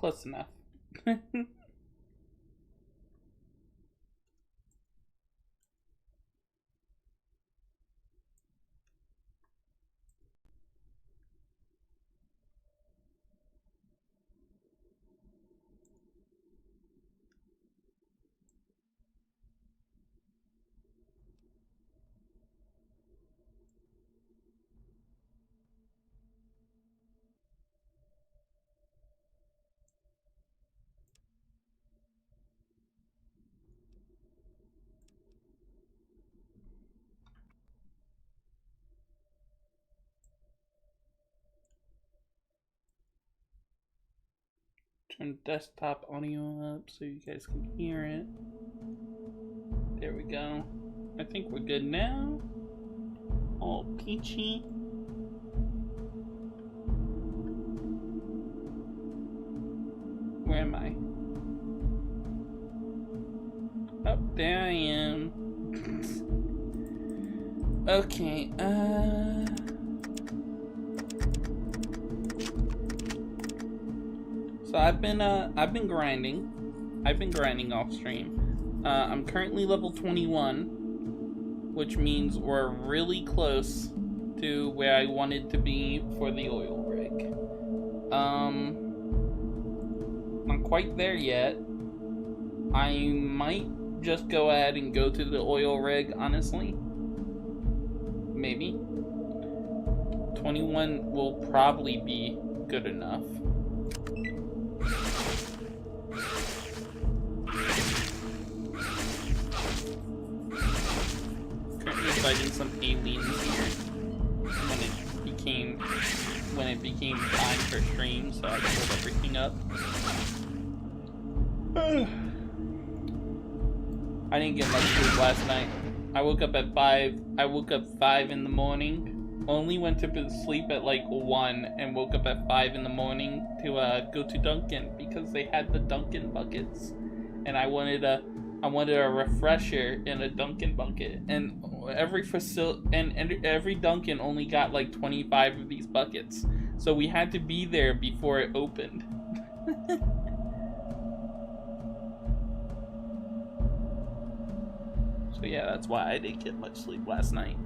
close enough. Turn desktop audio up so you guys can hear it. There we go. I think we're good now. All peachy. Where am I? Oh, there I am. Okay, so I've been grinding. I've been grinding off stream. I'm currently level 21, which means we're really close to where I wanted to be for the oil rig. Not quite there yet. I might just go ahead and go to the oil rig, honestly. Maybe. 21 will probably be good enough. Currently fighting some aliens here when it became time for stream, so I pulled everything up. I didn't get much sleep last night. I woke up at 5. I woke up 5 in the morning. Only went to sleep at like 1 and woke up at 5 in the morning to go to Dunkin' because they had the Dunkin' buckets, and I wanted a refresher in a Dunkin' bucket. And every Dunkin' only got like 25 of these buckets, so we had to be there before it opened. So yeah, that's why I didn't get much sleep last night.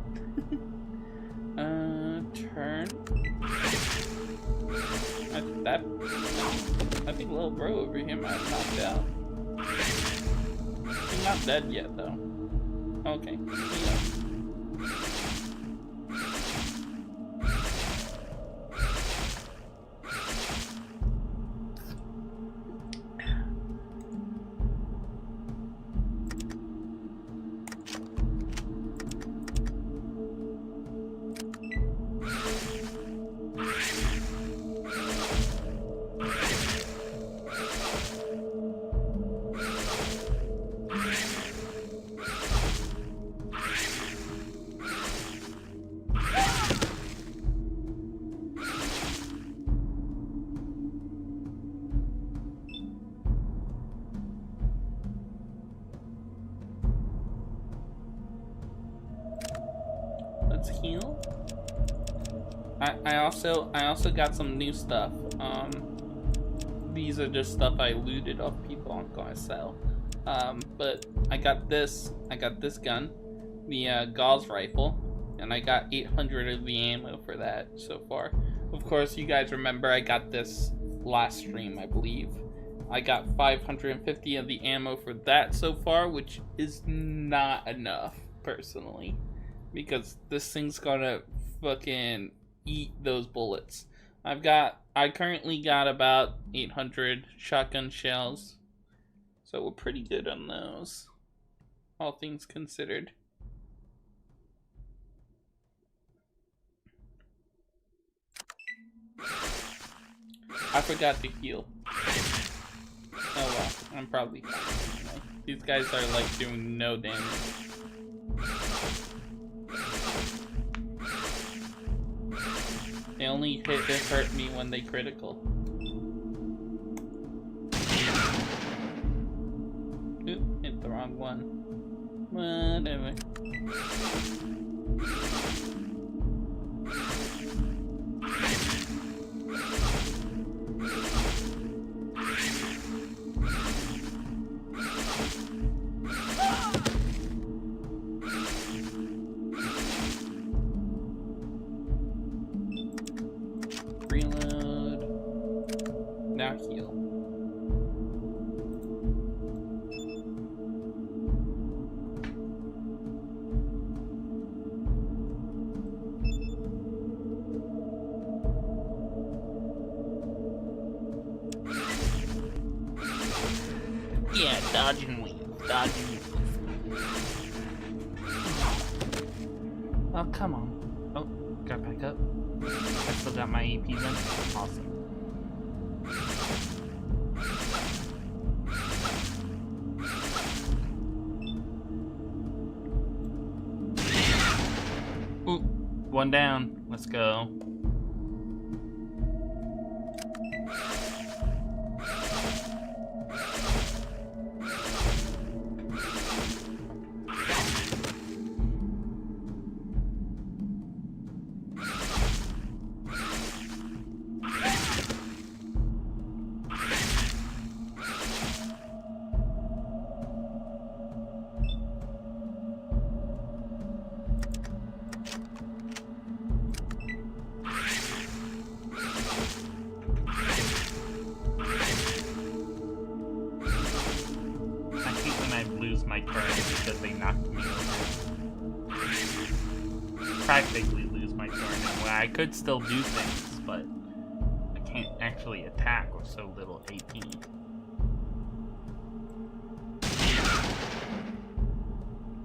Turn. I think little bro over here might have knocked out. He's not dead yet though. Okay. Yeah. Let's heal. I also got some new stuff. These are just stuff I looted off people I'm gonna sell. But I got this gun, the Gauss rifle, and I got 800 of the ammo for that so far. Of course, you guys remember I got this last stream, I believe. I got 550 of the ammo for that so far, which is not enough, personally, because this thing's gonna fucking eat those bullets. I currently got about 800 shotgun shells, so we're pretty good on those, all things considered. I forgot to heal. Oh well, I'm probably fine anyway. These guys are like doing no damage. They only hurt me when they critical. Oop, hit the wrong one. Whatever. now heal. Yeah, dodge and weave. Dodge and weave. Oh, come on. Oh, got back up. I still got my AP then. Awesome. Ooh, one down. Let's go. My turn because they knocked me over. Practically lose my turn. Well, I could still do things, but I can't actually attack with so little AP.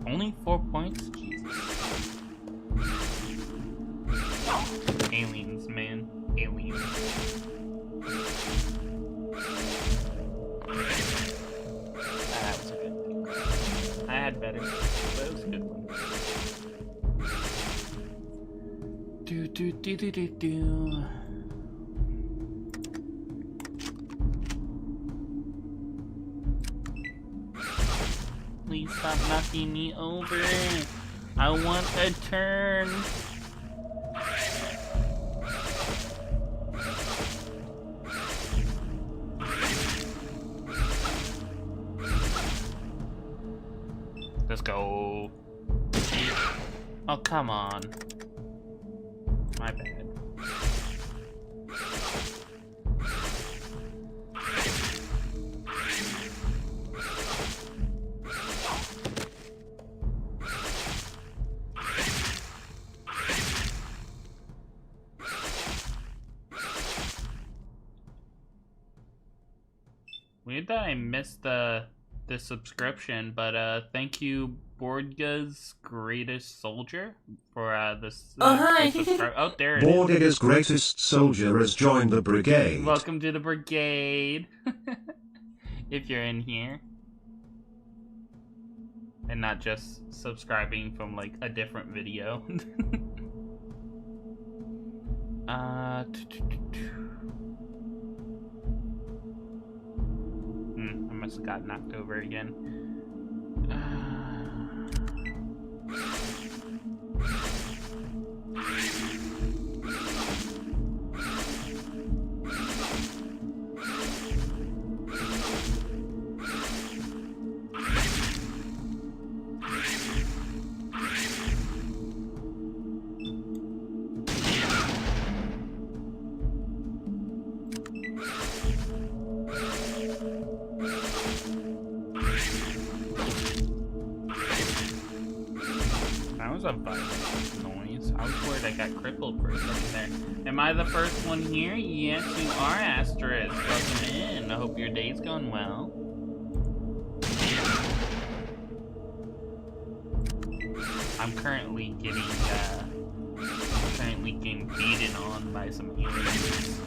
Only 4 points? Jesus. Aliens, man. Aliens. I had better, but it was a good one. Do. Please stop knocking me over. I want a turn. Let's go. Oh, come on. My bad. Weird that I missed the subscription, but thank you, Borga's Greatest Soldier, for this. Hi. Oh, there it is. Borga's Greatest Soldier has joined the brigade. Welcome to the brigade. If you're in here, and not just subscribing from like a different video. I must have got knocked over again. A violent noise. I was worried I got crippled for a second there. Am I the first one here? Yes, you are, Asterisk. Welcome in. I hope your day's going well. I'm currently getting beaten on by some aliens.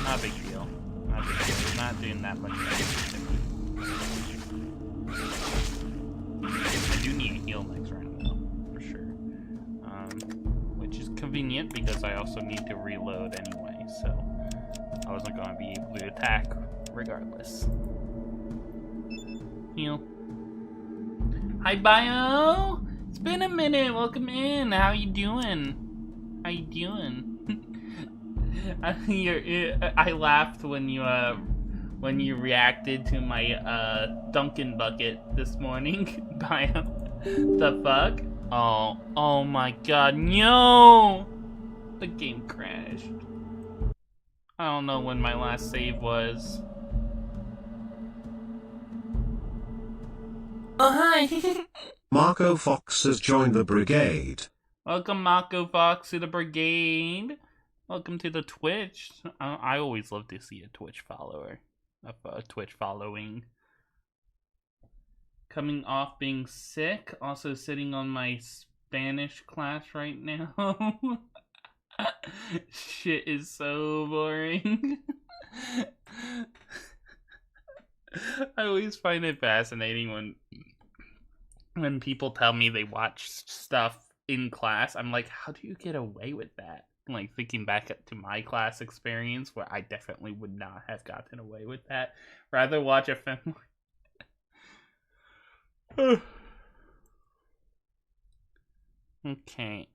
Not a big deal. Not a big deal. It's not doing that much damage to me. I do need a heal next round though, for sure. Which is convenient because I also need to reload anyway, so I wasn't going to be able to attack regardless. Heal. Hi, Bio! It's been a minute. Welcome in. How you doing? How you doing? I laughed when you reacted to my Dunkin' bucket this morning. Bio. The fuck? Oh my god, no! The game crashed. I don't know when my last save was. Oh, hi! Marco Fox has joined the brigade. Welcome, Marco Fox, to the brigade. Welcome to the Twitch. I always love to see a Twitch follower. A Twitch following. Coming off being sick. Also sitting on my Spanish class right now. Shit is so boring. I always find it fascinating when people tell me they watch stuff in class. I'm like, how do you get away with that? Like, thinking back to my class experience, where I definitely would not have gotten away with that. Rather watch a Femboy. Okay,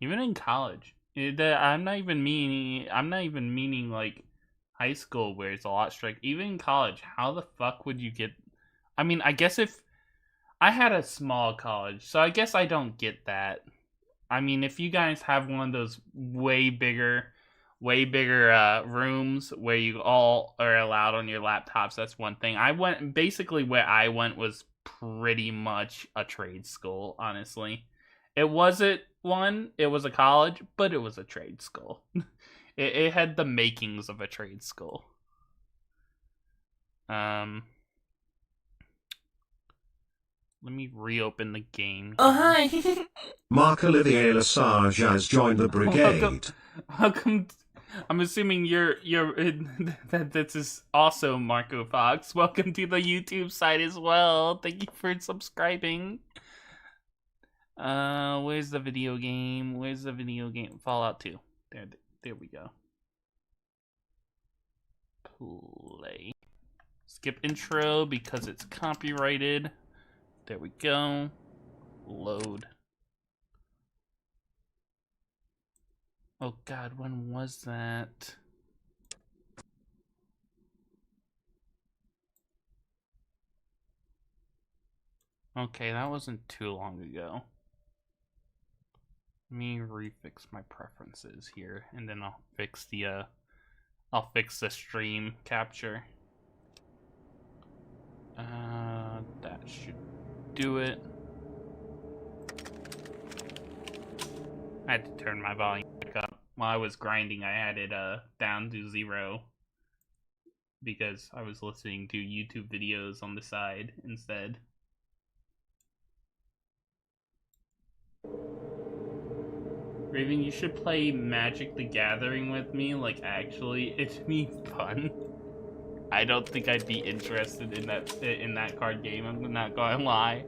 even in college, I'm not even meaning like high school where it's a lot strict. Even in college, how the fuck would you get? I mean, I guess if I had a small college, so I guess I don't get that. I mean, if you guys have one of those way bigger rooms where you all are allowed on your laptops, that's one thing. Basically where I went was pretty much a trade school, honestly. It wasn't one, it was a college, but it was a trade school. It had the makings of a trade school. Let me reopen the game. Oh, hi! Marc-Olivier Lesage has joined the brigade. Welcome. I'm assuming that this is also Marco Fox. Welcome to the YouTube site as well. Thank you for subscribing. Where's the video game? Where's the video game? Fallout 2. There we go. Play. Skip intro because it's copyrighted. There we go. Load. Oh god, when was that? Okay, that wasn't too long ago. Let me refix my preferences here, and then I'll fix the stream capture. That should do it. I had to turn my volume back up. While I was grinding, I had it down to 0 because I was listening to YouTube videos on the side instead. Raven, you should play Magic the Gathering with me. Like, actually, it'd be fun. I don't think I'd be interested in that card game. I'm not gonna lie.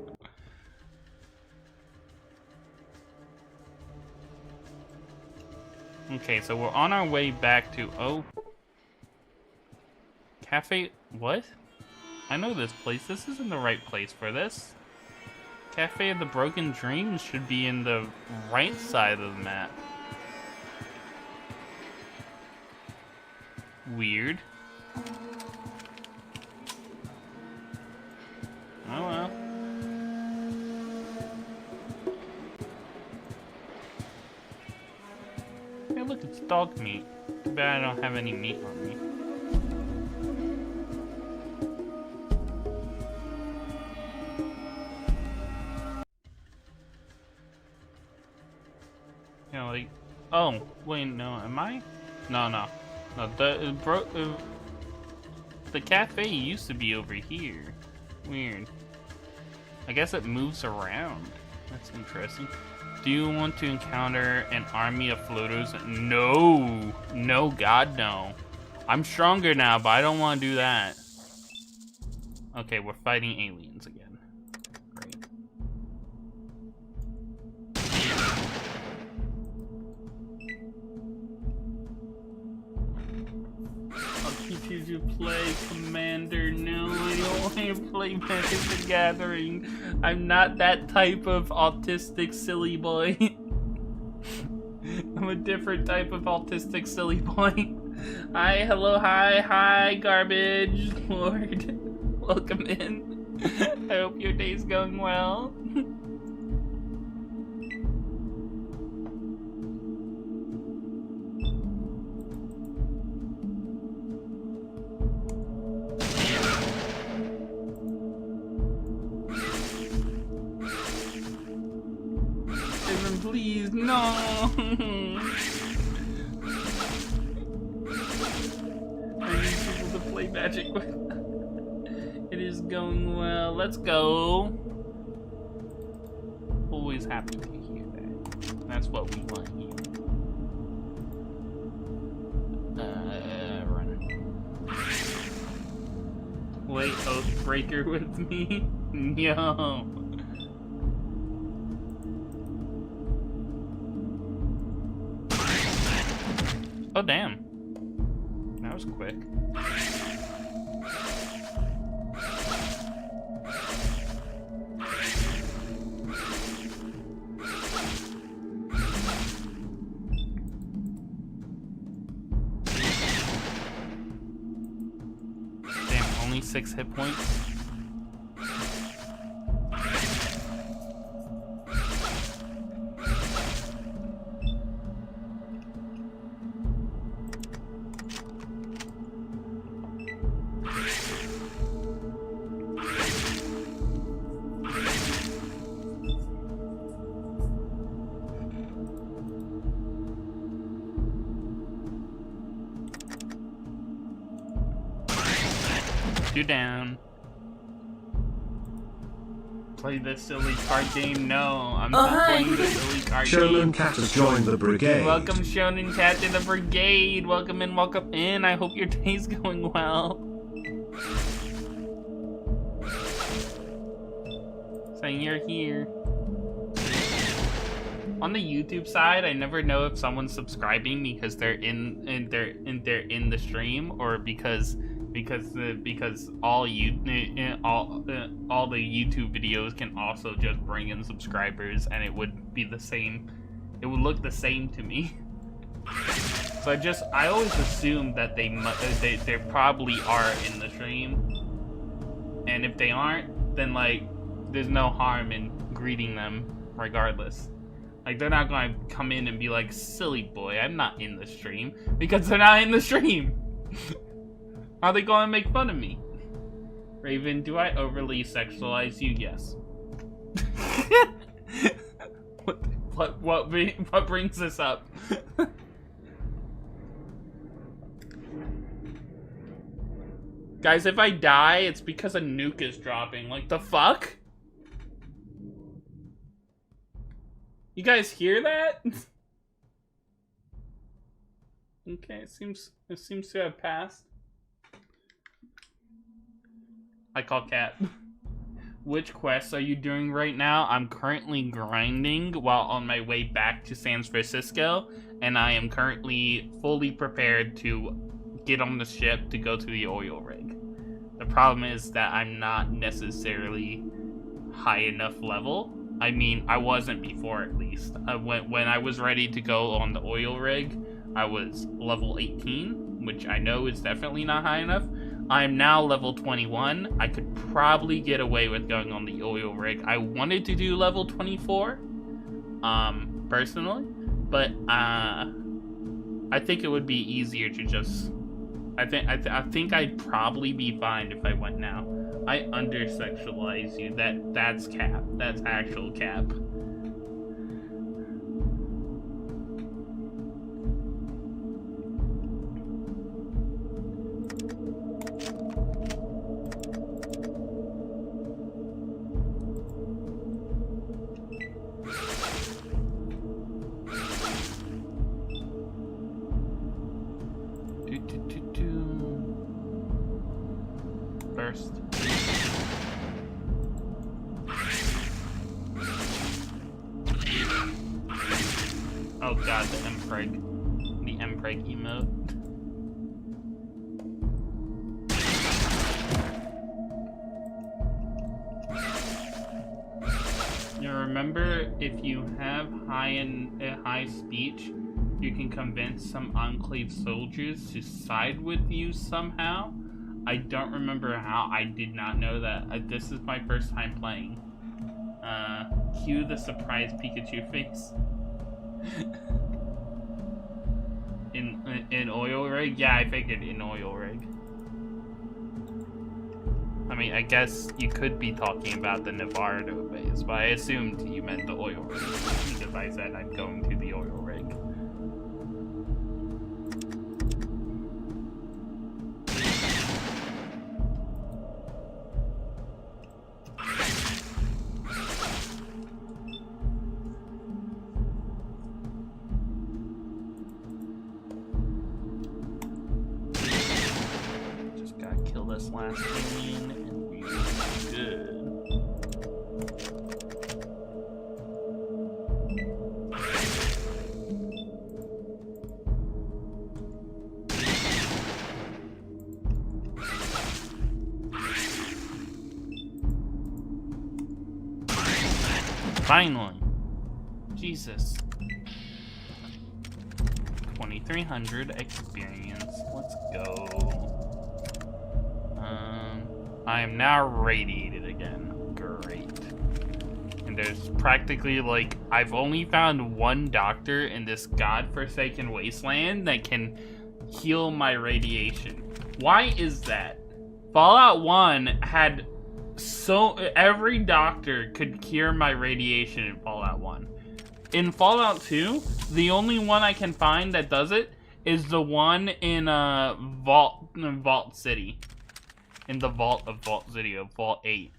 Okay, so we're on our way back to Cafe. What? I know this place. This isn't the right place for this. Cafe of the Broken Dreams should be in the right side of the map. Weird. Oh well. Hey look, it's dog meat. Too bad I don't have any meat on me. You know, like, oh, wait, no, am I? No, the cafe used to be over here. Weird. I guess it moves around. That's interesting. Do you want to encounter an army of floaters? No. No, God, no. I'm stronger now, but I don't want to do that. Okay, we're fighting aliens again. Great. I'll teach you to play Commander. No, I don't want to play Magic the Gathering. I'm not that type of autistic silly boy. I'm a different type of autistic silly boy. Hi, hello, hi, garbage lord. Welcome in. I hope your day's going well. Raven, please, no! I need people to play Magic with. It is going well. Let's go. Always happy to hear that. That's what we want here. Run. Play Oathbreaker with me? No. Oh, damn. That was quick. Damn, only 6 hit points. You down. Play this silly card game? No, I'm not playing the silly card game. Shonen Cat has joined the brigade. Welcome, Shonen Cat, to the brigade. Welcome in, welcome in. I hope your day's going well. Saying you're here. On the YouTube side, I never know if someone's subscribing because they're in the stream, or because all the YouTube videos can also just bring in subscribers, and it would be the same. It would look the same to me. So I always assume that they probably are in the stream, and if they aren't, then like there's no harm in greeting them regardless. Like, they're not going to come in and be like, silly boy, I'm not in the stream, because they're not in the stream. Are they going to make fun of me? Raven, do I overly sexualize you? Yes. What brings this up? Guys, if I die, it's because a nuke is dropping. Like, the fuck? You guys hear that? Okay, it seems to have passed. I call Cat. Which quests are you doing right now? I'm currently grinding while on my way back to San Francisco, and I am currently fully prepared to get on the ship to go to the oil rig. The problem is that I'm not necessarily high enough level. I mean, I wasn't before, at least. When I was ready to go on the oil rig, I was level 18, which I know is definitely not high enough. I am now level 21. I could probably get away with going on the oil rig. I wanted to do level 24, personally, but I think it would be easier to just. I think I'd probably be fine if I went now. I undersexualize you. That's cap. That's actual cap. First. Oh god, the Mpreg. The Mpreg emote. Now remember, if you have high speech, you can convince some Enclave soldiers to side with you somehow. I don't remember how. I did not know that. This is my first time playing. Cue the surprise Pikachu face. in oil rig? Yeah, I figured in oil rig. I mean, I guess you could be talking about the Navarro base, but I assumed you meant the oil rig. Because if I said I'm going to the oil rig. Just gotta kill this last alien and we will be good. Finally! Jesus. 2300 experience. Let's go. I am now radiated again. Great. And there's practically like, I've only found one doctor in this godforsaken wasteland that can heal my radiation. Why is that? Fallout 1 had every doctor could cure my radiation in Fallout 1. In Fallout 2, the only one I can find that does it is the one in Vault City. In the Vault of Vault City of Vault 8.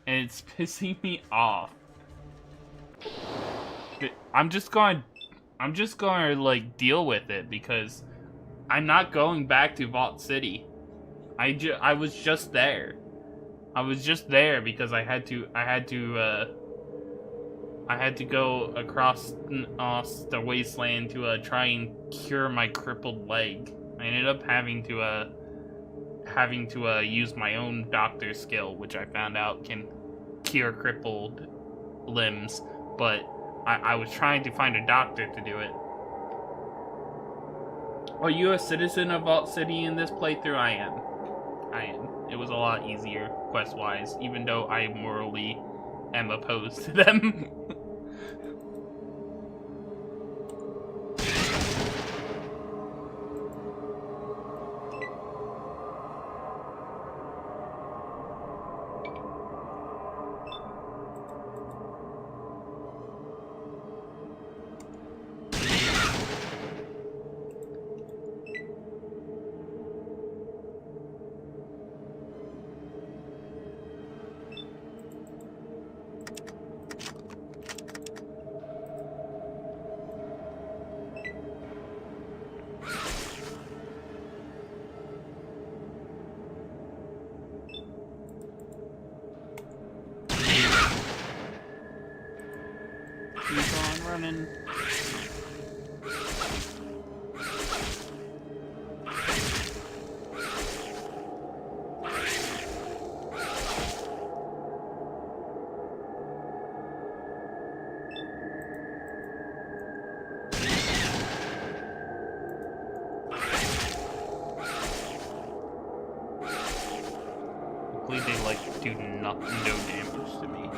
And it's pissing me off. I'm just going to like deal with it because I'm not going back to Vault City. I was just there. I was just there because I had to go across the wasteland to try and cure my crippled leg. I ended up having to use my own doctor skill, which I found out can cure crippled limbs, but I was trying to find a doctor to do it. Are you a citizen of Vault City in this playthrough? I am. It was a lot easier quest-wise, even though I morally am opposed to them. Running. Hopefully they like do no damage to me.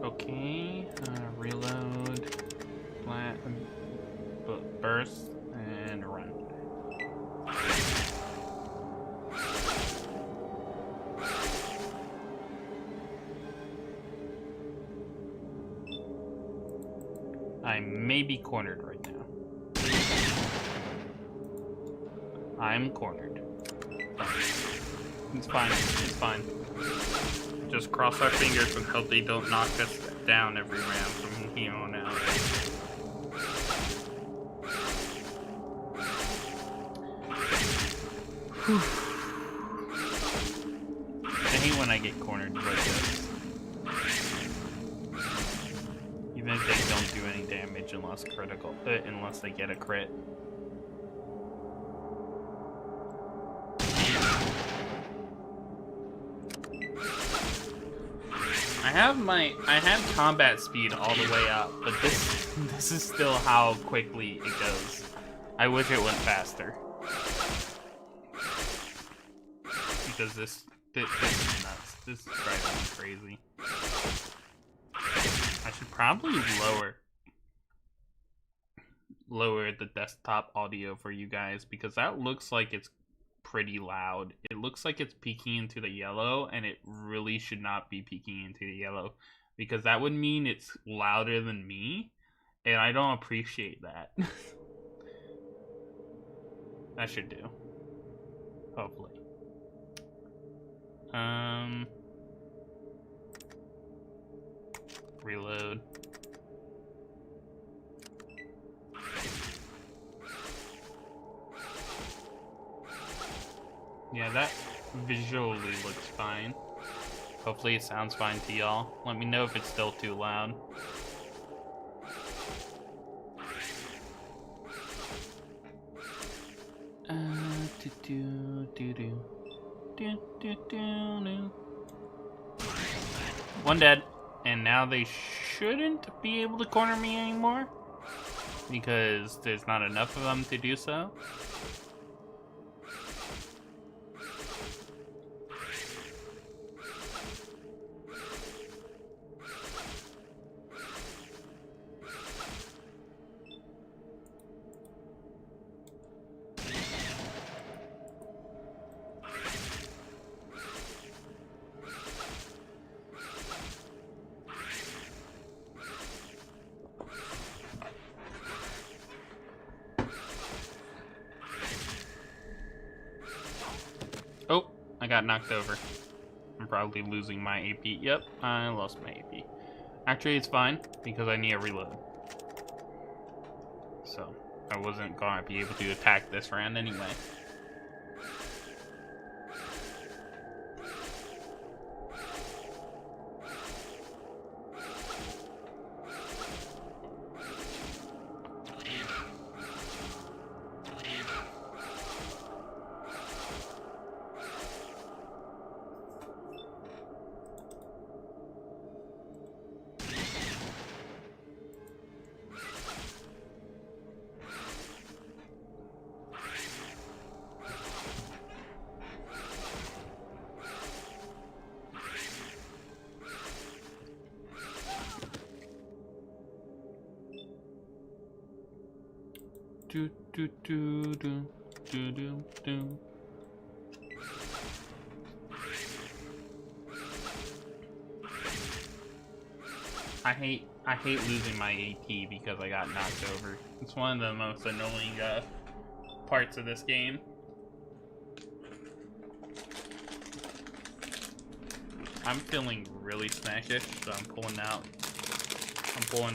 Okay, reload, burst, and run. I may be cornered right now. I'm cornered. It's fine, it's fine. Just cross our fingers and hope they don't knock us down every round from here on out. Whew. I hate when I get cornered like this. Even if they don't do any damage unless they get a crit. I have combat speed all the way up, but this is still how quickly it goes. I wish it went faster. Because this is nuts. This is driving me crazy. I should probably lower lower the desktop audio for you guys because that looks like it's pretty loud. It looks like it's peeking into the yellow, and it really should not be peeking into the yellow because that would mean it's louder than me, and I don't appreciate that. That should do. Hopefully. Reload. Yeah, that visually looks fine. Hopefully it sounds fine to y'all. Let me know if it's still too loud. One dead. And now they shouldn't be able to corner me anymore because there's not enough of them to do so. Oh, I got knocked over. I'm probably losing my AP. Yep, I lost my AP. Actually, it's fine, because I need a reload. So, I wasn't going to be able to attack this round anyway. Do do do do do do do. I hate losing my AP because I got knocked over. It's one of the most annoying parts of this game. I'm feeling really snackish, so I'm pulling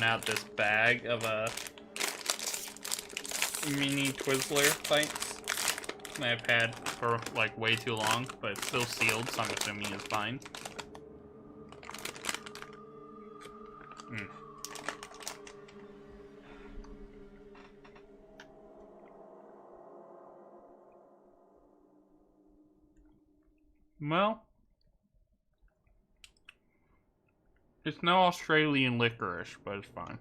out this bag of mini Twizzler fights that I've had for like way too long, but it's still sealed, so I'm assuming it's fine. Well, it's no Australian licorice, but it's fine.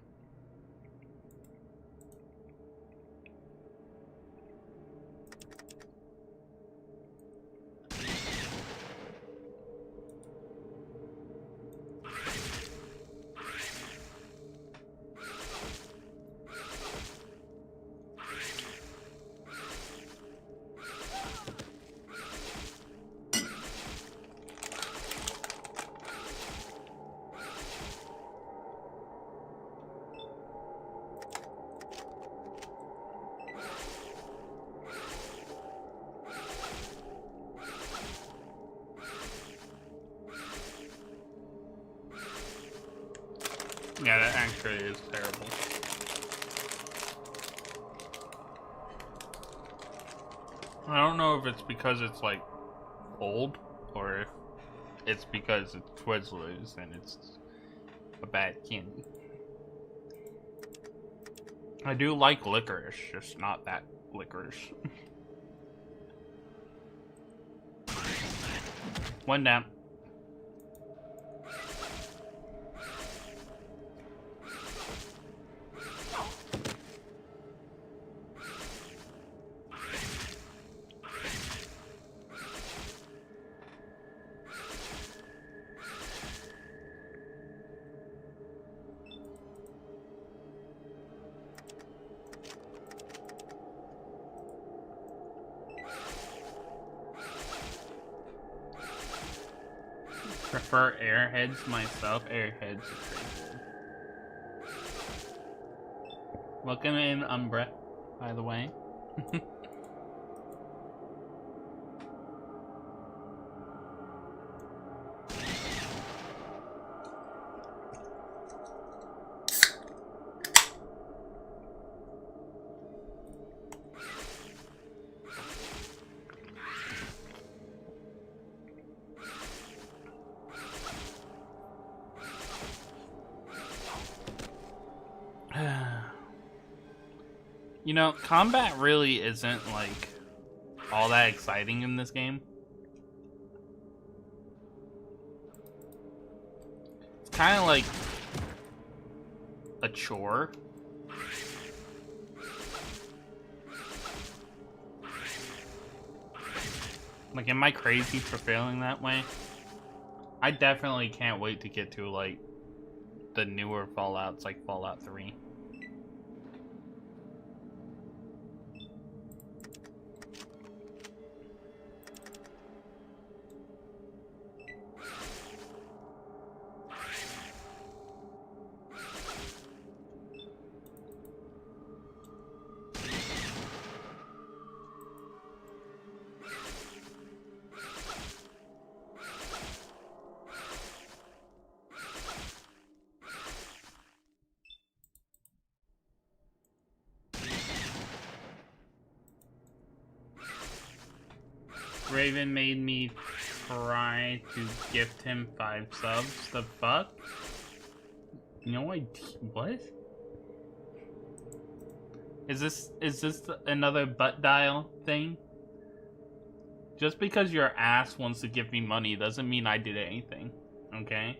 Yeah, that actually is terrible. I don't know if it's because it's like old or if it's because it's Twizzlers and it's a bad candy. I do like licorice, just not that licorice. One down. prefer Airheads myself. Airheads are pretty cool. Welcome in, Umbra, by the way. You know, combat really isn't, like, all that exciting in this game. It's kind of like a chore. Like, am I crazy for feeling that way? I definitely can't wait to get to, like, the newer Fallouts, like Fallout 3. Raven made me try to gift him 5 subs. The fuck? No idea. What? Is this another butt dial thing? Just because your ass wants to give me money doesn't mean I did anything. Okay?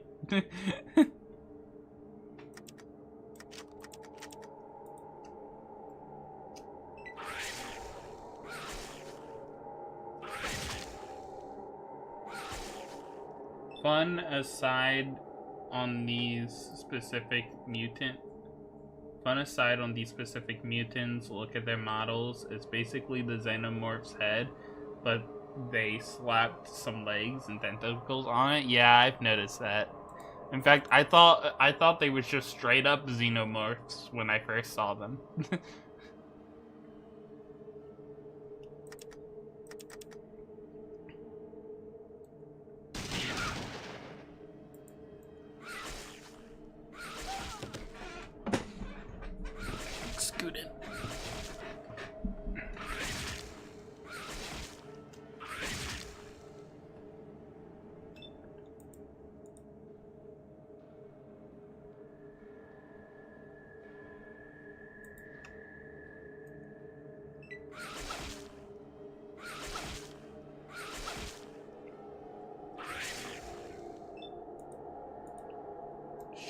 Fun aside on these specific mutants, look at their models. It's basically the Xenomorph's head, but they slapped some legs and tentacles on it. Yeah, I've noticed that. In fact, I thought they were just straight up Xenomorphs when I first saw them.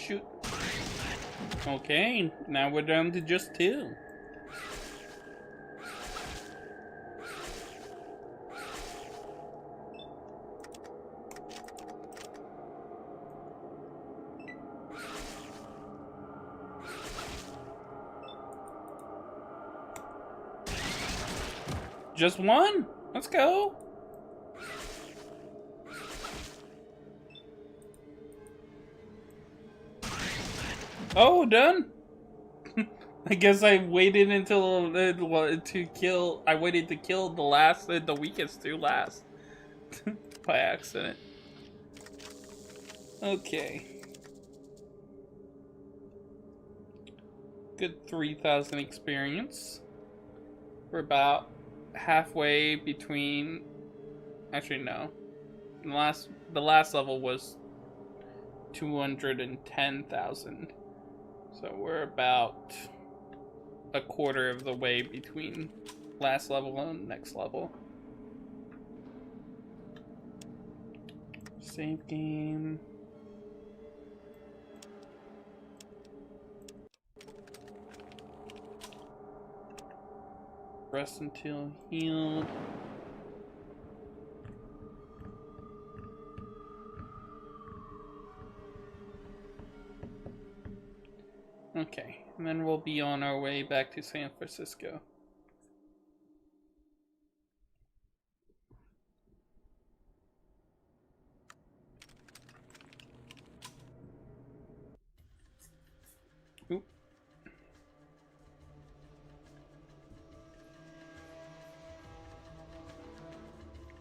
Shoot. Okay, now we're down to just 2. Just 1? Let's go. Oh, done. I guess I waited until I waited to kill the weakest 2 last by accident. Okay. Good 3,000 experience. We're about halfway between. Actually, no. The last level was 210,000. So we're about a quarter of the way between last level and next level. Save game. Rest until healed. Okay, and then we'll be on our way back to San Francisco.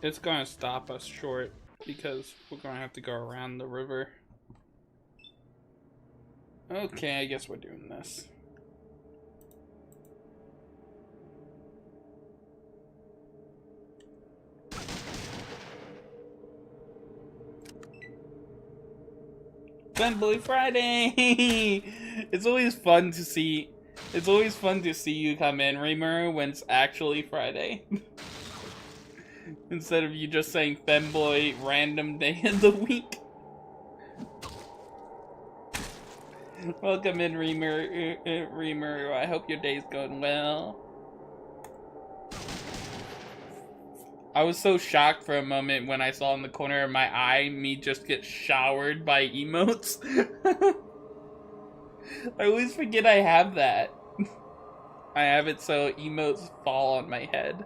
It's gonna stop us short because we're gonna have to go around the river. Okay, I guess we're doing this. Femboy Friday! It's always fun to see. It's always fun to see you come in, Reamer, when it's actually Friday. Instead of you just saying Femboy random day of the week. Welcome in, Reamer. I hope your day's going well. I was so shocked for a moment when I saw in the corner of my eye me just get showered by emotes. I always forget I have that. I have it so emotes fall on my head.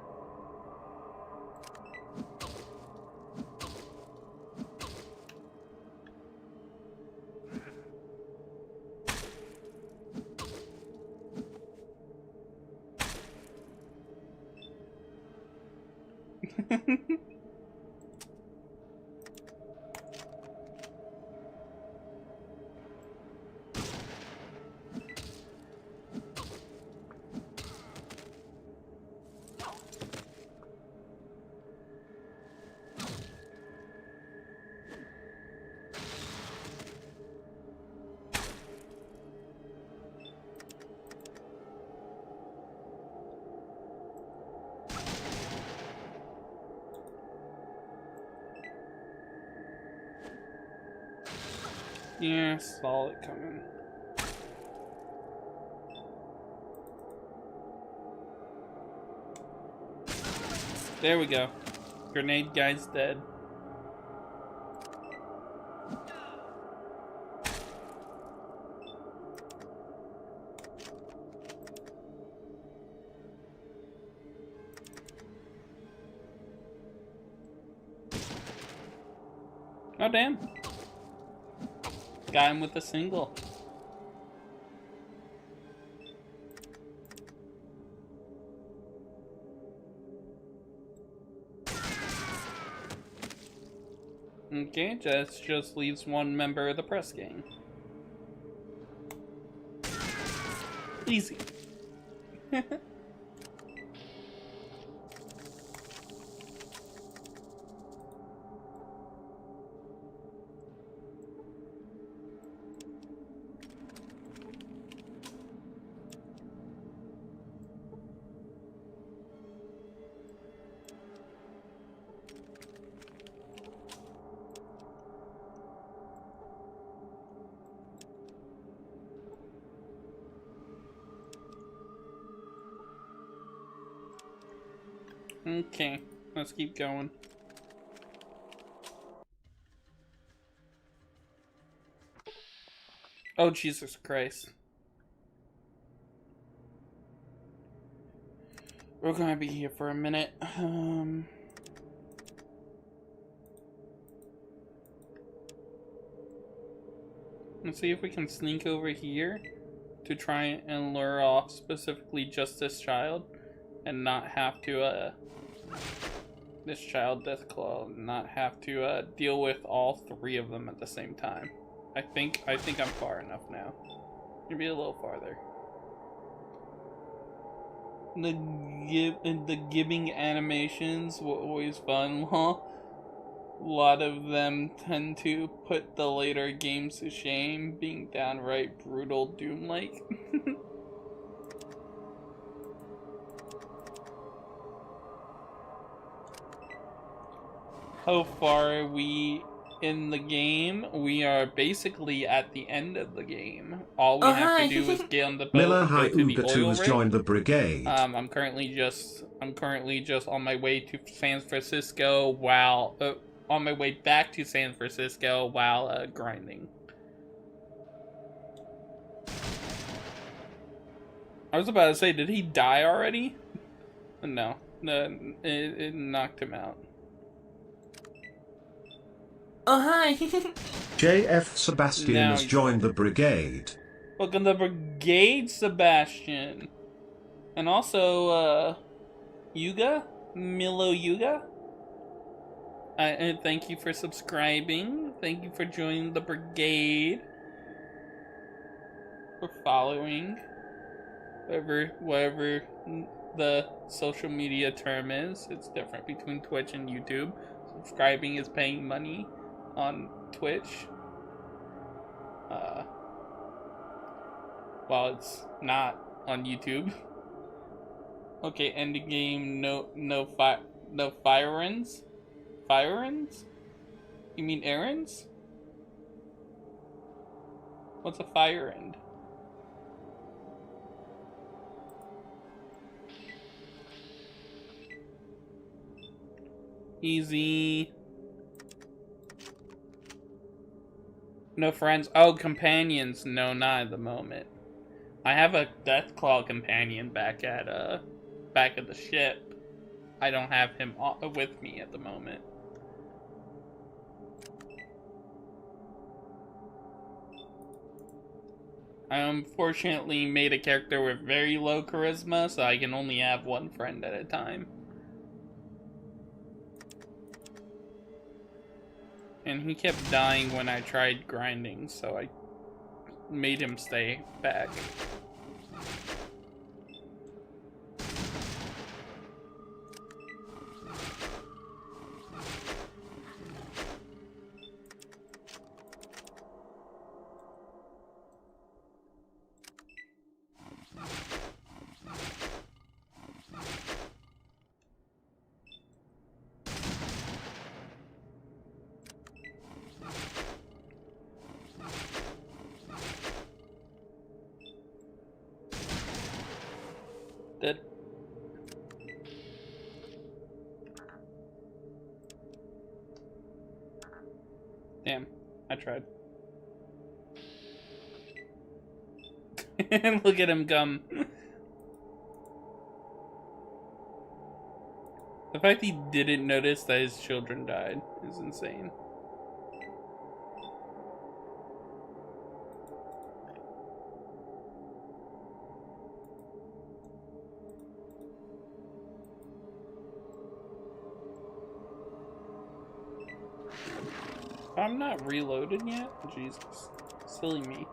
Yeah, saw it coming. There we go. Grenade guy's dead. Oh, damn. Got him with a single. Okay, just leaves one member of the press gang. Easy. Okay, let's keep going. Oh, Jesus Christ. We're gonna be here for a minute. Let's see if we can sneak over here to try and lure off specifically just this child and not have to, this child Deathclaw, not have to, deal with all three of them at the same time. I think I'm far enough now. Maybe a little farther. The giving animations were always fun. A lot of them tend to put the later games to shame, being downright brutal Doom-like. How far are we in the game? We are basically at the end of the game. All we have to do is get on the boat and go to the oil rig. Joined the brigade. I'm currently just on my way to San Francisco while on my way back to San Francisco while grinding. I was about to say, did he die already? No, it knocked him out. Oh, hi! JF Sebastian has joined the brigade. Welcome to the brigade, Sebastian. And also, Yuga? Milo Yuga? And thank you for subscribing. Thank you for joining the brigade. For following. Whatever the social media term is. It's different between Twitch and YouTube. Subscribing is paying money on Twitch. While it's not on YouTube. Okay, ending game. No fire-ins? Fire-ins? You mean errands? What's a fire end? Easy. No friends. Oh, companions. No, not at the moment. I have a Deathclaw companion back at the ship. I don't have him with me at the moment. I unfortunately made a character with very low charisma, so I can only have one friend at a time. And he kept dying when I tried grinding, so I made him stay back. Dead. Damn, I tried. Look at him come. The fact he didn't notice that his children died is insane. I'm not reloaded yet? Jesus. Silly me.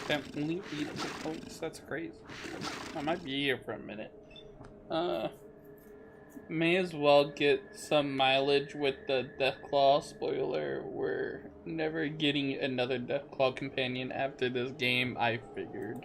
Damn, only 8 points. That's crazy. I might be here for a minute. May as well get some mileage with the Deathclaw. Spoiler, we're never getting another Deathclaw companion after this game, I figured.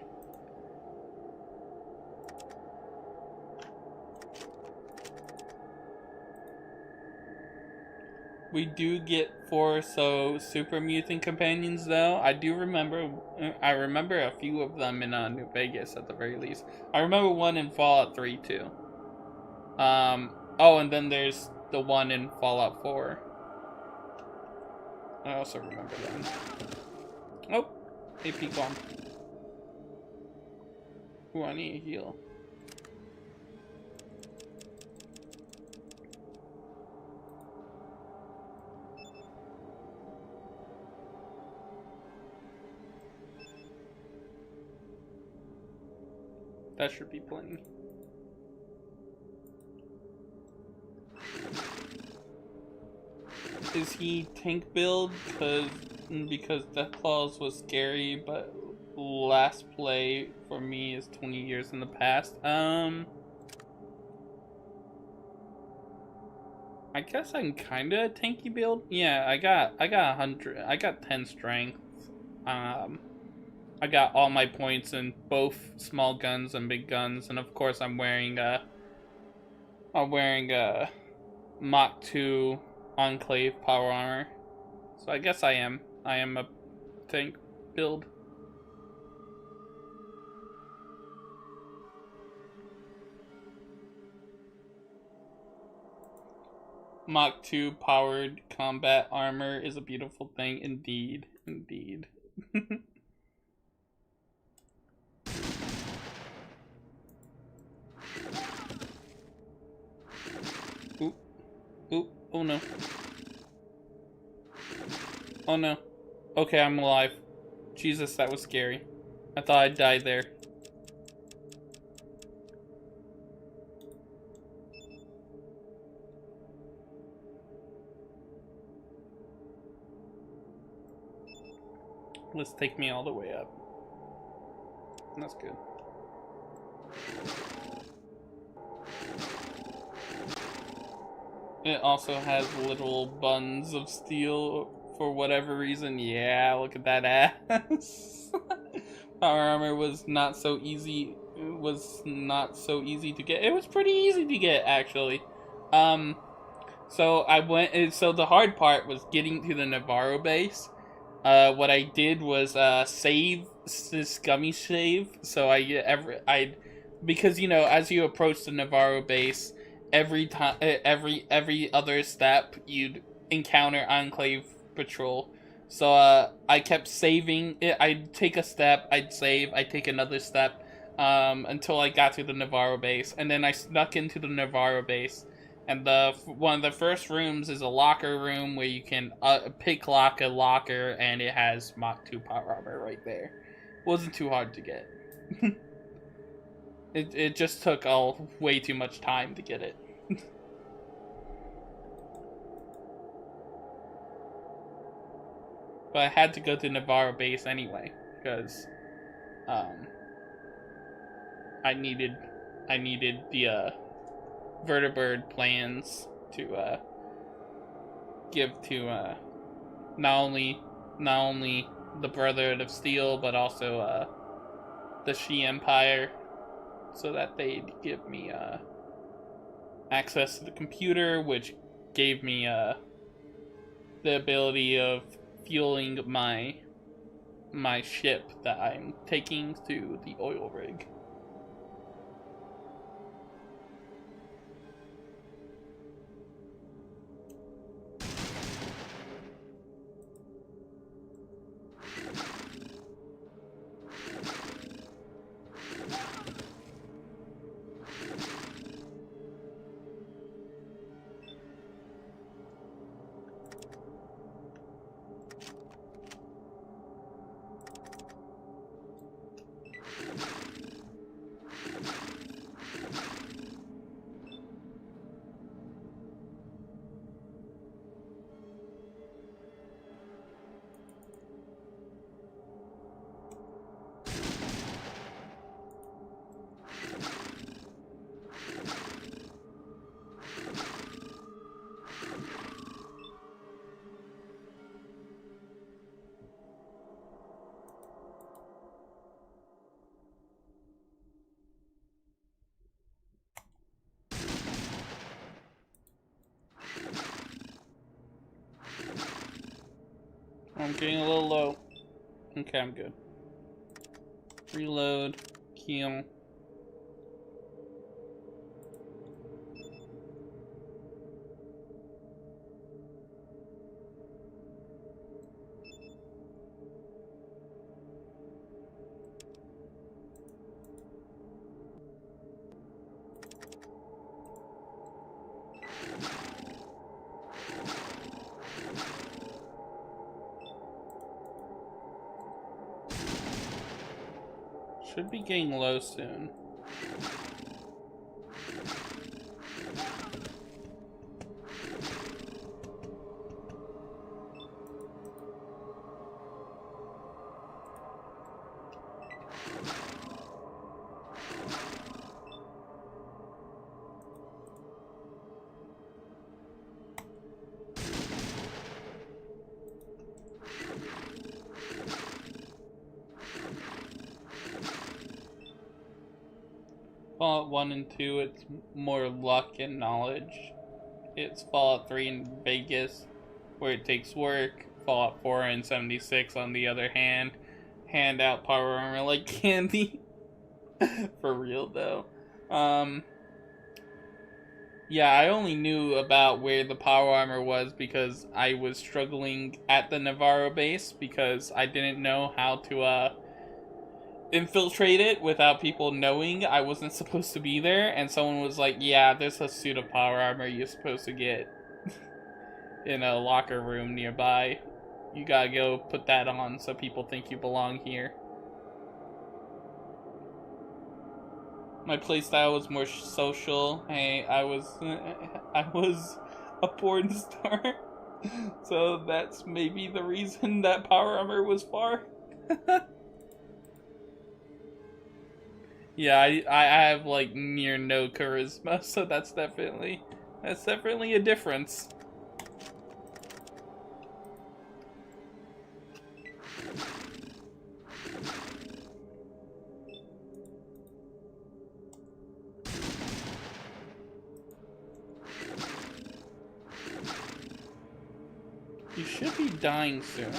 We do get 4 super mutant companions though. I remember a few of them in New Vegas at the very least. I remember one in Fallout 3 too. Oh, and then there's the one in Fallout 4. I also remember them. Oh, AP gone. Ooh, I need a heal. That should be plenty. Is he tank build? Because Deathclaws was scary, but last play for me is 20 years in the past. I guess I'm kinda a tanky build. Yeah, I got 100. I got 10 strength. I got all my points in both small guns and big guns, and of course I'm wearing a Mach 2 Enclave power armor. So I guess I am a tank build. Mach 2 powered combat armor is a beautiful thing indeed. Indeed. Oop. Oop. Oh no. Oh no. Okay, I'm alive. Jesus, that was scary. I thought I'd die there. Let's take me all the way up. That's good. It also has little buns of steel for whatever reason. Yeah, look at that ass. Power armor was not so easy. It was not so easy to get. It was pretty easy to get, actually. So I went. So the hard part was getting to the Navarro base. What I did was save this gummy save. So because you know, as you approach the Navarro base, every time, every other step, you'd encounter Enclave patrol. So I kept saving it. I'd take a step, I'd save, I'd take another step, until I got to the Navarro base, and then I snuck into the Navarro base. And one of the first rooms is a locker room where you can pick lock a locker, and it has Mach 2 power armor right there. Wasn't too hard to get. It just took way too much time to get it. But I had to go to Navarro base anyway, because I needed the vertibird plans to give to not only the Brotherhood of Steel, but also the Shi Empire, so that they'd give me access to the computer, which gave me the ability of fueling my ship that I'm taking to the oil rig. I'm getting a little low. Okay, I'm good. Reload. Heal. Should be getting low soon. Fallout 1 and 2, it's more luck and knowledge. It's Fallout 3 in Vegas, where it takes work. Fallout 4 and 76, on the other hand, hand out power armor like candy. For real, though. Yeah, I only knew about where the power armor was because I was struggling at the Navarro base because I didn't know how to infiltrate it without people knowing I wasn't supposed to be there, and someone was like, yeah, there's a suit of power armor you're supposed to get in a locker room nearby. You gotta go put that on so people think you belong here. My playstyle was more social. Hey, I was a porn star, so that's maybe the reason that power armor was far. Yeah, I have like near no charisma, so that's definitely a difference. You should be dying soon.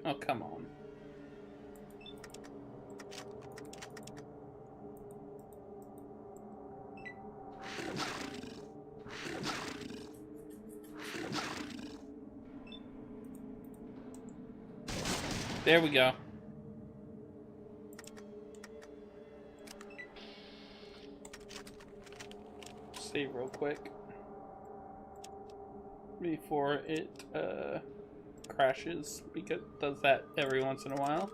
Oh, come on. There we go. Save real quick before it crashes, because it does that every once in a while.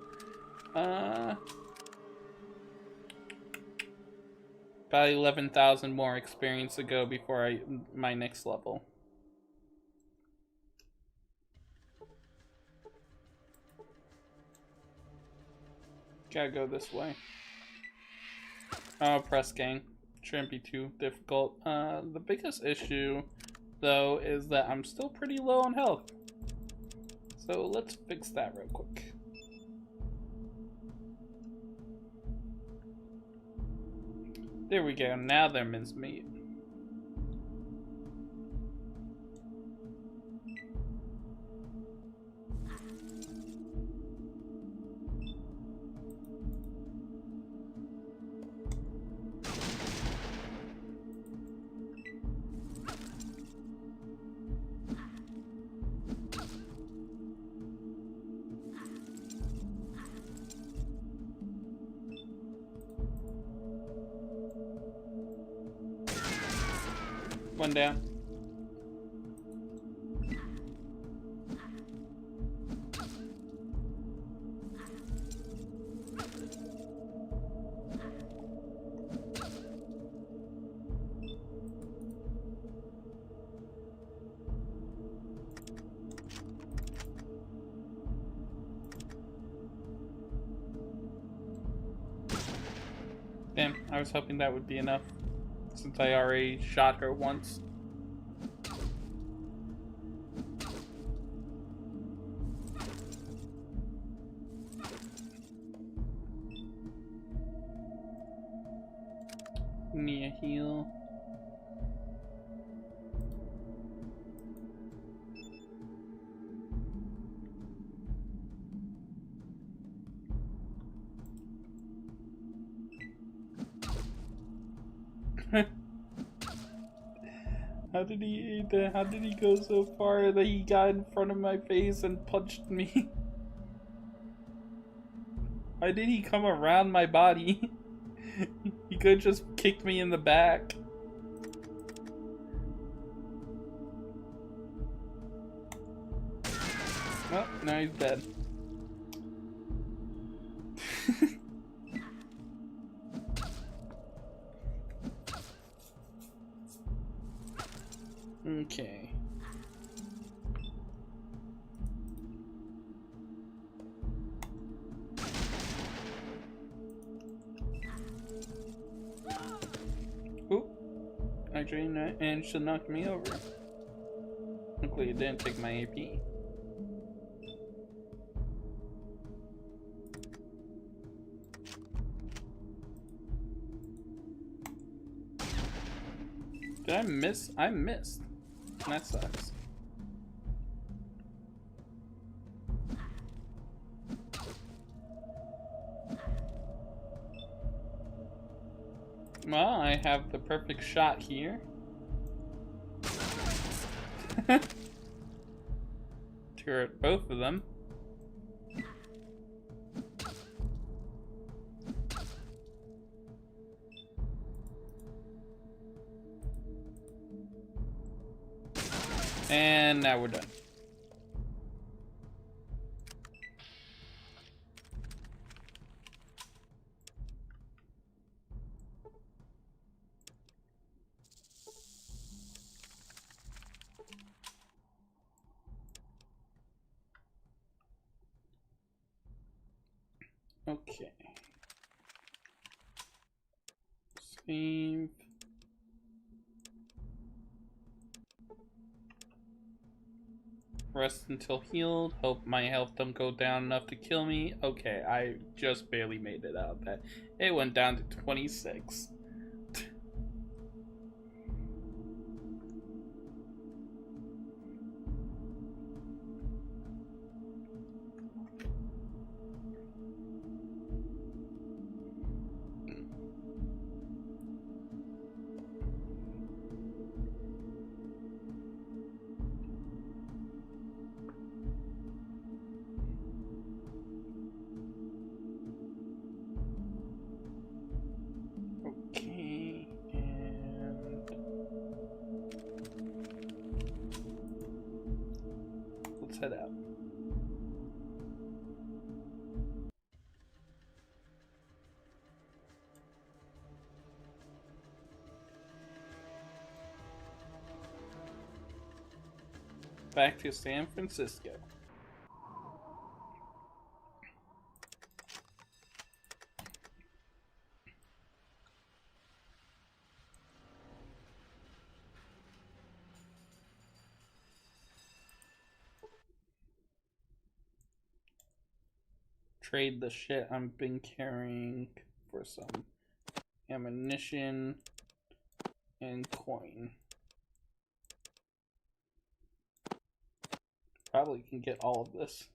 About 11,000 more experience to go before my next level. Gotta go this way. Oh, press gang. Shouldn't be too difficult. The biggest issue, though, is that I'm still pretty low on health. So let's fix that real quick. There we go. Now they're mincemeat. One down. Damn, I was hoping that would be enough, since I already shot her once. Need a heal. How did he go so far that he got in front of my face and punched me? Why did he come around my body? He could have just kicked me in the back. Oh, now he's dead. Okay. Oop. Actually, and should knock me over. Luckily, it didn't take my AP. Did I miss? I missed. That sucks. Well, I have the perfect shot here. Turret both of them. And now we're done. Okay. Save. Rest until healed. Hope my health don't go down enough to kill me. Okay, I just barely made it out of that. It went down to 26. Okay, and let's head out. Back to San Francisco. Trade the shit I've been carrying for some ammunition and coin. Probably can get all of this.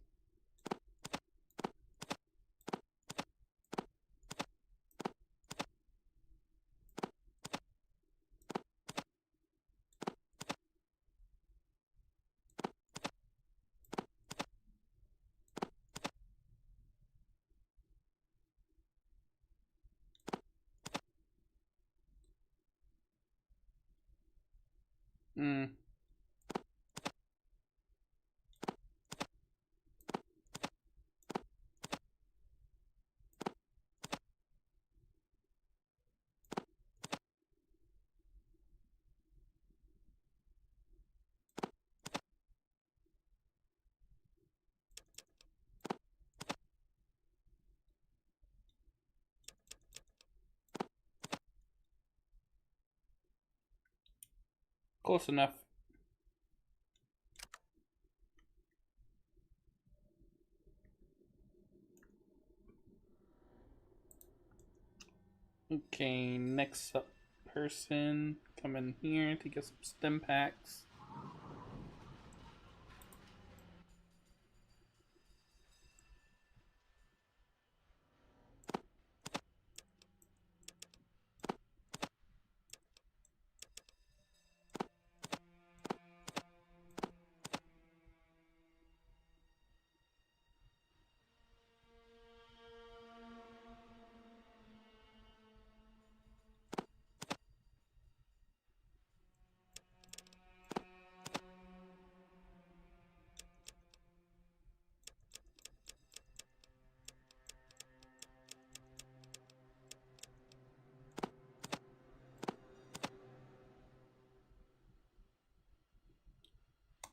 Close enough. Okay, next up person, come in here to get some stim packs.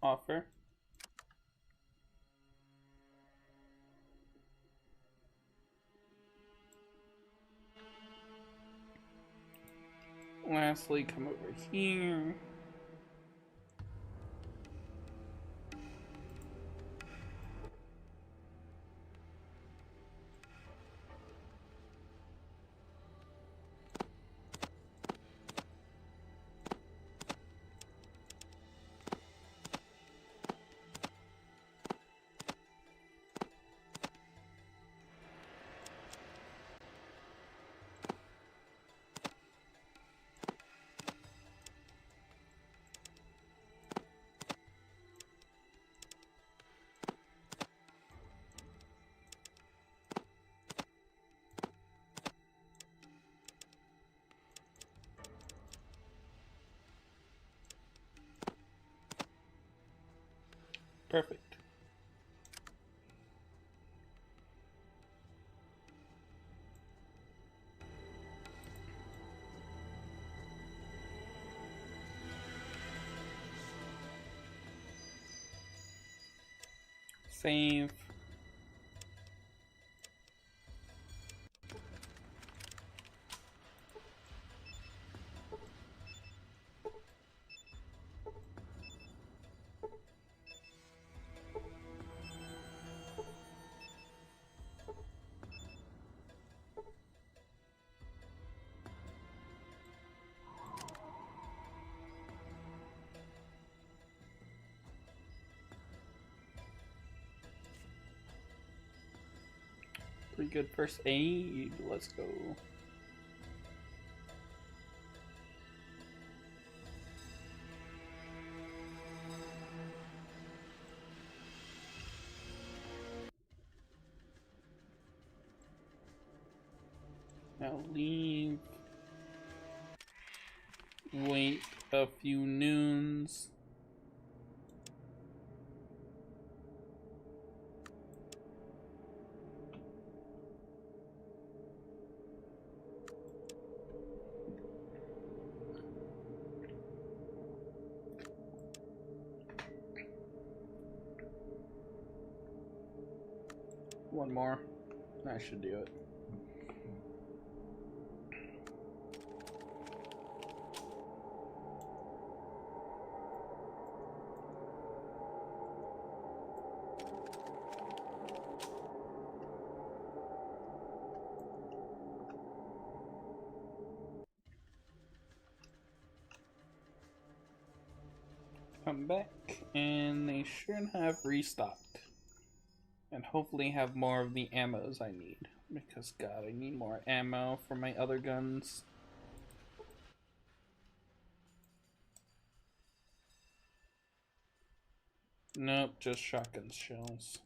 Offer. Lastly, come over here. Perfect. Save. Pretty good first aid. Let's go. Now leave. Wait a few noons. One more. I should do it. Come back, and they should have restocked. And hopefully have more of the ammos I need. Because, God, I need more ammo for my other guns. Nope, just shotgun shells.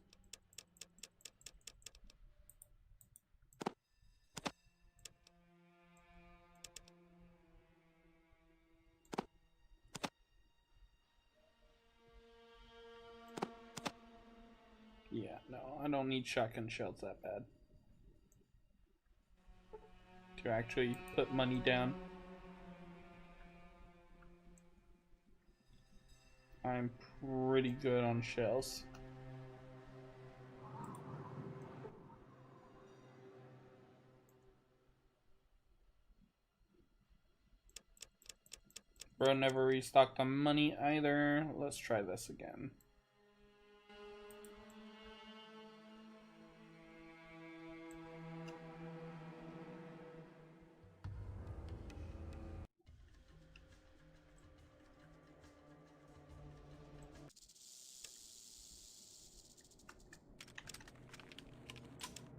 Yeah, no, I don't need shotgun shells that bad. To actually put money down. I'm pretty good on shells. Bro never restocked on money either. Let's try this again.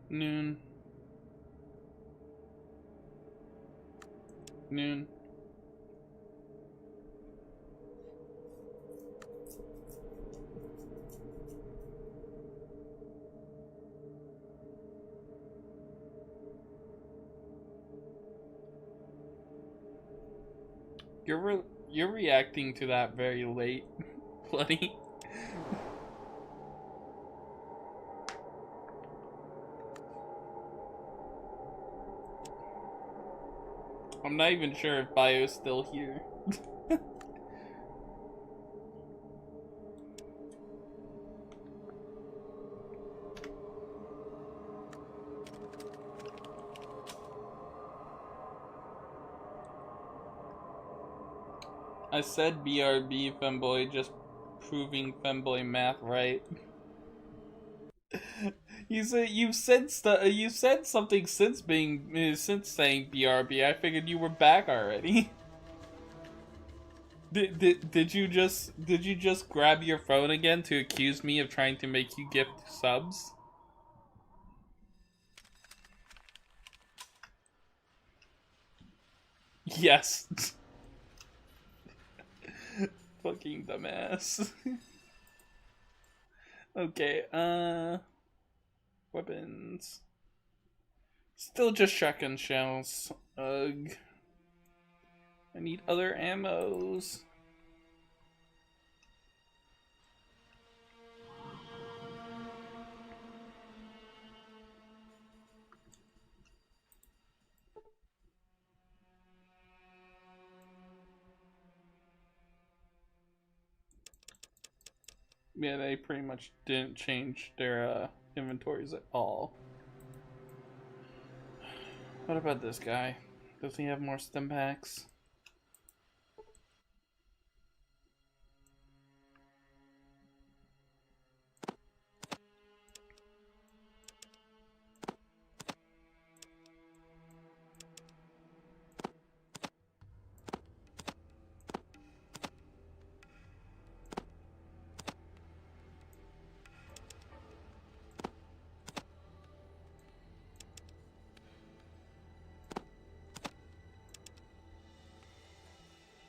Noon. Noon. You're reacting to that very late, Bloody. I'm not even sure if Bio's still here. I said BRB, Femboy, just proving Femboy math right. You said something since saying BRB. I figured you were back already. Did you just grab your phone again to accuse me of trying to make you gift subs? Yes. Fucking dumbass. Okay, weapons. Still just shotgun shells. Ugh. I need other ammos. Yeah, they pretty much didn't change their inventories at all. What about this guy? Does he have more stim packs?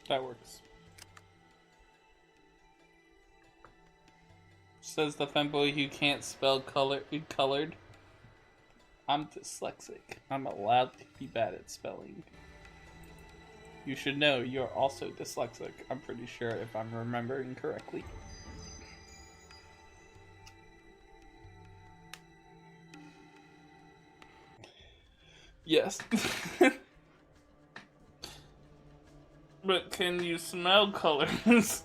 That works. Says the femboy who can't spell colored. I'm dyslexic. I'm allowed to be bad at spelling. You should know you're also dyslexic, I'm pretty sure, if I'm remembering correctly. Yes. But can you smell colors?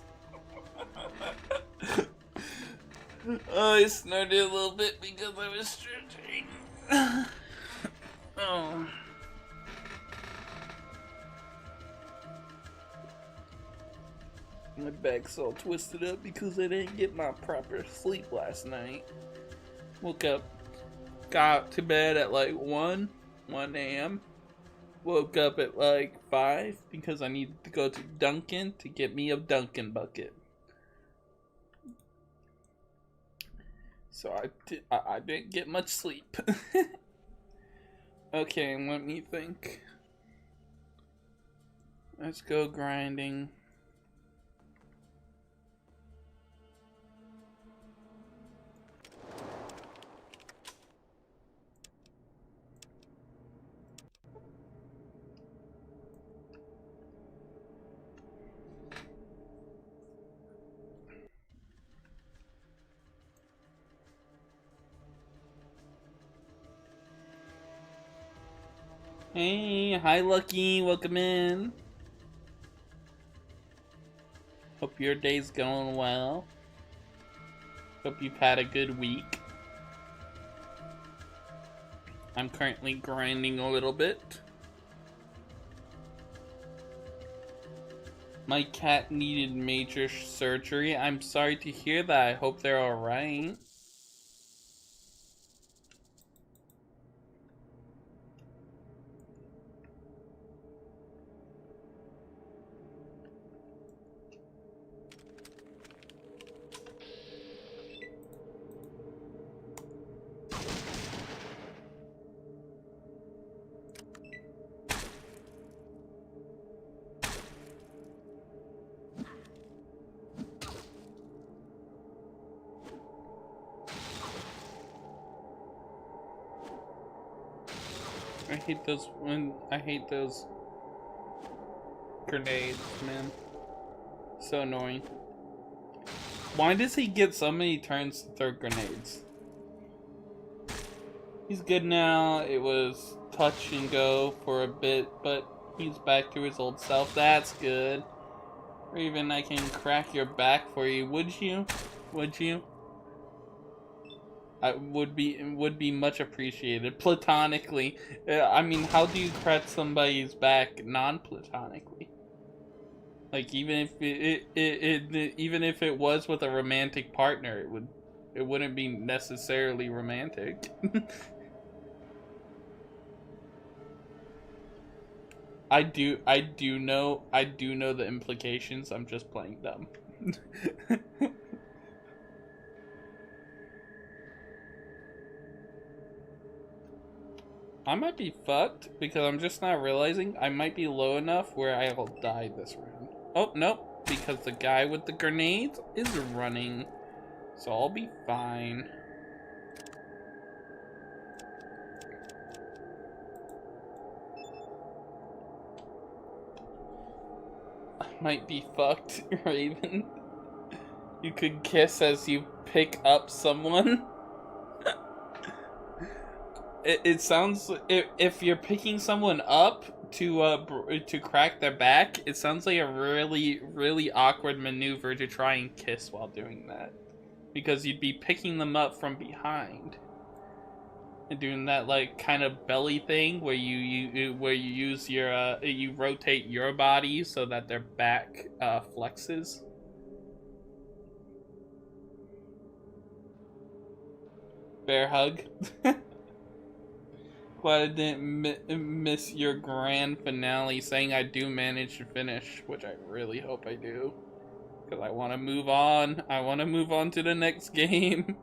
Oh, I snorted a little bit because I was stretching. Oh. My back's all twisted up because I didn't get my proper sleep last night. Woke up, got to bed at like 1 a.m. Woke up at like 5 because I needed to go to Dunkin' to get me a Dunkin' bucket. So I didn't get much sleep. Okay, let me think. Let's go grinding. Hey, hi Lucky, welcome in. Hope your day's going well. Hope you've had a good week. I'm currently grinding a little bit. My cat needed major surgery. I'm sorry to hear that. I hope they're alright. I hate those grenades, man. So annoying. Why does he get so many turns to throw grenades? He's good now. It was touch and go for a bit, but he's back to his old self. That's good. Or even I can crack your back for you. Would you? Would you? I would be much appreciated. Platonically. I mean, how do you crack somebody's back non-platonically? Like, even if even if it was with a romantic partner, it wouldn't be necessarily romantic. I do know the implications. I'm just playing dumb. I might be fucked because I'm just not realizing I might be low enough where I'll die this round. Oh, nope, because the guy with the grenades is running. So I'll be fine. I might be fucked, Raven. You could kiss as you pick up someone. It sounds, if you're picking someone up to crack their back, it sounds like a really awkward maneuver to try and kiss while doing that. because you'd be picking them up from behind and doing that like kind of belly thing where you use your you rotate your body so that their back flexes. Bear hug. Glad I didn't miss your grand finale, saying I do manage to finish, which I really hope I do. Because I want to move on. I want to move on to the next game.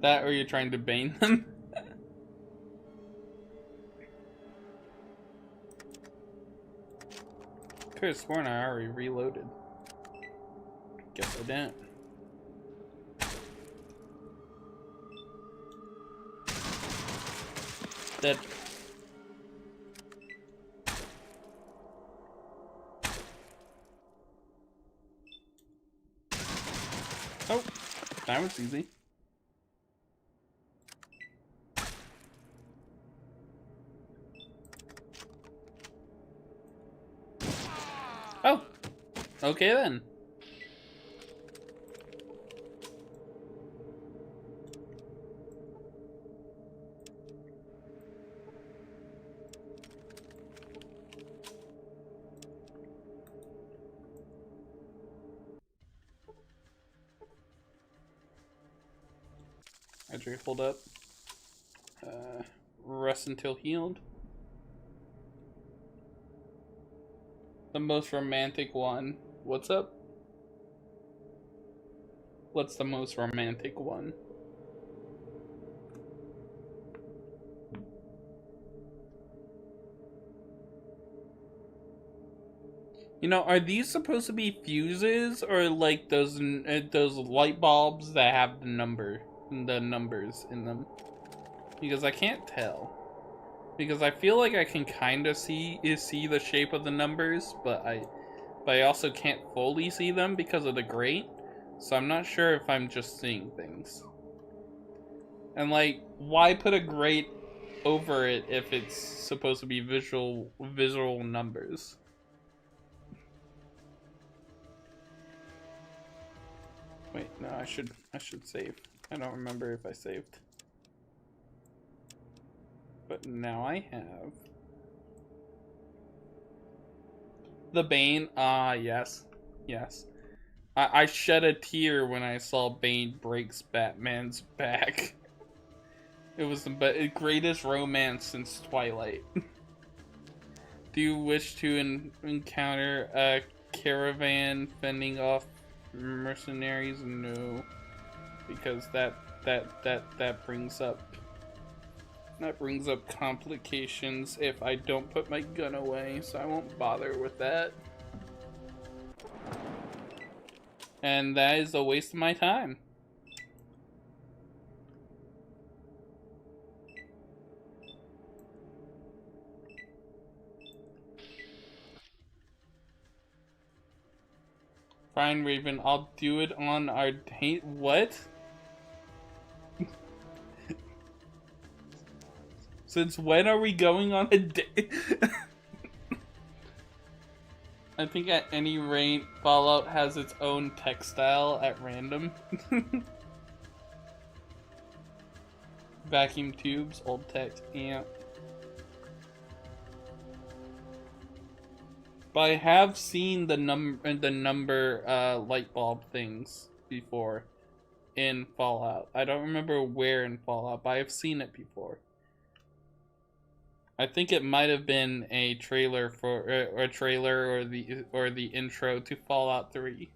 That or you're trying to bane them. Could have sworn I already reloaded. Guess I didn't. Dead. Oh, that was easy. Oh, okay then. Hydrate, hold up. Rest until healed. The most romantic one. What's up? What's the most romantic one? You know, are these supposed to be fuses or like those light bulbs that have the numbers in them? Because I can't tell. Because I feel like I can kind of see the shape of the numbers, but I also can't fully see them because of the grate. So I'm not sure if I'm just seeing things. And like, why put a grate over it if it's supposed to be visual numbers? Wait, no, I should save. I don't remember if I saved. But now I have. The Bane, yes. Yes. I shed a tear when I saw Bane breaks Batman's back. It was the greatest romance since Twilight. Do you wish to encounter a caravan fending off mercenaries? No. Because that brings up complications if I don't put my gun away, so I won't bother with that. And that is a waste of my time. Fine, Raven, I'll do it on our date. What? Since when are we going on a date? I think at any rate, Fallout has its own textile at random. Vacuum tubes, old text, yeah. But I have seen the number light bulb things before in Fallout. I don't remember where in Fallout, but I've seen it before. I think it might have been a trailer or the intro to Fallout 3.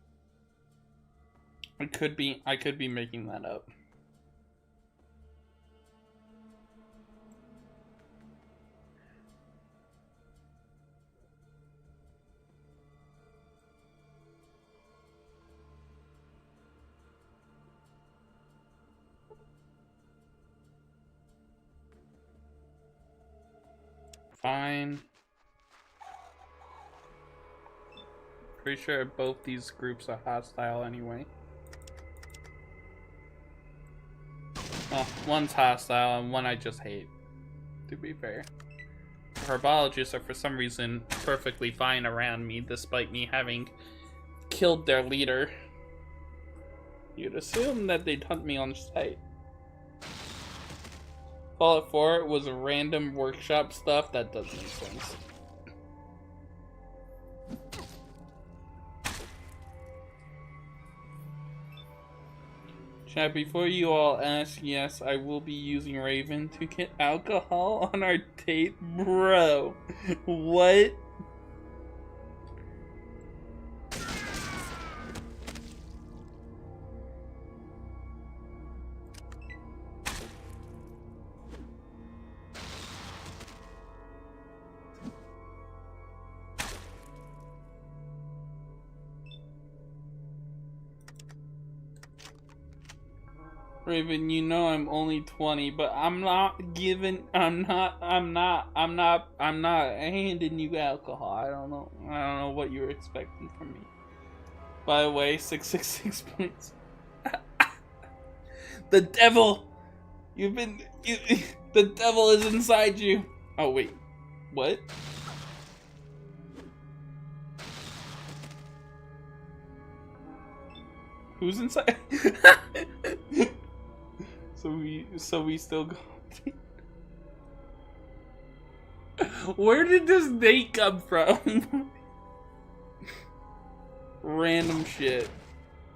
I could be making that up. Fine. Pretty sure both these groups are hostile anyway. Well, one's hostile and one I just hate, to be fair. herbologists are for some reason perfectly fine around me, despite me having killed their leader. You'd assume that they'd hunt me on sight. Fallout 4 was random workshop stuff. That does make sense. Chat, before you all ask, yes, I will be using Raven to get alcohol on our date. Bro, what? Raven, you know I'm only 20, but I'm not handing you alcohol. I don't know what you were expecting from me. By the way, 666 points. The devil! The devil is inside you! Oh wait, what? Who's inside? So we still go. Where did this date come from? Random shit.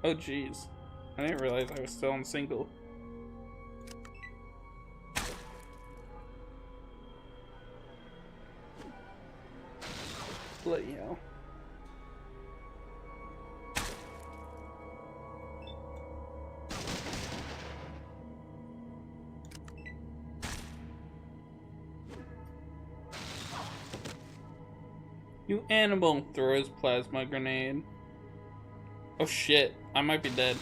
Oh jeez. I didn't realize I was still on single. Bloody hell. You animal! Throw his plasma grenade. Oh shit, I might be dead.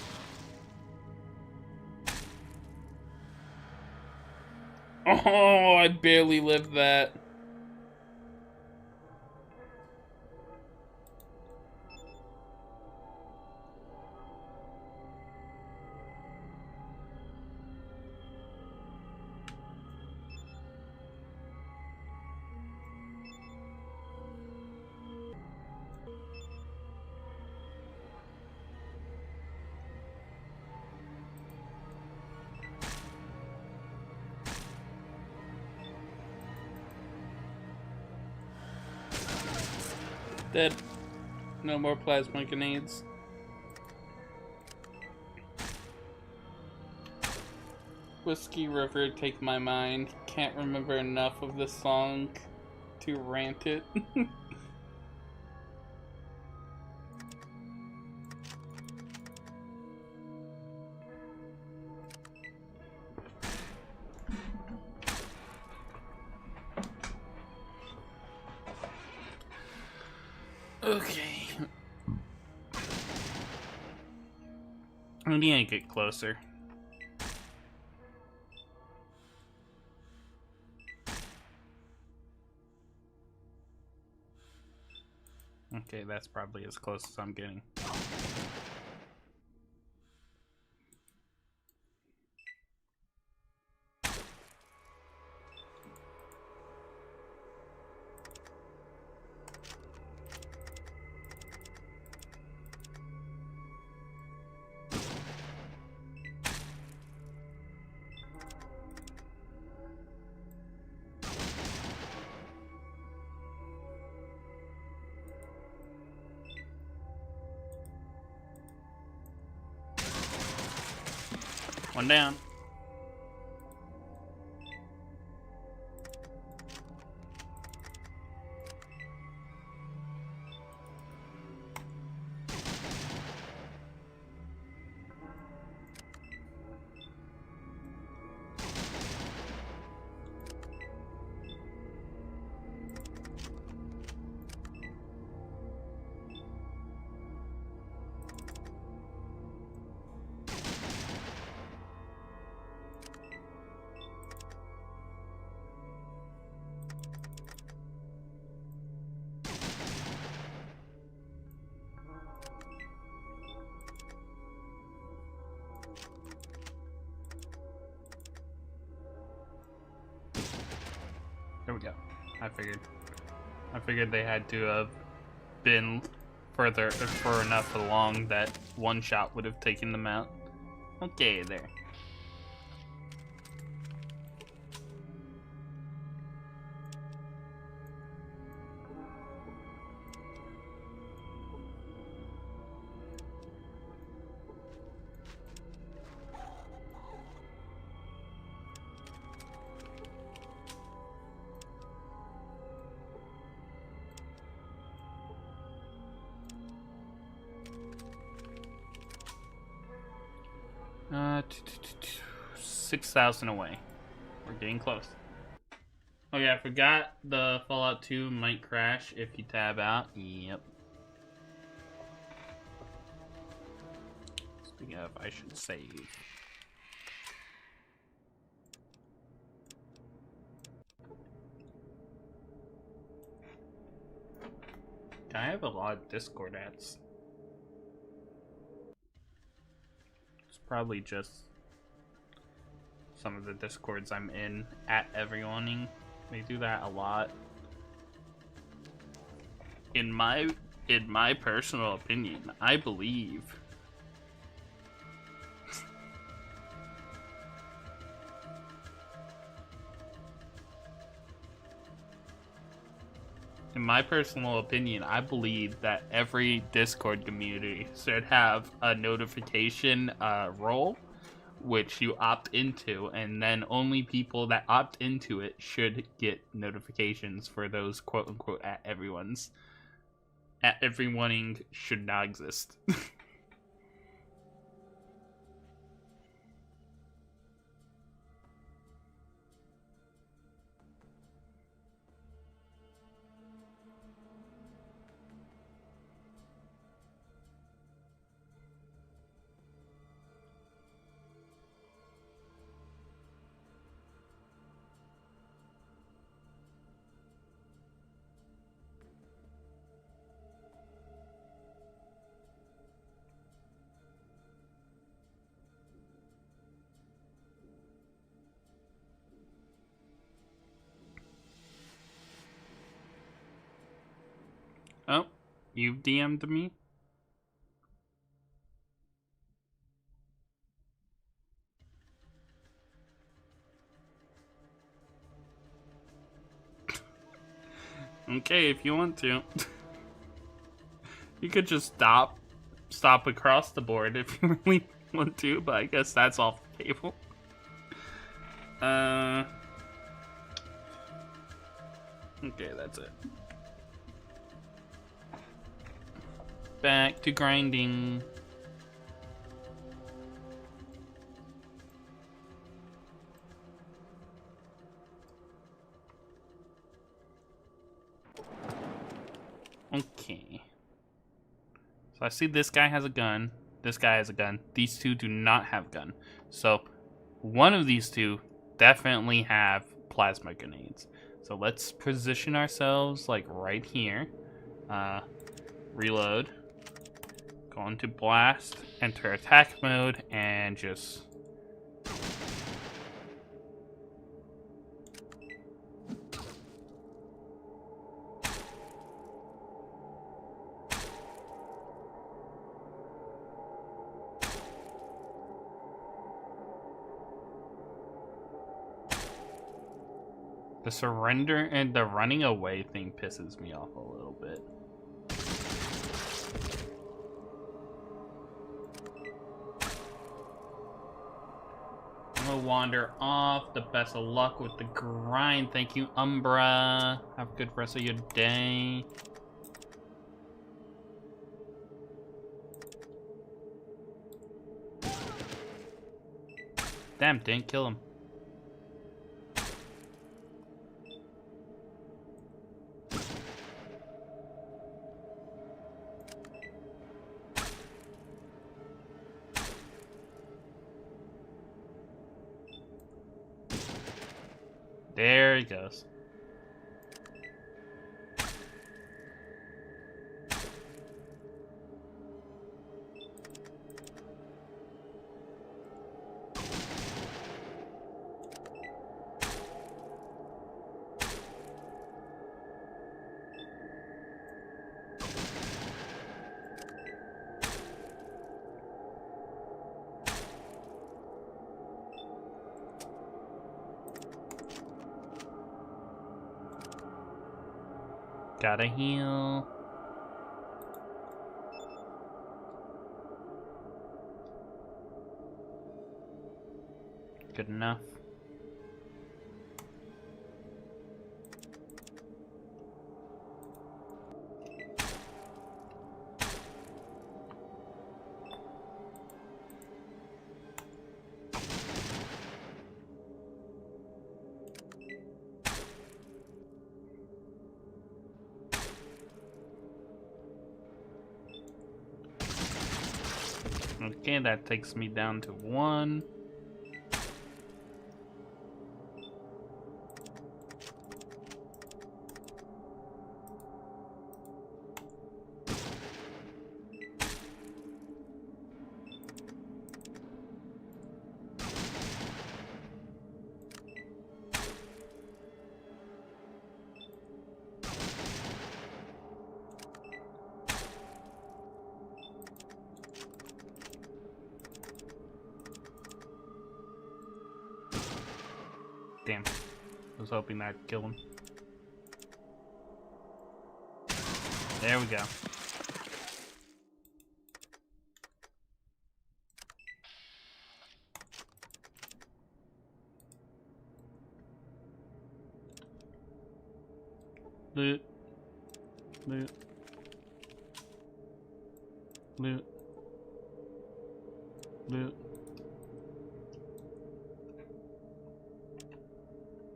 Oh, I barely lived that. Dead. No more plasma grenades. Whiskey River, take my mind. Can't remember enough of this song to rant it. Okay. I need to get closer. Okay, that's probably as close as I'm getting. One down. I figured they had to have been far enough along that one shot would have taken them out. Okay, there. Uh, 6,000 away. We're getting close. Oh yeah, I forgot the Fallout 2 might crash if you tab out. Yep. Speaking of, I should save. I have a lot of Discord ads. It's probably just some of the Discords I'm in at everyone. They do that a lot. In my personal opinion, I believe that every Discord community should have a notification role which you opt into, and then only people that opt into it should get notifications for those quote-unquote at everyone's. At everyoneing should not exist. Oh, you've DM'd me? Okay, if you want to. You could just stop across the board if you really want to, but I guess that's off the table. Okay, that's it. Back to grinding. Okay. So I see this guy has a gun. This guy has a gun. These two do not have a gun. So one of these two definitely have plasma grenades. So let's position ourselves like right here. Reload. Go into blast. Enter attack mode and just... The surrender and the running away thing pisses me off a little bit. I'm gonna wander off. The best of luck with the grind. Thank you, Umbra. Have a good rest of your day. Damn, didn't kill him. There he goes. Gotta heal. Good enough. Okay, that takes me down to 1. Damn. I was hoping that'd kill him. There we go. Loot. Loot. Loot. Loot.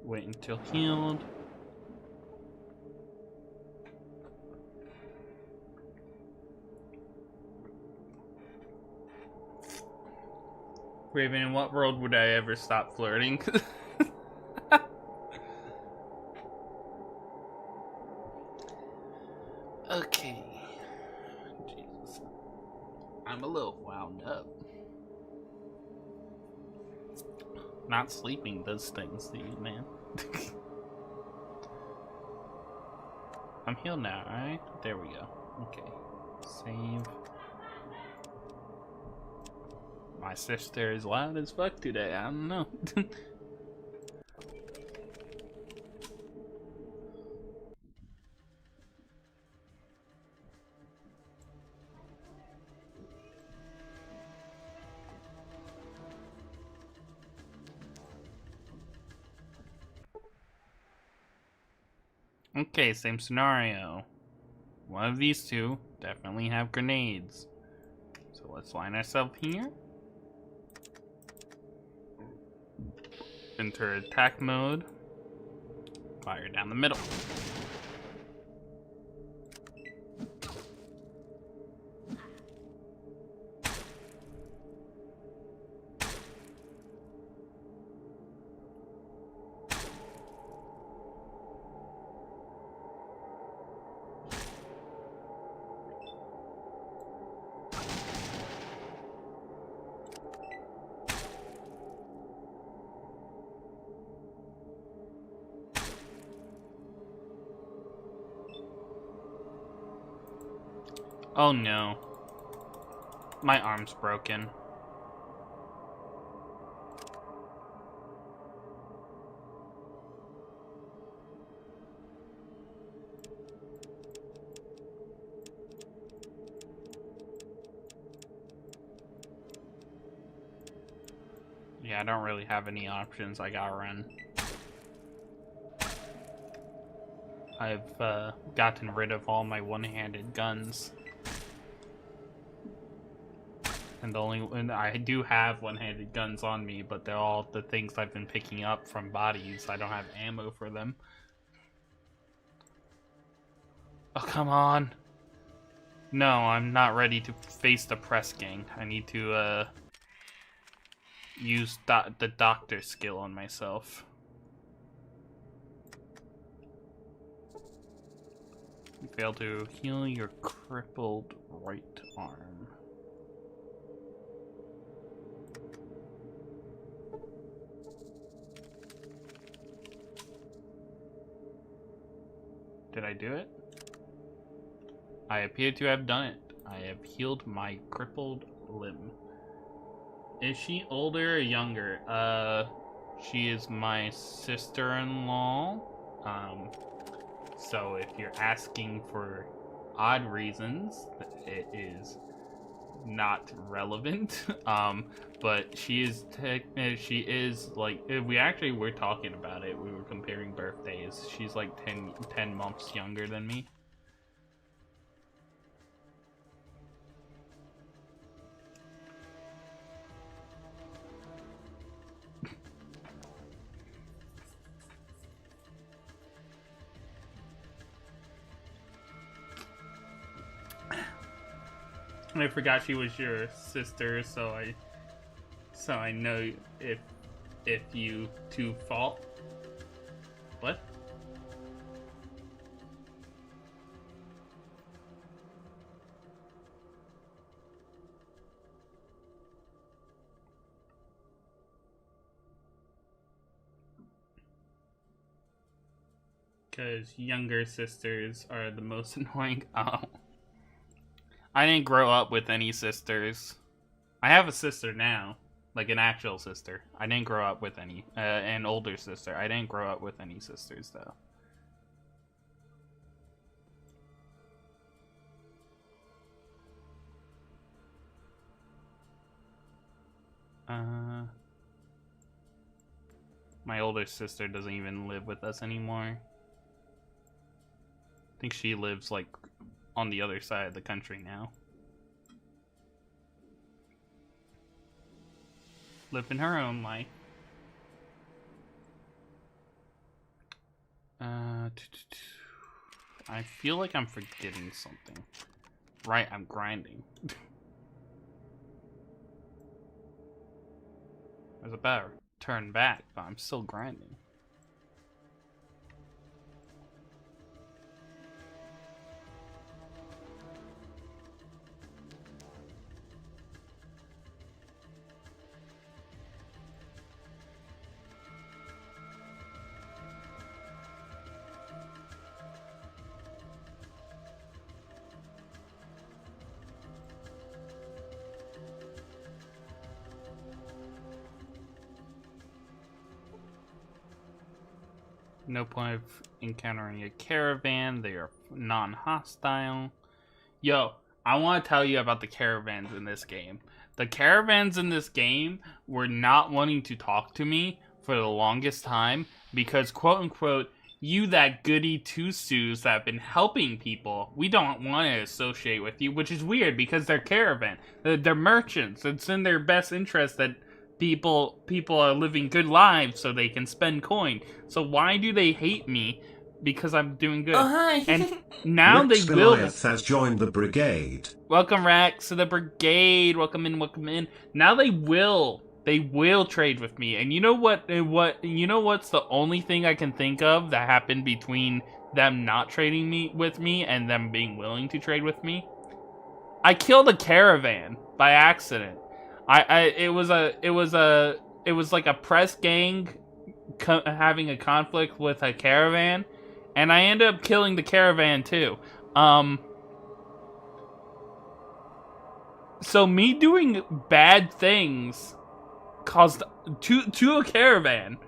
Wait until healed. Raven, in what world would I ever stop flirting? Okay. Jesus. I'm a little wound up. Not sleeping does things to you, man. I'm healed now, alright? There we go. Okay. Save. My sister is loud as fuck today, I don't know. Okay, same scenario. One of these two definitely have grenades. So let's line ourselves here. Enter attack mode. Fire down the middle. Oh no. My arm's broken. Yeah, I don't really have any options. I gotta run. I've gotten rid of all my one-handed guns. And I do have one-handed guns on me, but they're all the things I've been picking up from bodies. I don't have ammo for them. Oh, come on. No, I'm not ready to face the press gang. I need to use the doctor skill on myself. You fail to heal your crippled right arm. Did I do it? I appear to have done it. I have healed my crippled limb. Is she older or younger? She is my sister-in-law. So if you're asking for odd reasons, it is not relevant. But she is like, we actually were talking about it. We were comparing birthdays. She's like 10 months younger than me. I forgot she was your sister, so I know if you two fault. What? Because younger sisters are the most annoying. Oh. I didn't grow up with any sisters. I have a sister now, like an actual sister. I didn't grow up with any, an older sister. I didn't grow up with any sisters though. My older sister doesn't even live with us anymore. I think she lives like on the other side of the country now. Living her own life. I feel like I'm forgetting something. Right, I'm grinding. I was about to turn back, but I'm still grinding. No point of encountering a caravan. They are non-hostile. Yo, I want to tell you about the caravans in this game. The caravans in this game were not wanting to talk to me for the longest time because, quote-unquote, you that goody two-shoes that have been helping people, we don't want to associate with you, which is weird because they're caravan. They're merchants. It's in their best interest that people are living good lives so they can spend coin. So why do they hate me? Because I'm doing good. Oh, hi. And now Rex they will. Goliath has joined the brigade. Welcome, Rex, to the brigade. Welcome in, welcome in. Now they will trade with me. And you know what? You know what's the only thing I can think of that happened between them not trading with me and them being willing to trade with me? I killed a caravan by accident. It was like a press gang having a conflict with a caravan, and I ended up killing the caravan too. So me doing bad things caused to a caravan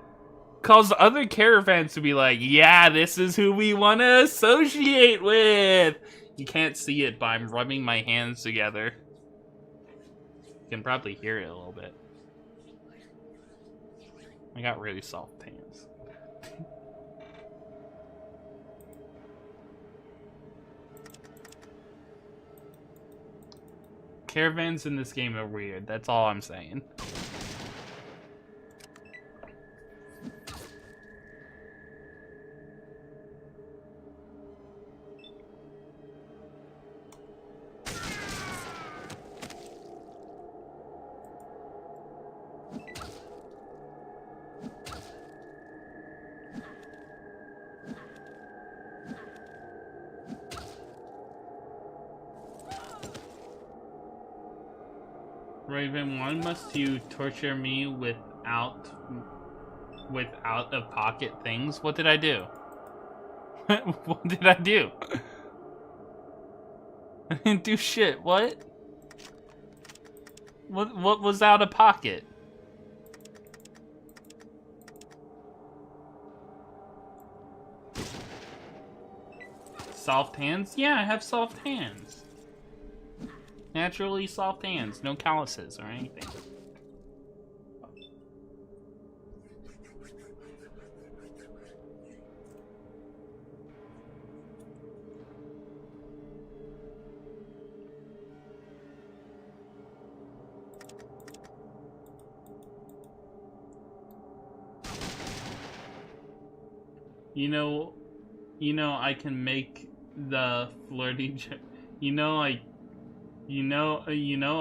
caused other caravans to be like, yeah, this is who we want to associate with. You can't see it, but I'm rubbing my hands together. You can probably hear it a little bit. I got really soft hands. Caravans in this game are weird. That's all I'm saying. Raven, why must you torture me without of pocket things? What did I do? What did I do? I didn't do shit. What was out of pocket? Soft hands? Yeah, I have soft hands. Naturally soft hands, no calluses or anything. You know, I can make the flirty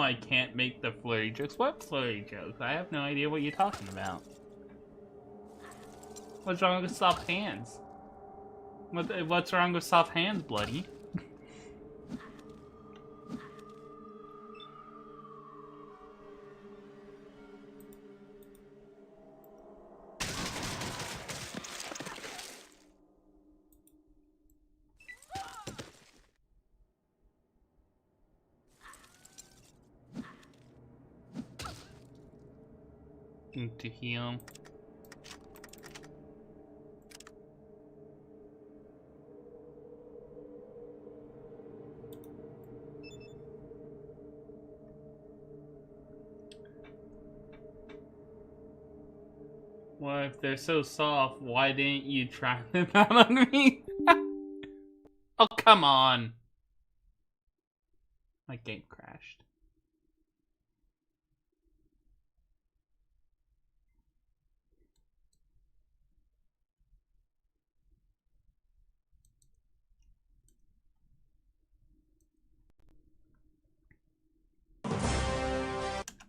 I can't make the flirty jokes. What flirty jokes? I have no idea what you're talking about. What's wrong with soft hands? What's wrong with soft hands, bloody? Need to heal. Well, if they're so soft, why didn't you try them out on me? Oh, come on. My game crashed.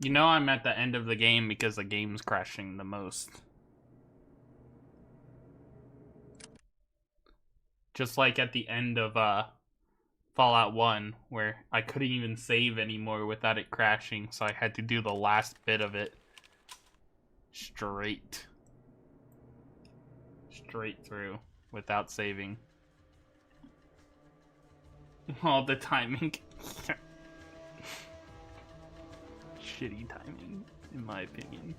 You know I'm at the end of the game because the game's crashing the most. Just like at the end of Fallout 1, where I couldn't even save anymore without it crashing, so I had to do the last bit of it straight through without saving. All the timing. Shitty timing, in my opinion.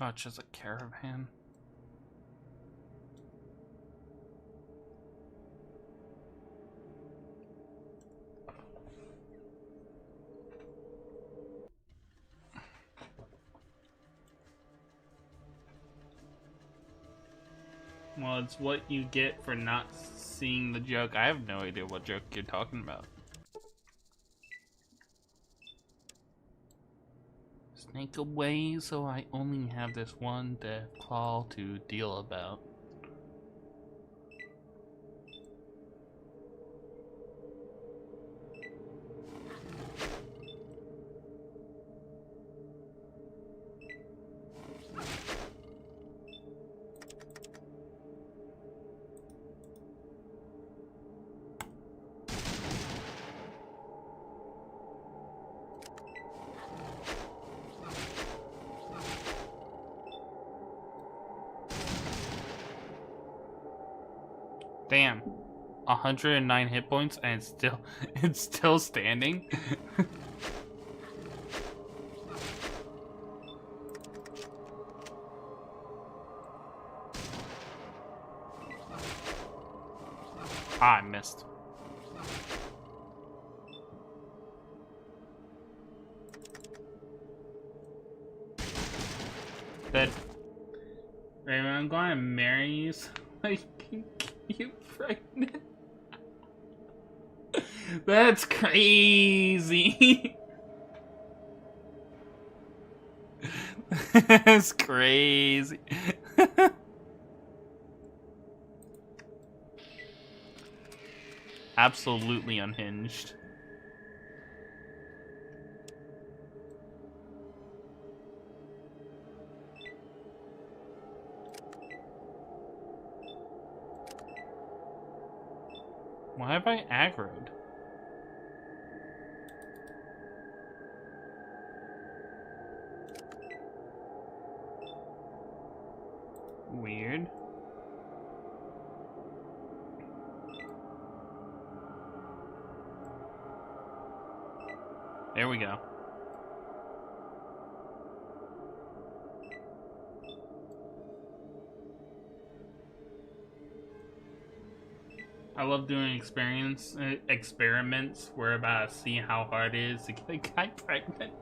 Oh, it's just a caravan. Well, it's what you get for not seeing the joke. I have no idea what joke you're talking about. Snake away, so I only have this one death claw to deal about. Damn, 109 hit points and it's still standing. Ah, I missed. Dead. Raven, I'm going to marry you so I can get you pregnant. That's crazy. That's crazy. Absolutely unhinged. Why have I aggroed? Weird. There we go. I love doing experiments where I see how hard it is to get a guy pregnant.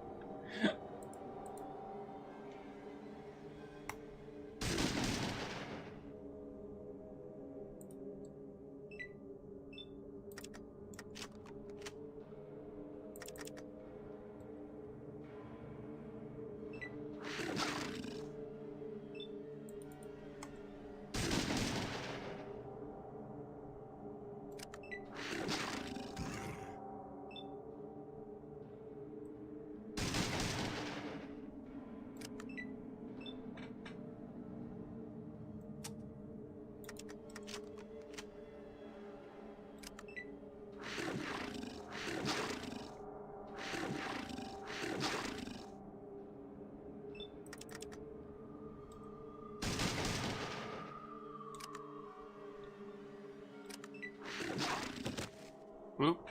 Whoop.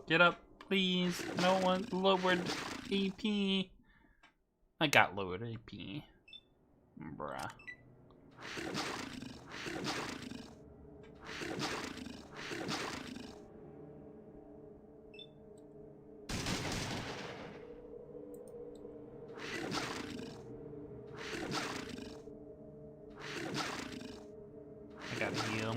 Get up, please. I don't want lowered AP. I got lowered AP. Bruh. I gotta heal.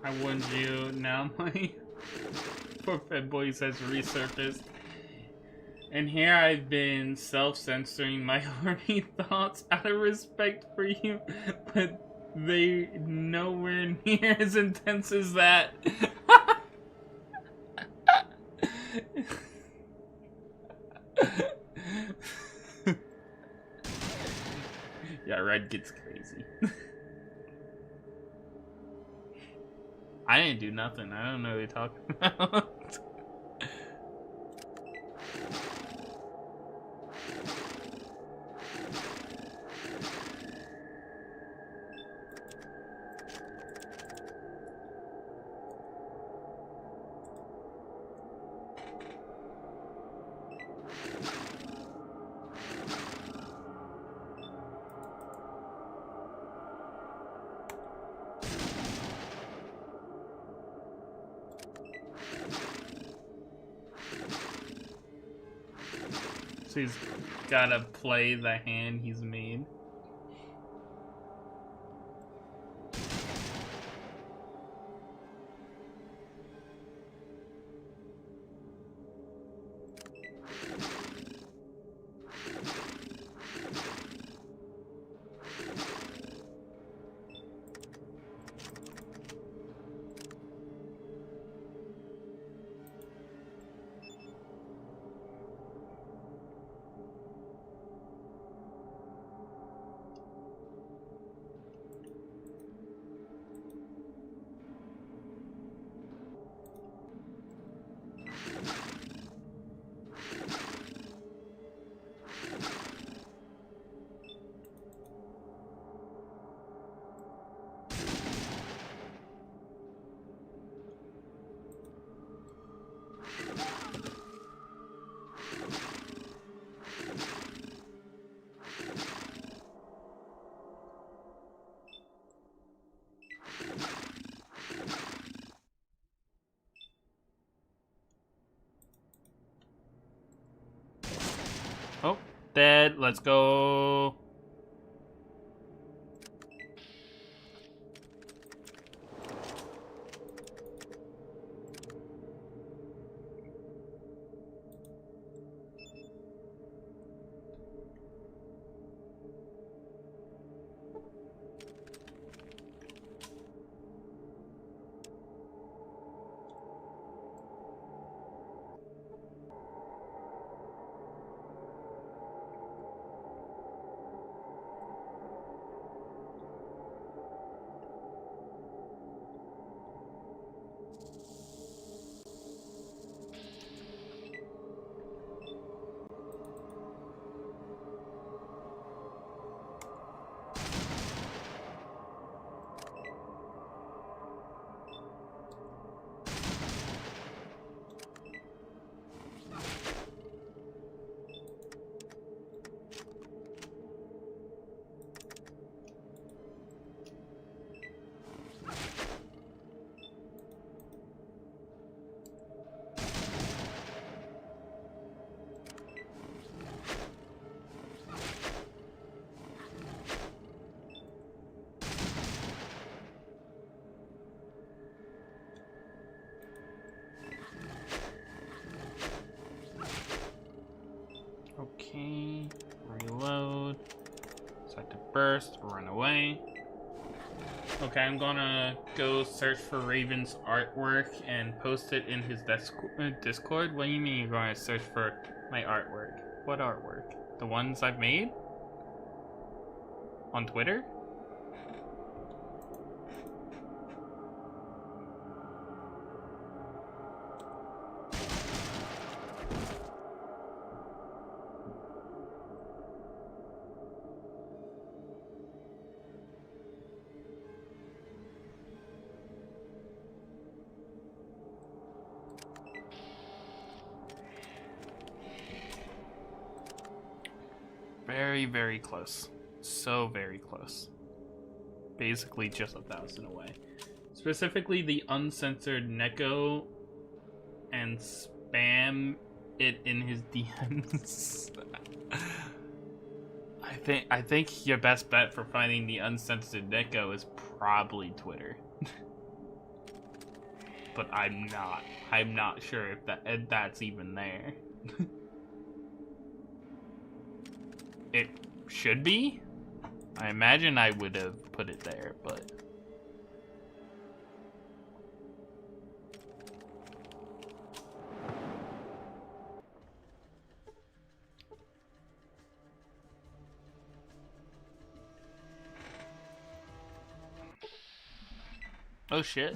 I warned you, now my poor Femboy has resurfaced. And here I've been self-censoring my horny thoughts out of respect for you, but they nowhere near as intense as that. Yeah, Red gets crazy. I didn't do nothing. I don't know what you're talking about. So he's gotta play the hand he's made. Oh, dead. Let's go. burst, run away. Okay, I'm gonna go search for Raven's artwork and post it in his Discord. What do you mean you're going to search for my artwork? What artwork? The ones I've made? On Twitter? Very, very close. So very close. Basically just 1,000 away. Specifically the uncensored Neko and spam it in his DMs. I think your best bet for finding the uncensored Neko is probably Twitter. But I'm not sure if that's even there. It should be. I imagine I would have put it there, but oh shit.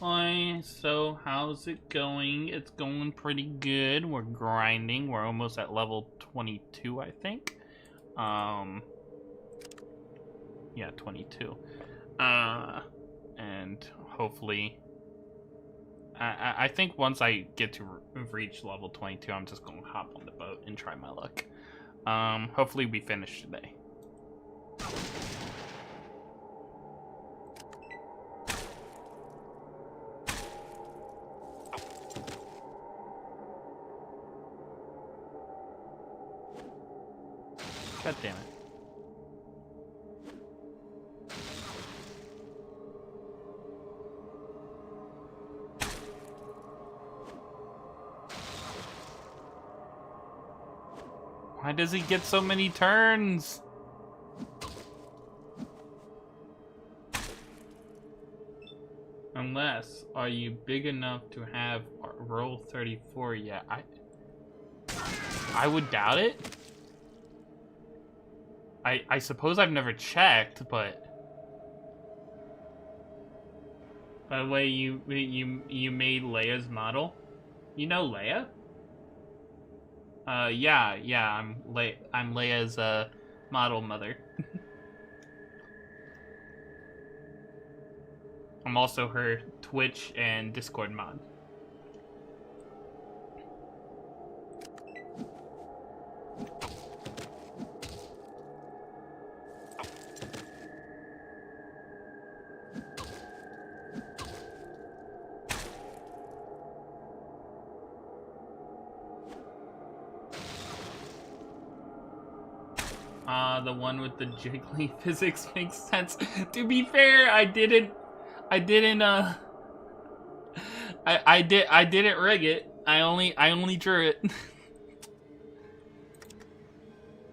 Hi, so how's it going? It's going pretty good. We're grinding. We're almost at level 22, I think. Yeah, 22. And hopefully, I think once I get to reach level 22, I'm just gonna hop on the boat and try my luck. Hopefully we finish today. God damn it. Why does he get so many turns? Unless, are you big enough to have roll 34 yet? I would doubt it. I suppose I've never checked, but by the way, you made Leia's model. You know Leia? Yeah, I'm Leia's model mother. I'm also her Twitch and Discord mod. The one with the jiggly physics makes sense. To be fair, I didn't rig it. I only drew it.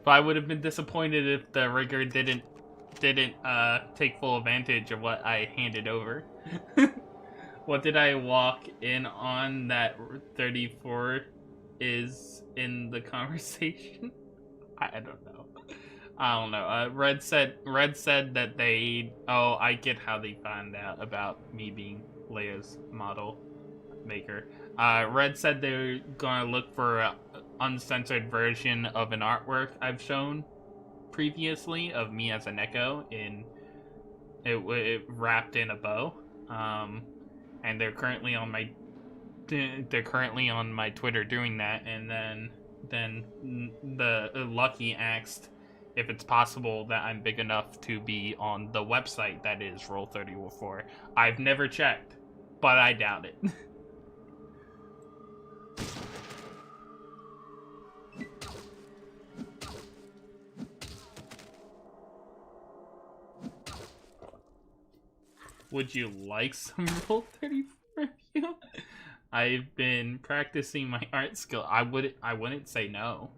But I would have been disappointed if the rigger didn't take full advantage of what I handed over. What did I walk in on that 34 is in the conversation? I don't know. I don't know. Red said that they... Oh, I get how they found out about me being Leia's model maker. Red said they were gonna look for an uncensored version of an artwork I've shown previously of me as a Neko in it wrapped in a bow. And they're currently on my Twitter doing that, and then the Lucky asked if it's possible that I'm big enough to be on the website that is Roll34. I've never checked, but I doubt it. Would you like some Roll34 review? I've been practicing my art skill. I wouldn't say no.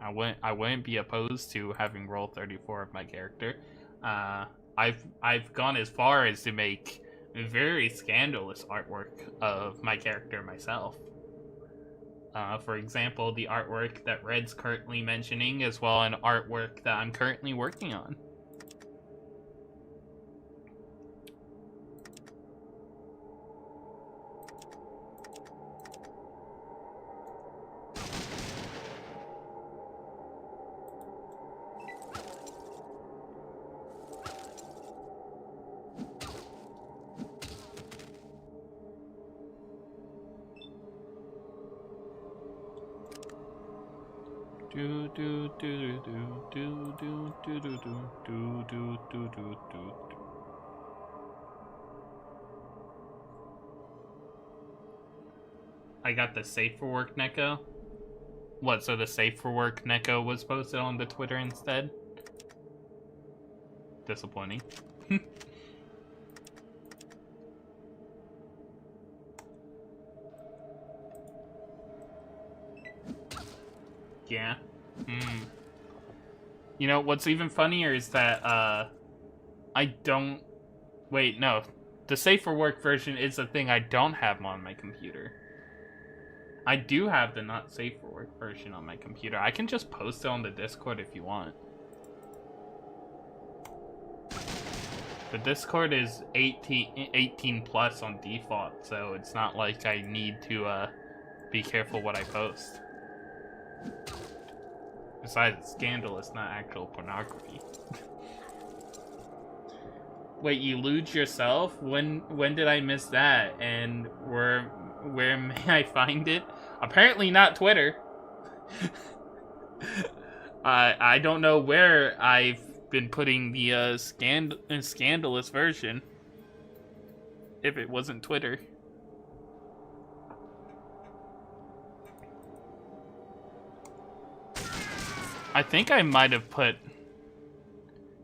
I wouldn't be opposed to having roll 34 of my character. I've gone as far as to make very scandalous artwork of my character myself. For example, the artwork that Red's currently mentioning, as well as an artwork that I'm currently working on. Do do do do do do do do do do do do do. I got the safe for work Neko. What? So the safe for work Neko was posted on the Twitter instead. Disappointing. Yeah. You know, what's even funnier is that, I don't... Wait, no. The Safe for Work version is a thing I don't have on my computer. I do have the not Safe for Work version on my computer. I can just post it on the Discord if you want. The Discord is 18 plus on default, so it's not like I need to, be careful what I post. Besides, it's scandalous, not actual pornography. Wait, you lewd yourself? When did I miss that? And where may I find it? Apparently not Twitter. I don't know where I've been putting the scandalous version. If it wasn't Twitter. I think I might have put...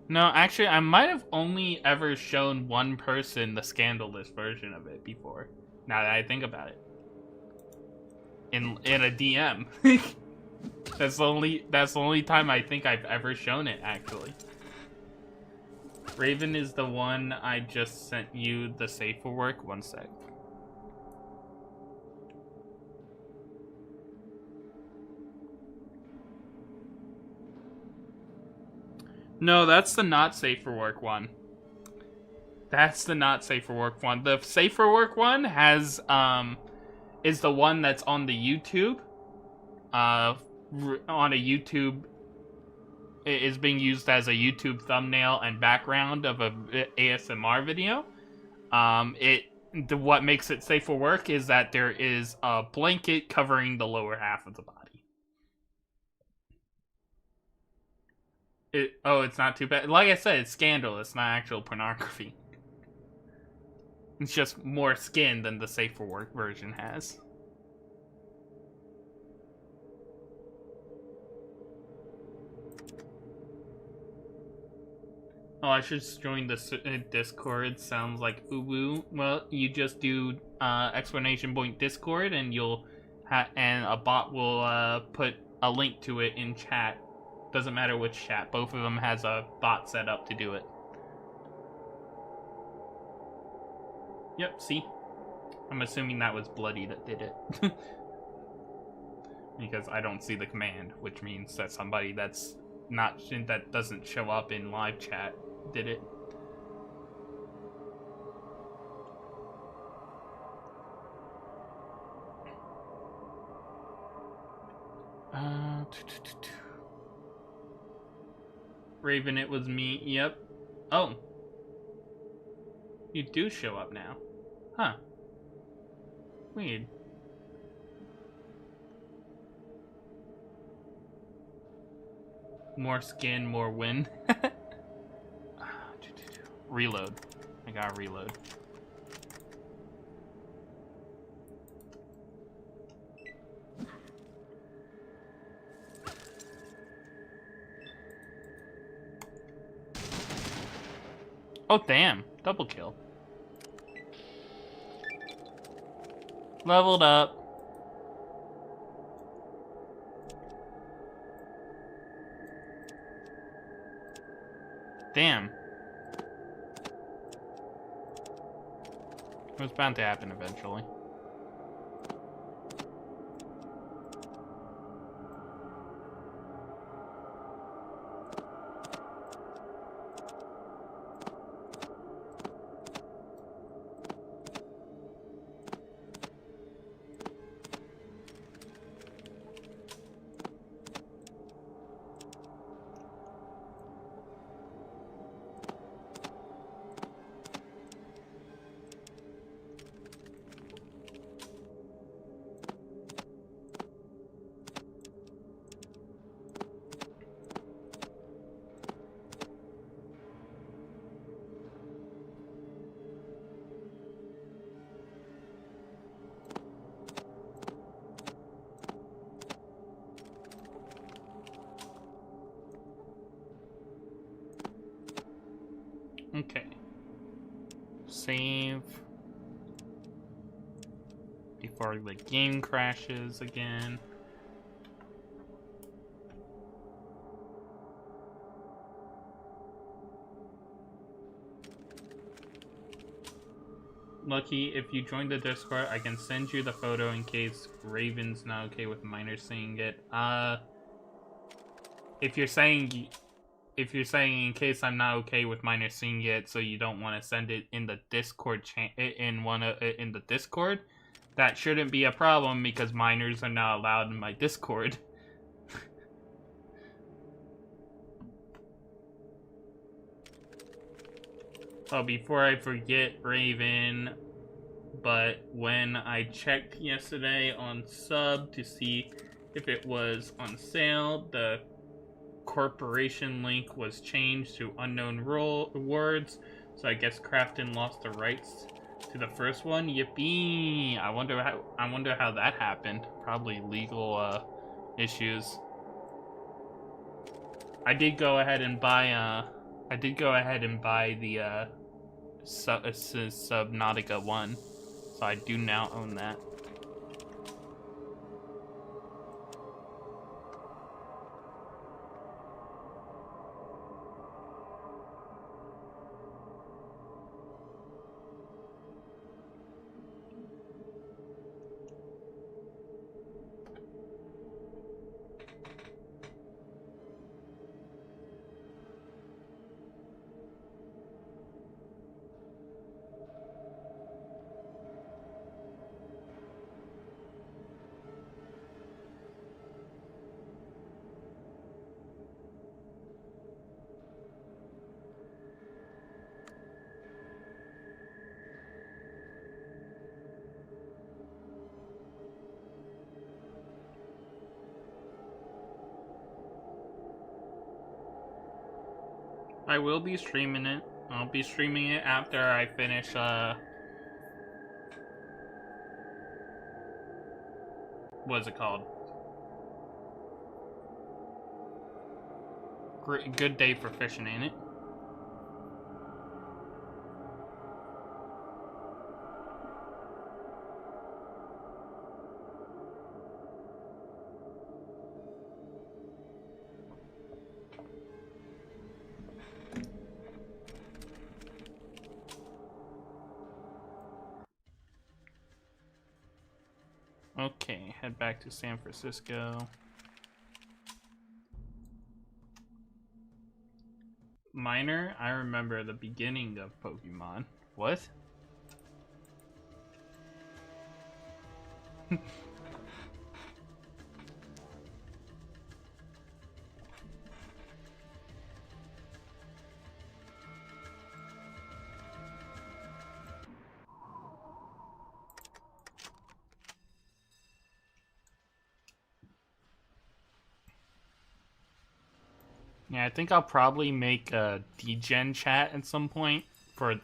No, actually, I might have only ever shown one person the scandalous version of it before. Now that I think about it. In a DM. That's the only time I think I've ever shown it, actually. Raven is the one I just sent you the safe for work. One sec. No, that's the not safe for work one. That's the not safe for work one. The safe for work one has is the one that's on the YouTube. On a YouTube, it is being used as a YouTube thumbnail and background of a ASMR video. What makes it safe for work is that there is a blanket covering the lower half of the body. It's not too bad. Like I said, it's scandalous, not actual pornography. It's just more skin than the safe for work version has. Oh, I should join the Discord. Sounds like uwu. Well, you just do exclamation point Discord, and and a bot will put a link to it in chat. Doesn't matter which chat. Both of them has a bot set up to do it. Yep, see? I'm assuming that was Bloody that did it. Because I don't see the command, which means that somebody that doesn't show up in live chat did it. Raven, it was me. Yep. Oh. You do show up now. Huh. Weird. More skin, more win. Reload. I gotta reload. Oh, damn. Double kill. Leveled up. Damn. It was bound to happen eventually. Okay. Save. Before the game crashes again. Lucky, if you join the Discord, I can send you the photo in case Raven's not okay with minors seeing it. If you're saying in case I'm not okay with minors seeing it, so you don't want to send it in the Discord in the Discord, that shouldn't be a problem because minors are not allowed in my Discord. Oh, before I forget, Raven, but when I checked yesterday on Sub to see if it was on sale, the corporation link was changed to unknown words, so I guess Crafton lost the rights to the first one. Yippee! I wonder how that happened. Probably legal issues. I did go ahead and buy the Subnautica 1, so I do now own that. I will be streaming it. I'll be streaming it after I finish, what's it called? Good day for fishing, ain't it? Okay, head back to San Francisco. Minor, I remember the beginning of Pokemon. What? Yeah, I think I'll probably make a degen chat at some point for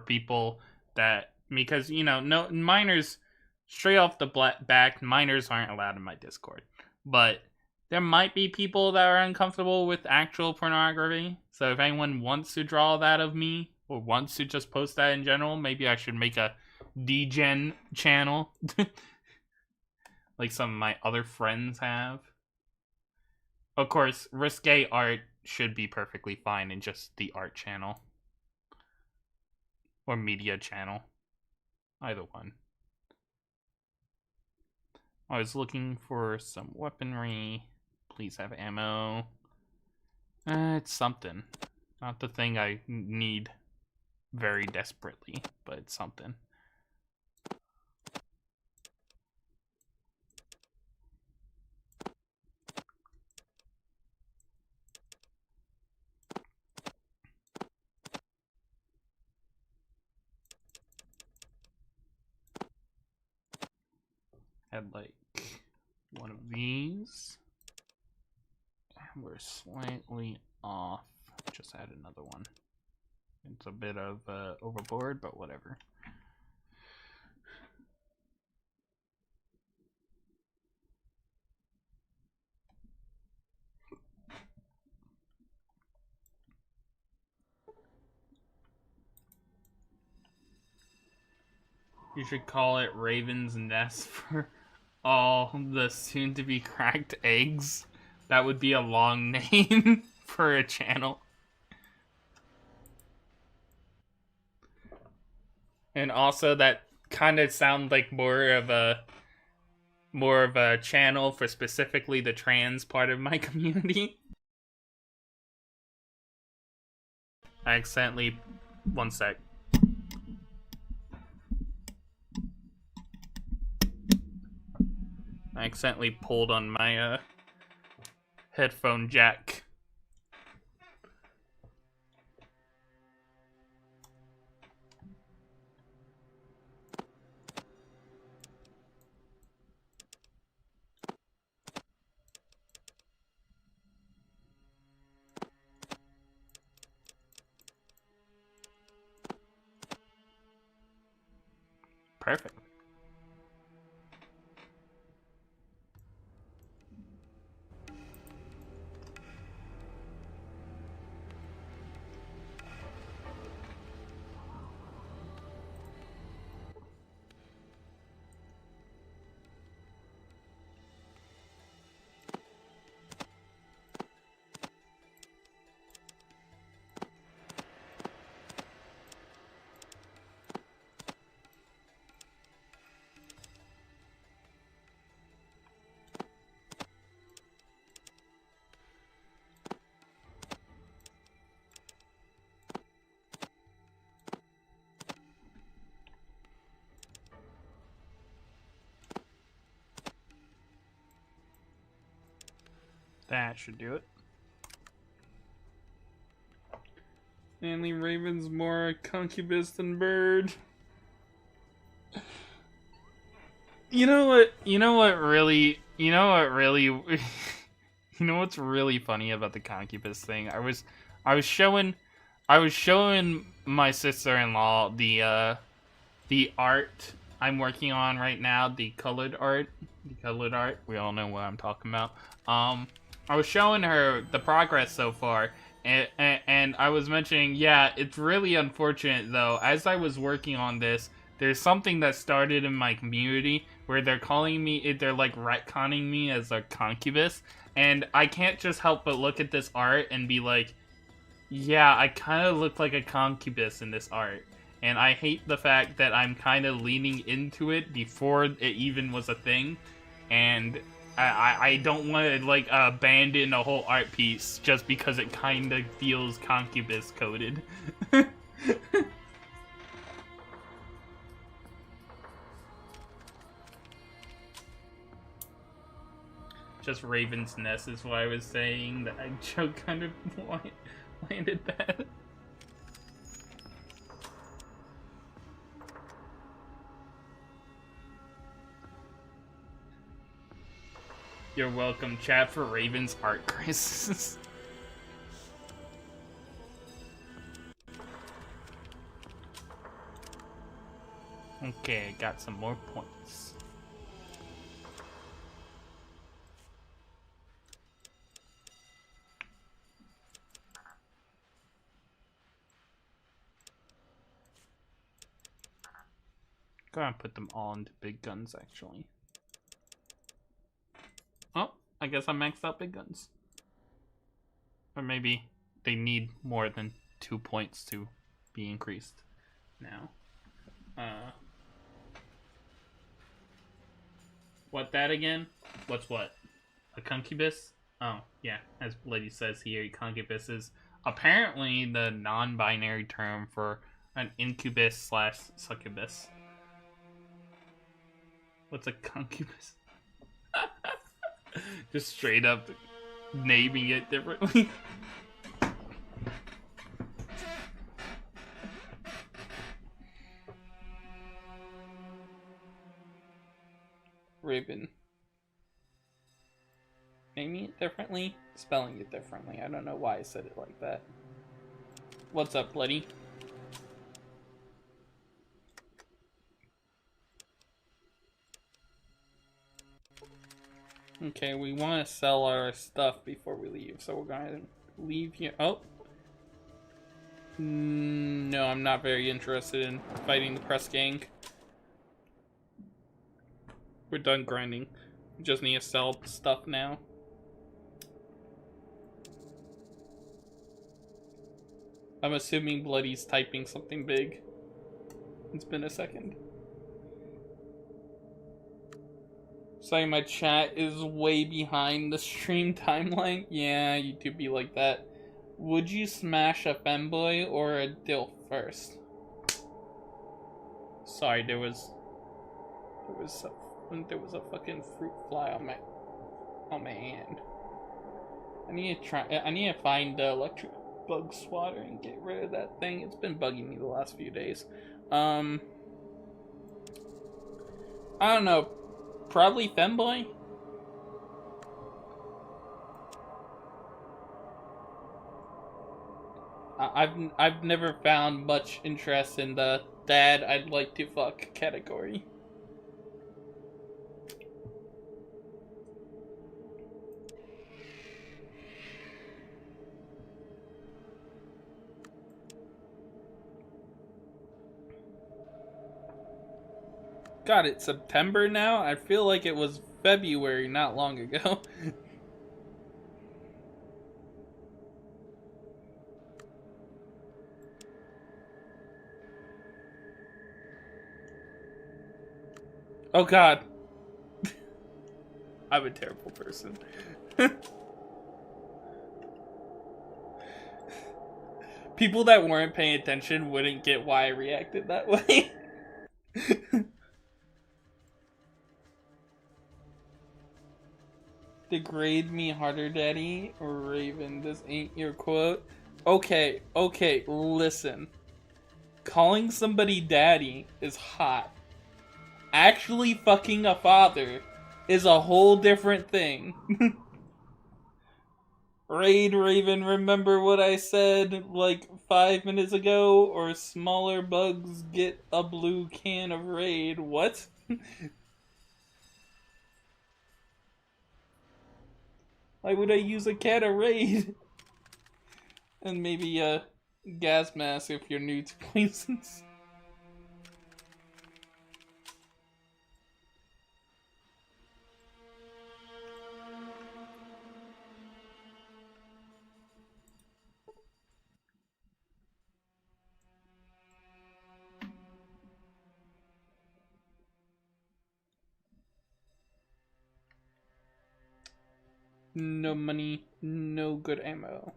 people that, because, you know, no minors, straight off the back, minors aren't allowed in my Discord. But there might be people that are uncomfortable with actual pornography. So if anyone wants to draw that of me, or wants to just post that in general, maybe I should make a degen channel. Like some of my other friends have. Of course, risque art should be perfectly fine in just the art channel. Or media channel. Either one. I was looking for some weaponry. Please have ammo. It's something. Not the thing I need very desperately, but it's something. Had like one of these. And we're slightly off. Just add another one. It's a bit of overboard, but whatever. You should call it Raven's Nest for all the soon-to-be cracked eggs. That would be a long name for a channel. And also that kind of sounds like more of a channel for specifically the trans part of my community. I accidentally... One sec. I accidentally pulled on my headphone jack. Perfect. That should do it. Manly Raven's more concubus than bird. You know what really you know what's really funny about the concubus thing? I was showing my sister-in-law the art I'm working on right now, the colored art. We all know what I'm talking about. I was showing her the progress so far, and I was mentioning, yeah, it's really unfortunate though. As I was working on this, there's something that started in my community where they're like retconning me as a concubus, and I can't just help but look at this art and be like, yeah, I kind of look like a concubus in this art. And I hate the fact that I'm kind of leaning into it before it even was a thing, and I don't want to like abandon a whole art piece just because it kind of feels concubus coded. Just Raven's Nest is what I was saying. That joke kind of landed bad. You're welcome, chat, for Raven's art crisis. Okay, I got some more points. Go ahead and put them all into big guns, actually. Oh, I guess I maxed out big guns. Or maybe they need more than 2 points to be increased now. What that again? What's what? A concubus? Oh, yeah. As Bloody says here, a concubus is apparently the non-binary term for an incubus slash succubus. What's a concubus? Just straight up naming it differently. Raven. Naming it differently, spelling it differently. I don't know why I said it like that. What's up, Bloody? Okay, we want to sell our stuff before we leave, so we're going to leave here. Oh. No, I'm not very interested in fighting the press gang. We're done grinding. We just need to sell stuff now. I'm assuming Bloody's typing something big. It's been a second. Sorry, my chat is way behind the stream timeline. Yeah, YouTube be like that. Would you smash a femboy or a dilf first? Sorry, there was a fucking fruit fly on my hand. I need to find the electric bug swatter and get rid of that thing. It's been bugging me the last few days. I don't know. Probably femboy. I've never found much interest in the dad I'd like to fuck category. God, it's September now? I feel like it was February not long ago. Oh God. I'm a terrible person. People that weren't paying attention wouldn't get why I reacted that way. Degrade me harder, daddy, or Raven. This ain't your quote. Okay, listen. Calling somebody daddy is hot. Actually fucking a father is a whole different thing. Raid, Raven, remember what I said like 5 minutes ago? Or smaller bugs get a blue can of Raid. What? Why would I use a cat of Raid? And maybe a gas mask if you're new to poisons. No money, no good ammo.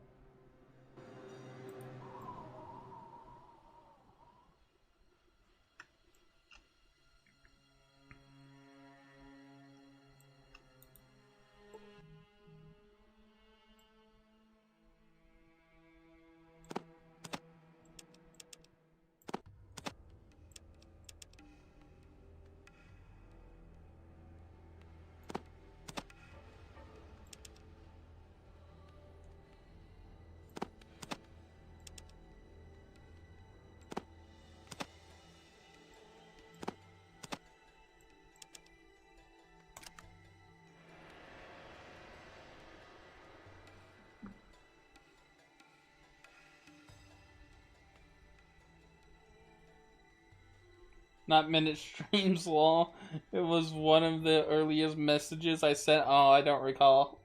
Not minute streams, lol. It was one of the earliest messages I sent. Oh, I don't recall.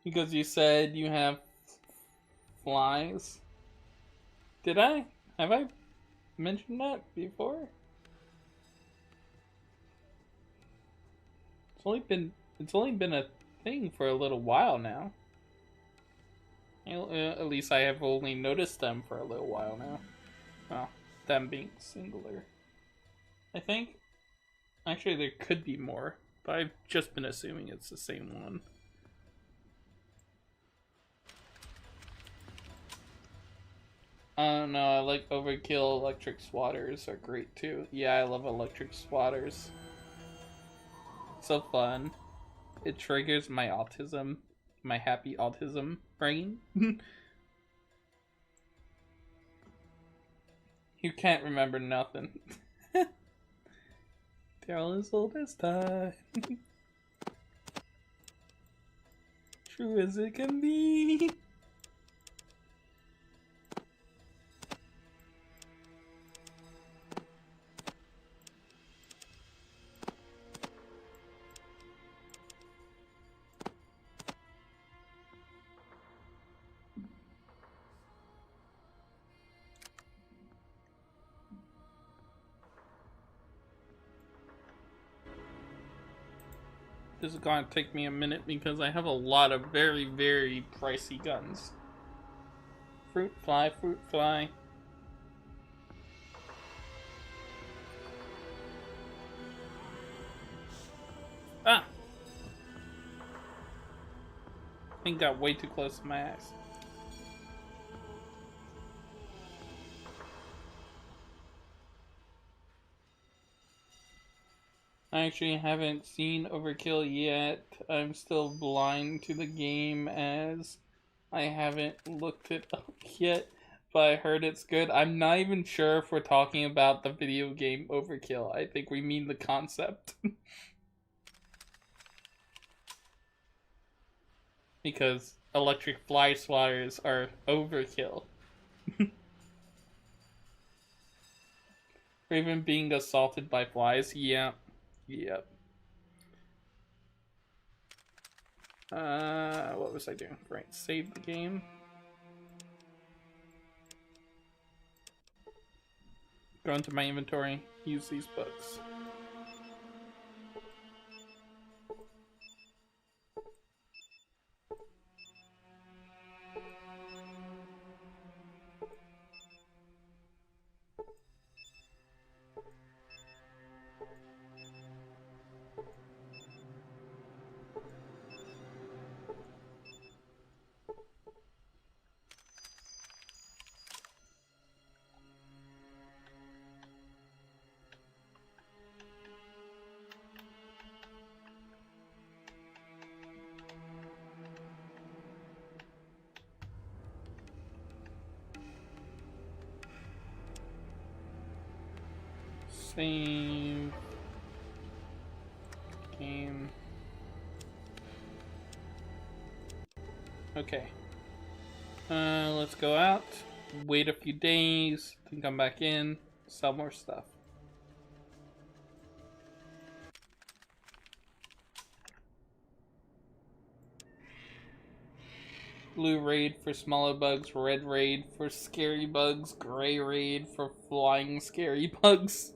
Because you said you have flies. Did I? Have I mentioned that before? It's only been a thing for a little while now. At least I have only noticed them for a little while now. Well, them being singular. I think. Actually, there could be more, but I've just been assuming it's the same one. I don't know, I like Overkill. Electric swatters are great too. Yeah, I love electric swatters. So fun. It triggers my autism, my happy autism brain. You can't remember nothing. Tale as old as time. True as it can be. This is gonna take me a minute because I have a lot of very, very pricey guns. Fruit fly, fruit fly. Ah! Thing got way too close to my eyes. I actually haven't seen Overkill yet. I'm still blind to the game as I haven't looked it up yet, but I heard it's good. I'm not even sure if we're talking about the video game Overkill. I think we mean the concept. Because electric fly swatters are overkill. Raven being assaulted by flies, yeah. Yep. What was I doing? Right, save the game. Go into my inventory, use these books. Save game. Okay. Let's go out, wait a few days, then come back in, sell more stuff. Blue raid for smaller bugs, red raid for scary bugs, gray raid for flying scary bugs.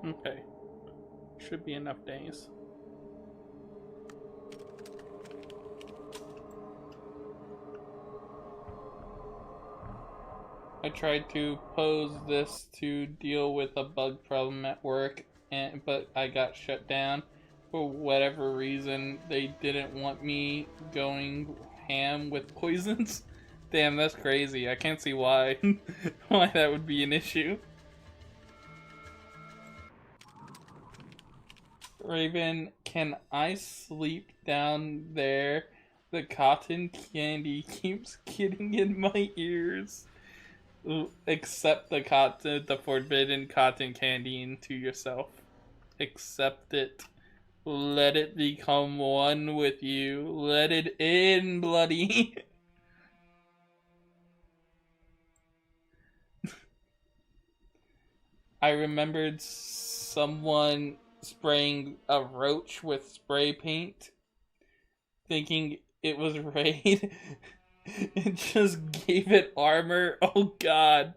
Okay. Should be enough days. I tried to pose this to deal with a bug problem at work, but I got shut down. For whatever reason, they didn't want me going ham with poisons. Damn, that's crazy. I can't see why why that would be an issue. Raven, can I sleep down there The cotton candy keeps getting in my ears. Accept the forbidden cotton candy into yourself. Accept it. Let it become one with you. Let it in, bloody. I remembered someone spraying a roach with spray paint, thinking it was raid. It just gave it armor. Oh god.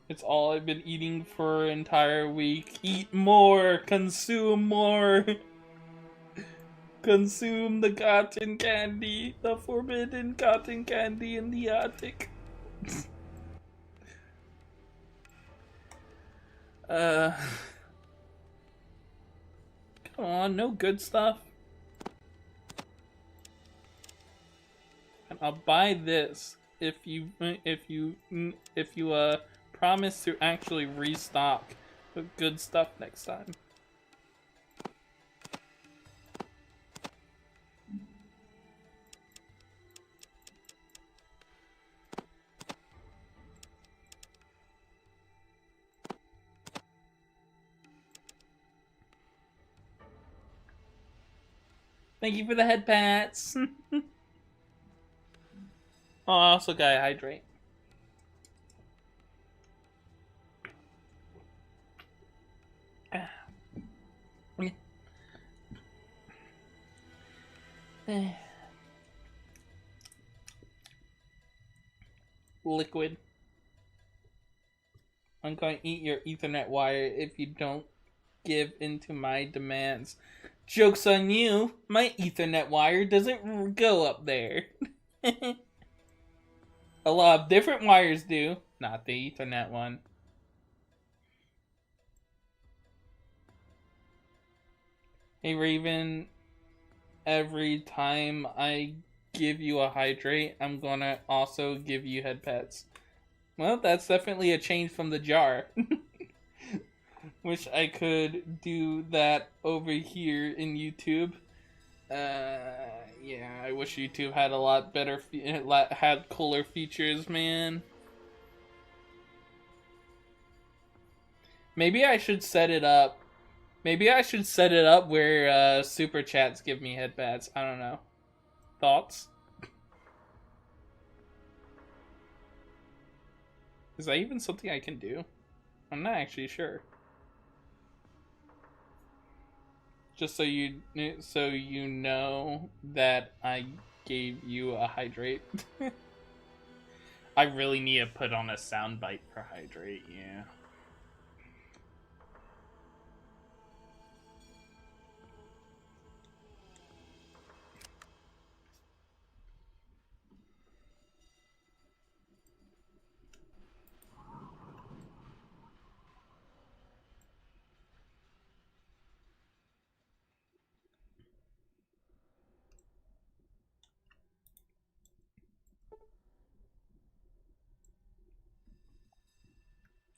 It's all I've been eating for an entire week. Eat more! Consume more! Consume the cotton candy! The forbidden cotton candy in the attic. Come on, no good stuff. And I'll buy this if you promise to actually restock with good stuff next time. Thank you for the head pats. Oh, I also gotta hydrate. Liquid. I'm going to eat your Ethernet wire if you don't give into my demands. Joke's on you. My Ethernet wire doesn't go up there. A lot of different wires do. Not the Ethernet one. Hey Raven, every time I give you a hydrate, I'm gonna also give you head pets. Well, that's definitely a change from the jar. Wish I could do that over here in YouTube. Yeah, I wish YouTube had a lot better, had cooler features, man. Maybe I should set it up. Maybe I should set it up where super chats give me headbats. I don't know. Thoughts? Is that even something I can do? I'm not actually sure. Just so you know that I gave you a hydrate. I really need to put on a soundbite for hydrate, yeah.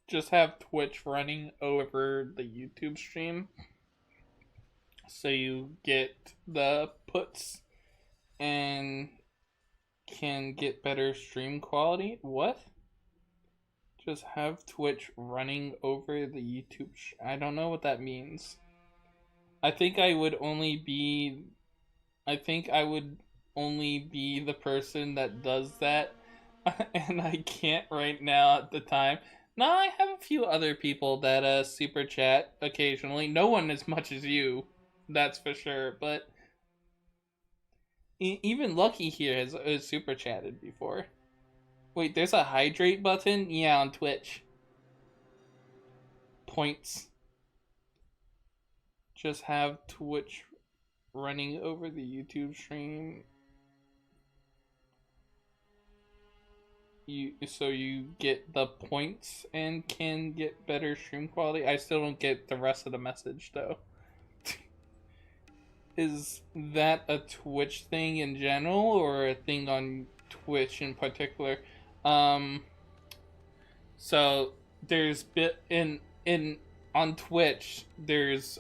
Just have Twitch running over the YouTube stream, so you get the puts and can get better stream quality. What? Just have Twitch running over the YouTube I don't know what that means. I think I would only be the person that does that. And I can't right now at the time. No, I have a few other people that super chat occasionally. No one as much as you, that's for sure. But even Lucky here has super chatted before. Wait, there's a hydrate button? Yeah, on Twitch. Points. Just have Twitch running over the YouTube stream. So you get the points and can get better stream quality. I still don't get the rest of the message though. is that a Twitch thing in general or a thing on Twitch in particular? Um, so there's bit in on Twitch. There's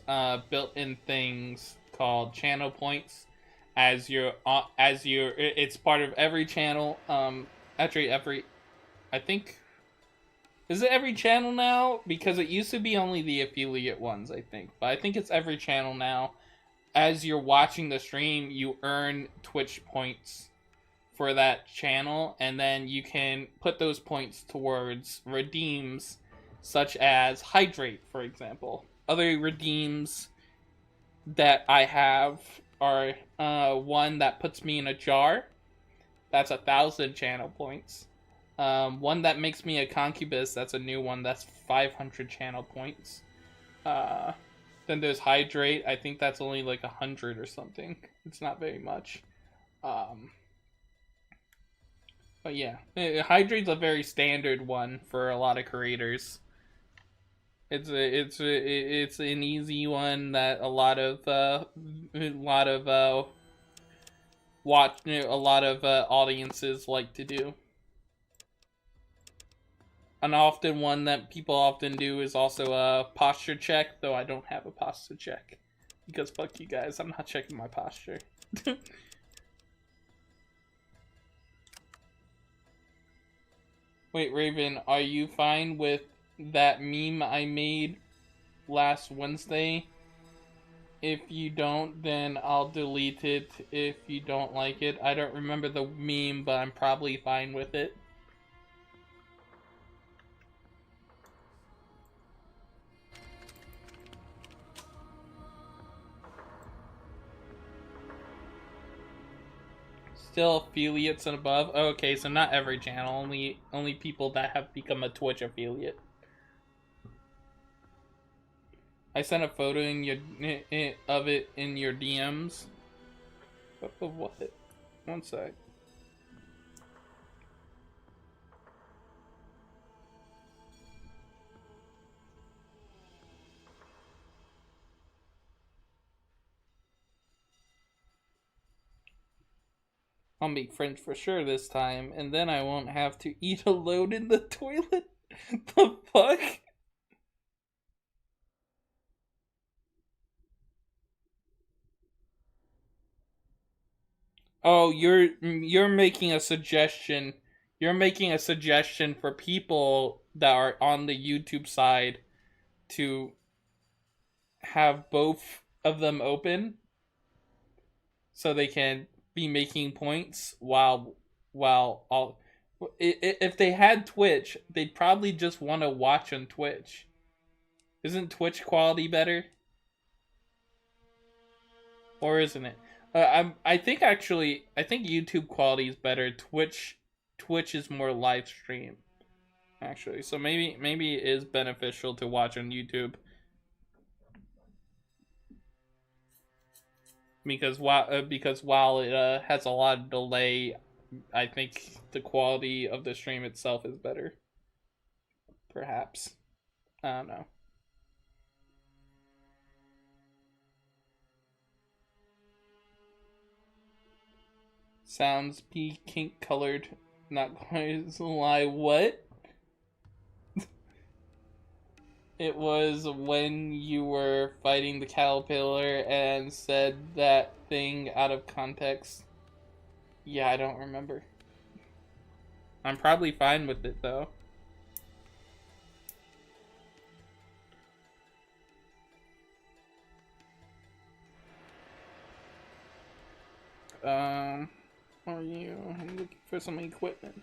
built-in things called channel points. It's part of every channel. Actually, I think, is it every channel now? Because it used to be only the affiliate ones, I think. But I think it's every channel now. As you're watching the stream, you earn Twitch points for that channel, and then you can put those points towards redeems such as Hydrate, for example. Other redeems that I have are one that puts me in a jar. That's 1,000 channel points. One that makes me a concubus. That's a new one. That's 500 channel points. Then there's Hydrate. I think that's only like 100 or something. It's not very much. But yeah, Hydrate's a very standard one for a lot of creators. It's an easy one that a lot of audiences like to do. An often one that people often do is also a posture check, though I don't have a posture check because fuck you guys, I'm not checking my posture. Wait, Raven, are you fine with that meme I made last Wednesday? If you don't, then I'll delete it if you don't like it. I don't remember the meme, but I'm probably fine with it. Still affiliates and above. Oh, okay, so not every channel, only people that have become a Twitch affiliate. I sent a photo of it in your DMs. Of what? One sec. I'll make French for sure this time, and then I won't have to eat alone in the toilet. The fuck? Oh, you're making a suggestion. You're making a suggestion for people that are on the YouTube side to have both of them open so they can be making points while all. If they had Twitch, they'd probably just want to watch on Twitch. Isn't Twitch quality better? Or isn't it? I think YouTube quality is better. Twitch is more live stream, actually. So maybe it is beneficial to watch on YouTube. Because while it has a lot of delay, I think the quality of the stream itself is better. Perhaps. I don't know. Sounds pink colored. Not going to lie. What? It was when you were fighting the caterpillar and said that thing out of context. Yeah, I don't remember. I'm probably fine with it though. Are you? I'm looking for some equipment.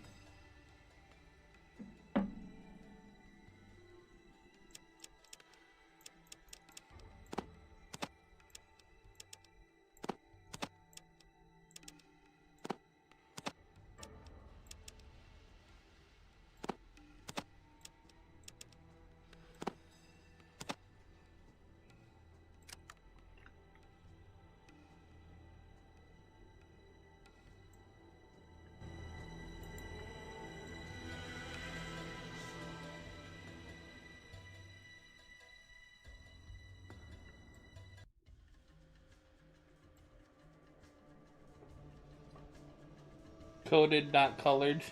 Coded, not colored.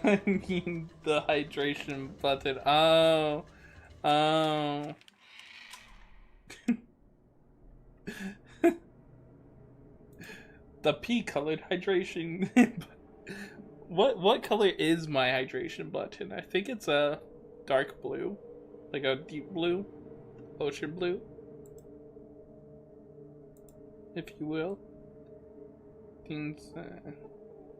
I mean the hydration button. Oh. Oh. The pea colored hydration. What color is my hydration button? I think it's a dark blue. Like a deep blue. Ocean blue. If you will. Things,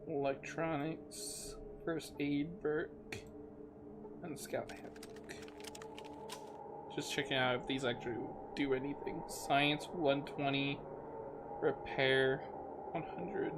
electronics, first aid book, and scout handbook. Just checking out if these actually do anything. Science 120, repair 100.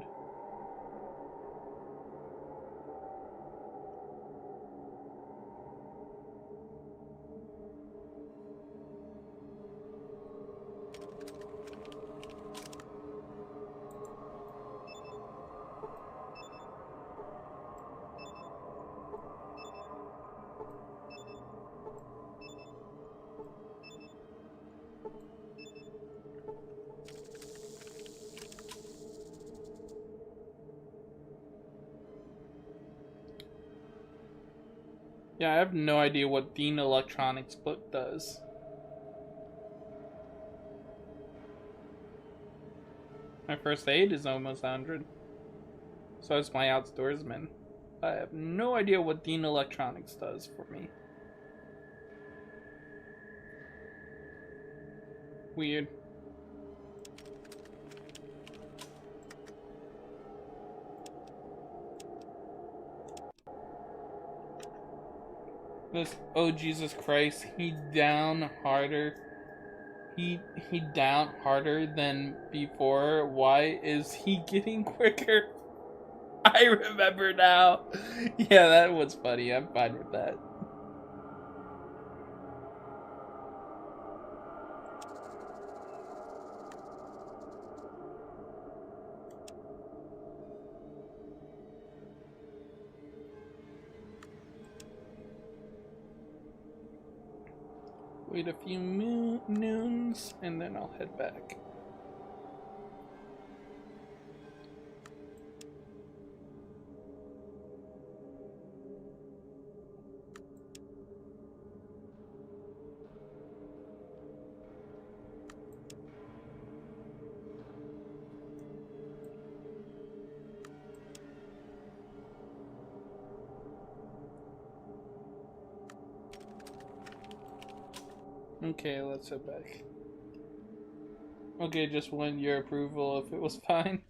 Yeah, I have no idea what Dean Electronics book does. My first aid is almost 100. So is my outdoorsman. I have no idea what Dean Electronics does for me. Weird. This, oh Jesus Christ, he down harder. He down harder than before. Why is he getting quicker? I remember now. Yeah, that was funny. I'm fine with that. Wait a few noons, and then I'll head back. Okay, let's head back. Okay, just want your approval if it was fine.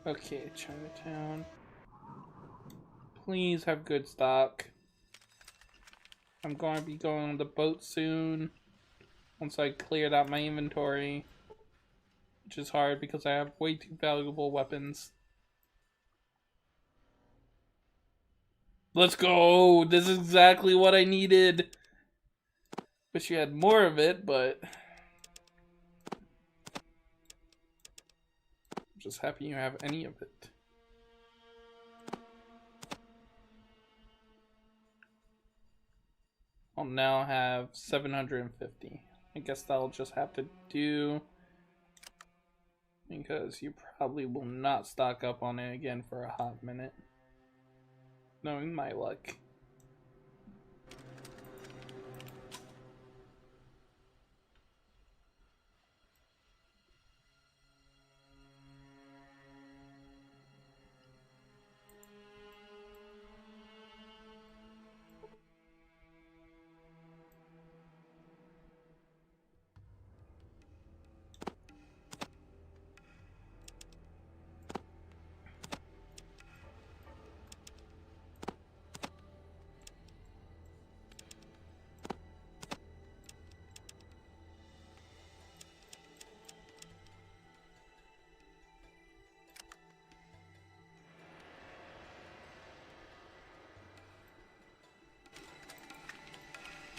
Okay, Chinatown. Please have good stock. I'm going to be going on the boat soon. Once I cleared out my inventory. Which is hard because I have way too valuable weapons. Let's go! This is exactly what I needed! Wish you had more of it, but... I'm just happy you have any of it. I'll now have 750. I guess that'll just have to do... Because you probably will not stock up on it again for a hot minute. Knowing my luck.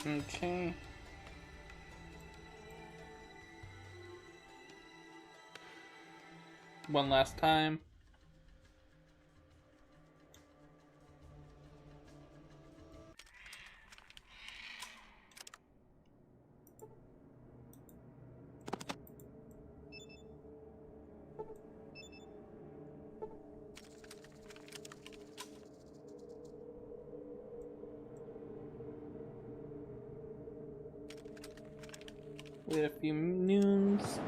Okay. One last time. Wait a few noons.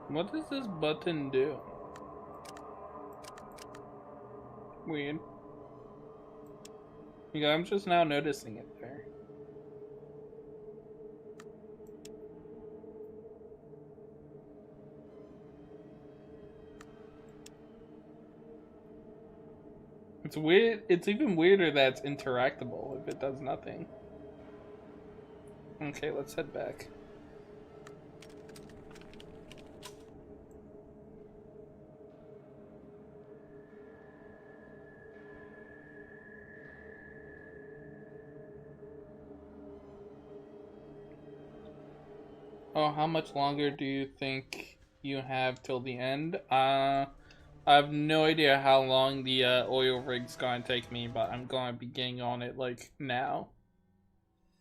What does this button do? Weird. Yeah, I'm just now noticing it there. It's weird. It's even weirder that it's interactable if it does nothing. Okay, let's head back. Oh, how much longer do you think you have till the end? I have no idea how long the oil rig's gonna take me, but I'm gonna be getting on it like now.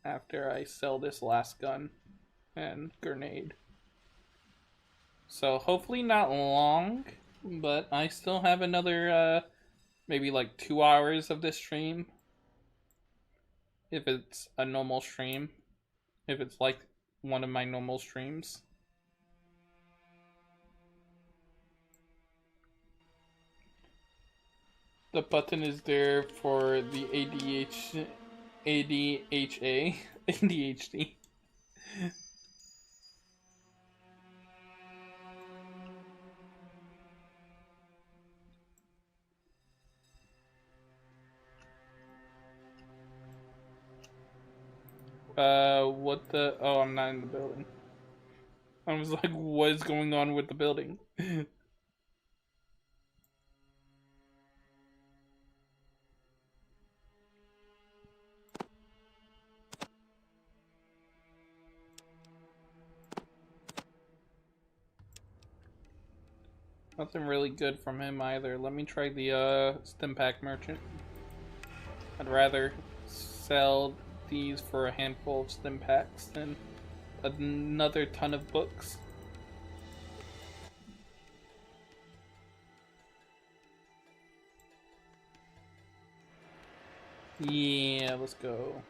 After I sell this last gun and grenade. So hopefully not long, but I still have another maybe like 2 hours of this stream. If it's a normal stream. If it's like one of my normal streams. The button is there for the ADHA, ADHD. What the? Oh, I'm not in the building. I was like, what is going on with the building? Nothing really good from him either. Let me try the stim pack merchant. I'd rather sell these for a handful of stim packs than another ton of books. Yeah, let's go.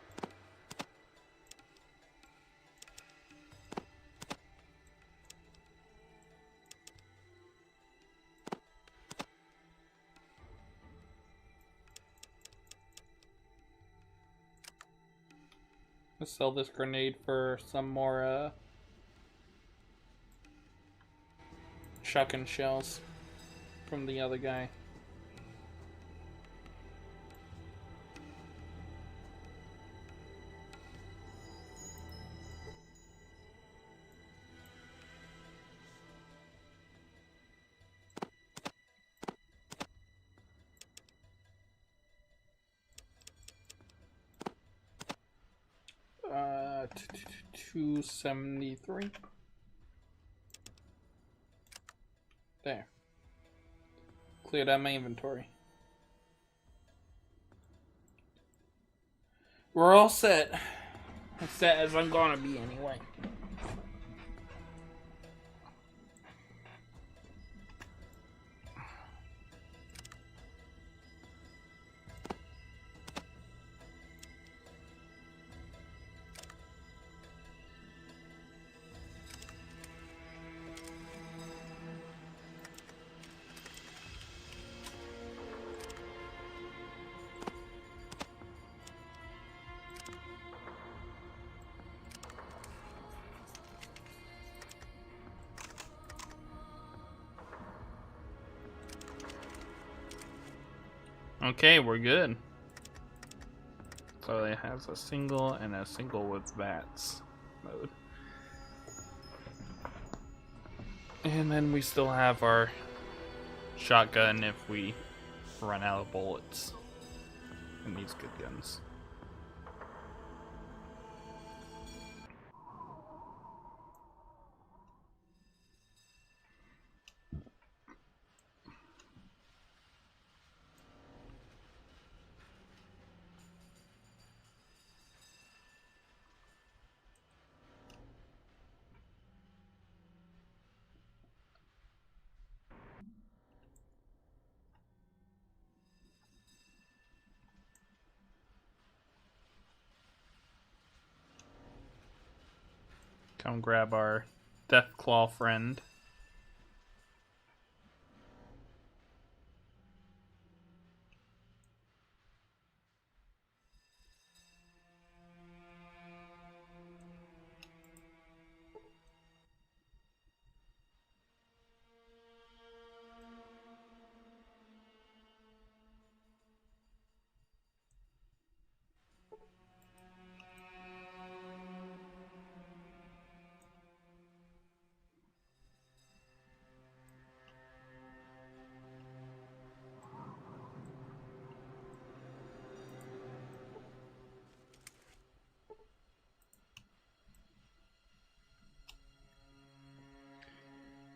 Let's sell this grenade for some more shotgun shells from the other guy. Uh, 273. There. Cleared out my inventory. We're all set. As set as I'm gonna be anyway. Okay, we're good. So it has a single and a single with VATS mode. And then we still have our shotgun if we run out of bullets in these good guns. Come grab our Deathclaw friend.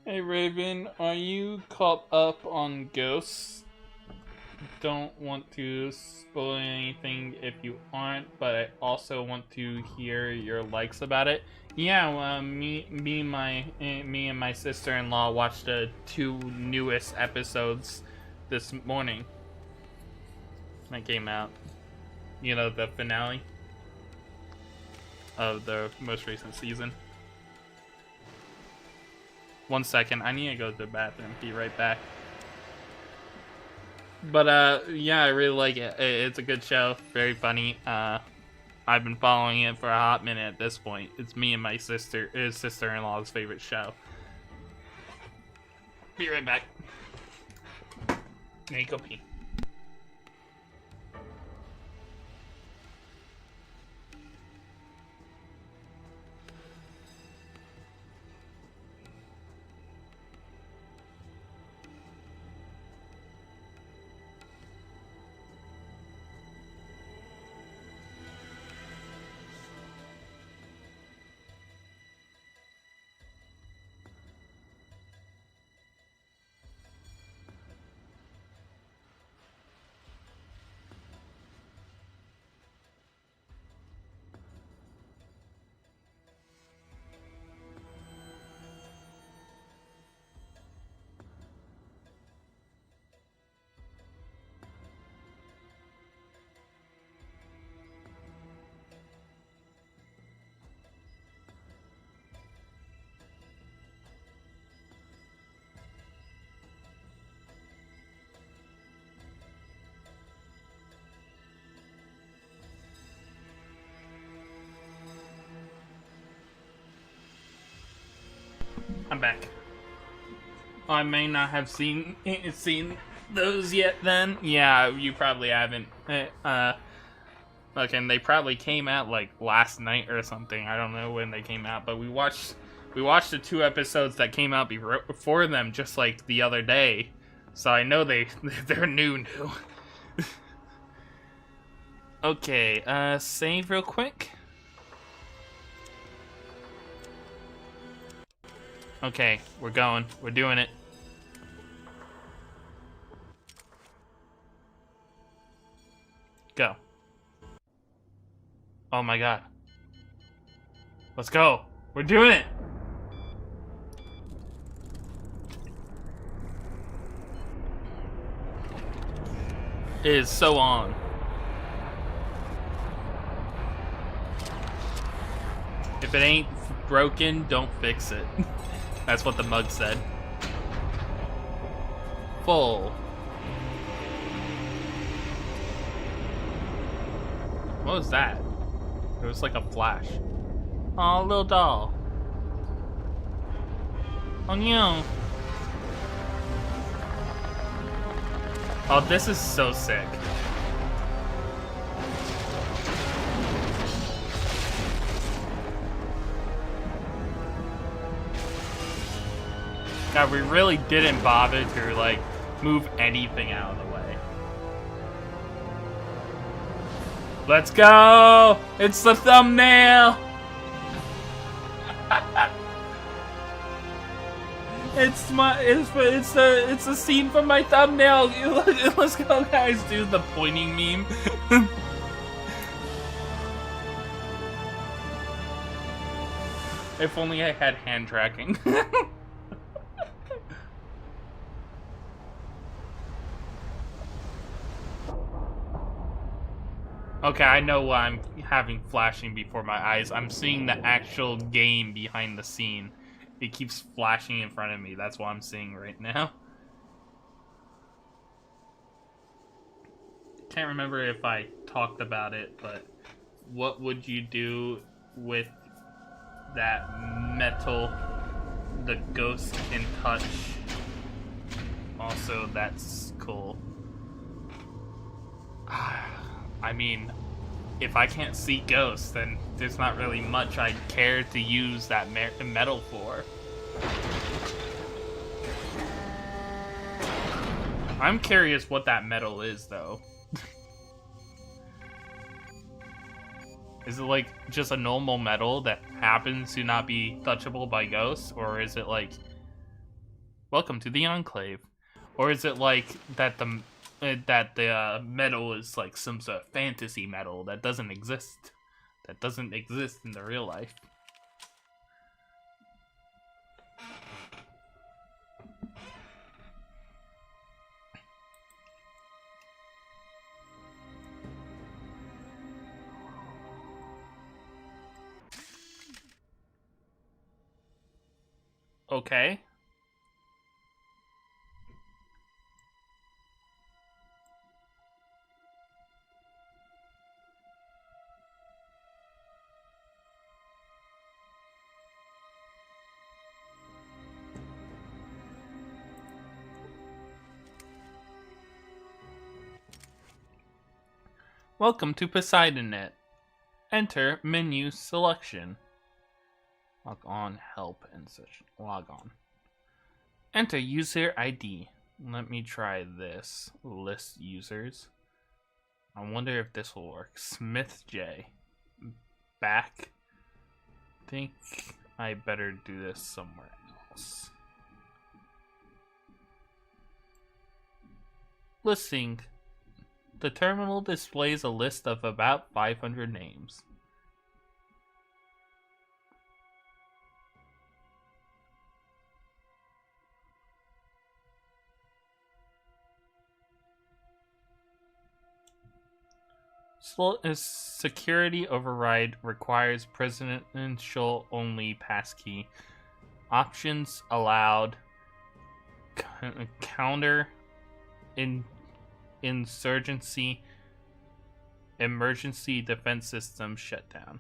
Hey Raven, are you caught up on Ghosts? Don't want to spoil anything if you aren't, but I also want to hear your likes about it. Yeah, well, me and my sister-in-law watched the 2 newest episodes this morning. That came out. You know, the finale of the most recent season. 1 second, I need to go to the bathroom. Be right back. But yeah, I really like it. It's a good show, very funny. I've been following it for a hot minute at this point. It's me and my sister-in-law's favorite show. Be right back. Now you go pee. I'm back. I may not have seen those yet then. Yeah, you probably haven't. Okay, they probably came out like last night or something. I don't know when they came out, but we watched the 2 episodes that came out before them just like the other day. So I know they're new. Okay, save real quick. Okay, we're going. We're doing it. Go. Oh my god. Let's go. We're doing it. It is so on. If it ain't broken, don't fix it. That's what the mug said. Full. What was that? It was like a flash. Aw, little doll. Oh no. Oh, this is so sick. God, we really didn't bother to, like, move anything out of the way. Let's go! It's the thumbnail! It's the scene from my thumbnail. Let's go, guys. Do the pointing meme. If only I had hand tracking. Okay, I know what I'm having flashing before my eyes. I'm seeing the actual game behind the scene. It keeps flashing in front of me. That's what I'm seeing right now. Can't remember if I talked about it, but what would you do with that metal the ghost can touch? Also, that's cool. I mean, if I can't see ghosts, then there's not really much I'd care to use that metal for. I'm curious what that metal is, though. Is it like just a normal metal that happens to not be touchable by ghosts? Or is it like, welcome to the Enclave? Or is it like that the metal is like some sort of fantasy metal that doesn't exist? That doesn't exist in the real life? Okay. Welcome to PoseidonNet. Enter menu selection. Log on, help, and such. Log on. Enter user ID. Let me try this. List users. I wonder if this will work. Smith J. Back. Think I better do this somewhere else. Listing. The terminal displays a list of about 500 names. Security override requires presidential only passkey. Options allowed. Counter insurgency. Emergency defense system shutdown.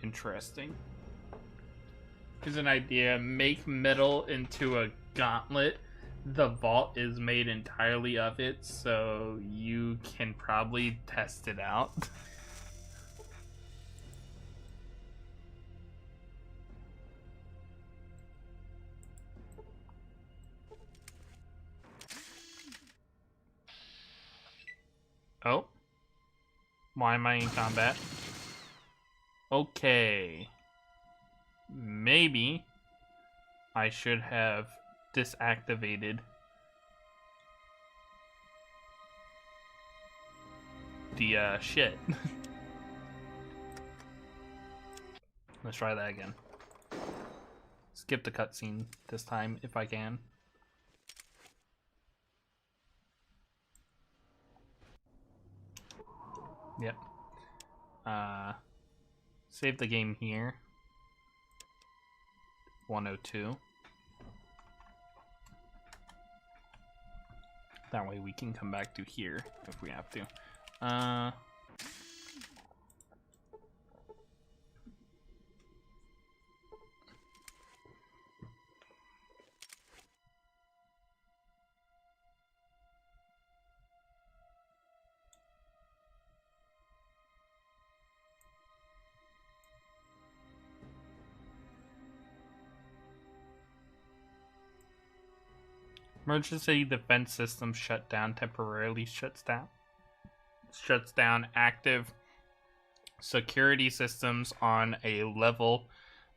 Interesting. Here's an idea. Make metal into a gauntlet. The vault is made entirely of it, so you can probably test it out. Oh. Why am I in combat? Okay. Maybe I should have disactivated the shit. Let's try that again. Skip the cutscene this time if I can. Yep. Save the game here. 102. That way we can come back to here if we have to. Emergency defense system shutdown temporarily shuts down active security systems on a level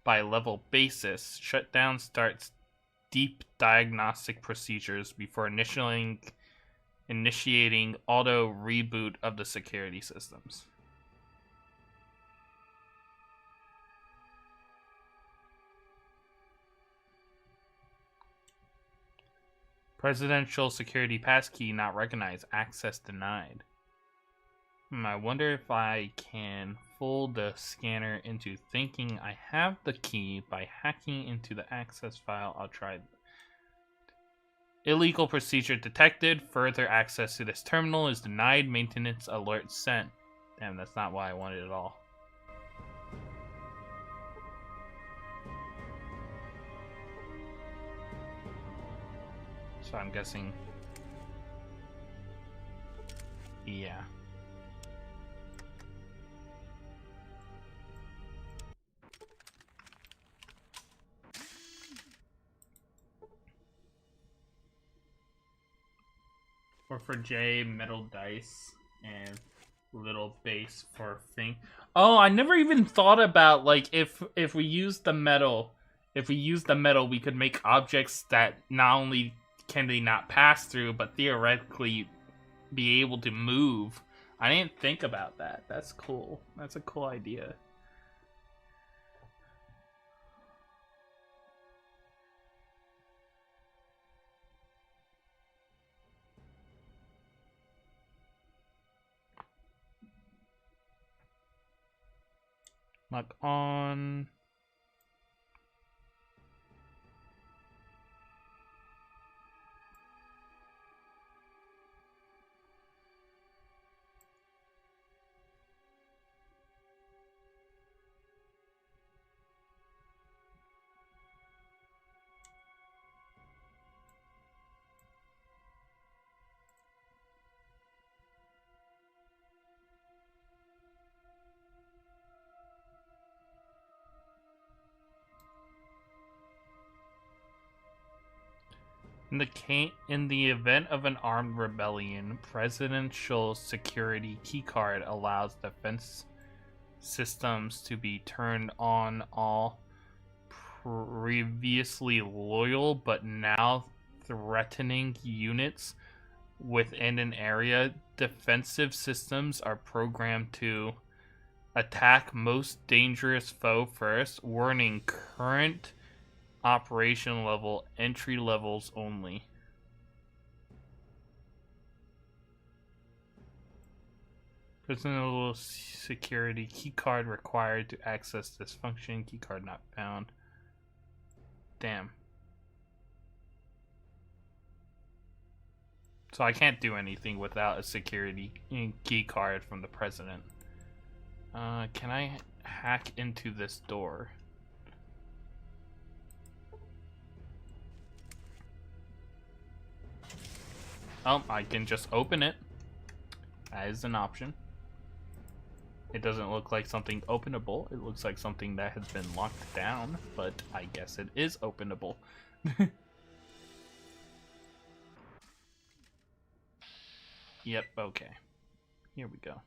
by level basis. Shutdown starts deep diagnostic procedures before initiating auto reboot of the security systems. Presidential security passkey not recognized. Access denied. I wonder if I can fool the scanner into thinking I have the key by hacking into the access file. I'll try. Illegal procedure detected. Further access to this terminal is denied. Maintenance alert sent. Damn, that's not what I wanted at all. So I'm guessing. Yeah. Or for J, metal dice, and little base for thing. Oh, I never even thought about, like, if we use the metal, we could make objects that not only can they not pass through, but theoretically be able to move. I didn't think about that. That's cool. That's a cool idea. Lock on. In the event of an armed rebellion, presidential security keycard allows defense systems to be turned on. All previously loyal but now threatening units within an area, defensive systems are programmed to attack most dangerous foe first. Warning: current operation level, entry levels only. Personal security keycard required to access this function. Keycard not found. Damn. So I can't do anything without a security keycard from the president. Can I hack into this door? Oh, I can just open it. That is an option. It doesn't look like something openable. It looks like something that has been locked down, but I guess it is openable. Yep, okay. Here we go.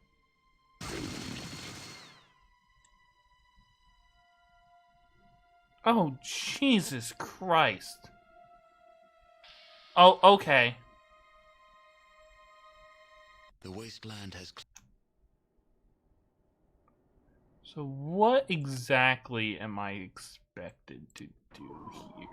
Oh, Jesus Christ. Oh, okay. The wasteland has... So what exactly am I expected to do here?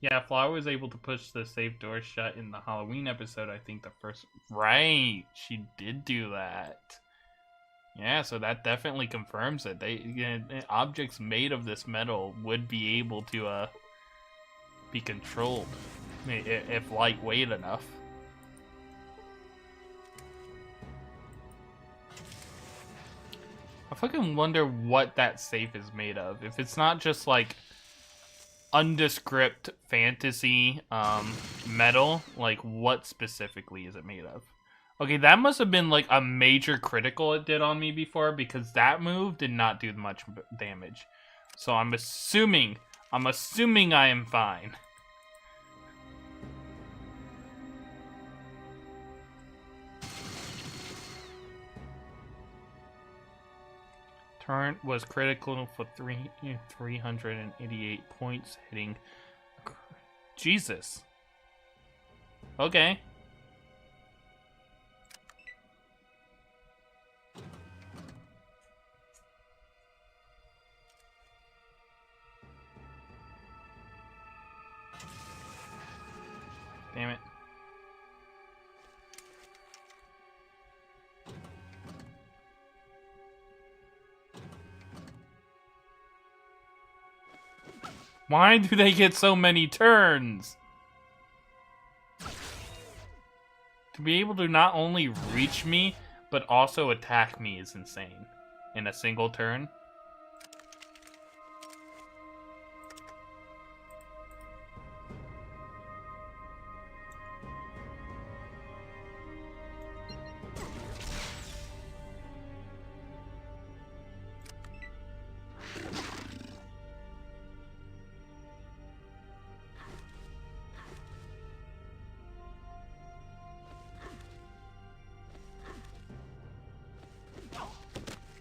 Yeah, Flower was able to push the safe door shut in the Halloween episode, I think the first... Right, she did do that. Yeah, so that definitely confirms it. Objects made of this metal would be able to be controlled if lightweight enough. I fucking wonder what that safe is made of. If it's not just like undescript fantasy metal, like what specifically is it made of? Okay, that must have been like a major critical it did on me before, because that move did not do much damage. So I'm assuming I am fine. Turn was critical for 388 points, hitting. Jesus. Okay. Damn it. Why do they get so many turns? To be able to not only reach me, but also attack me is insane. In a single turn.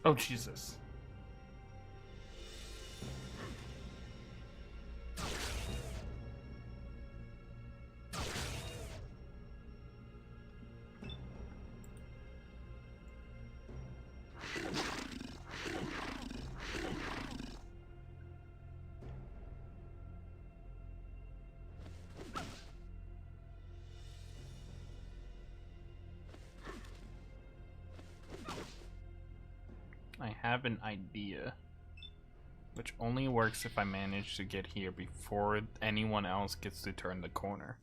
Oh, Jesus. I have an idea, which only works if I manage to get here before anyone else gets to turn the corner.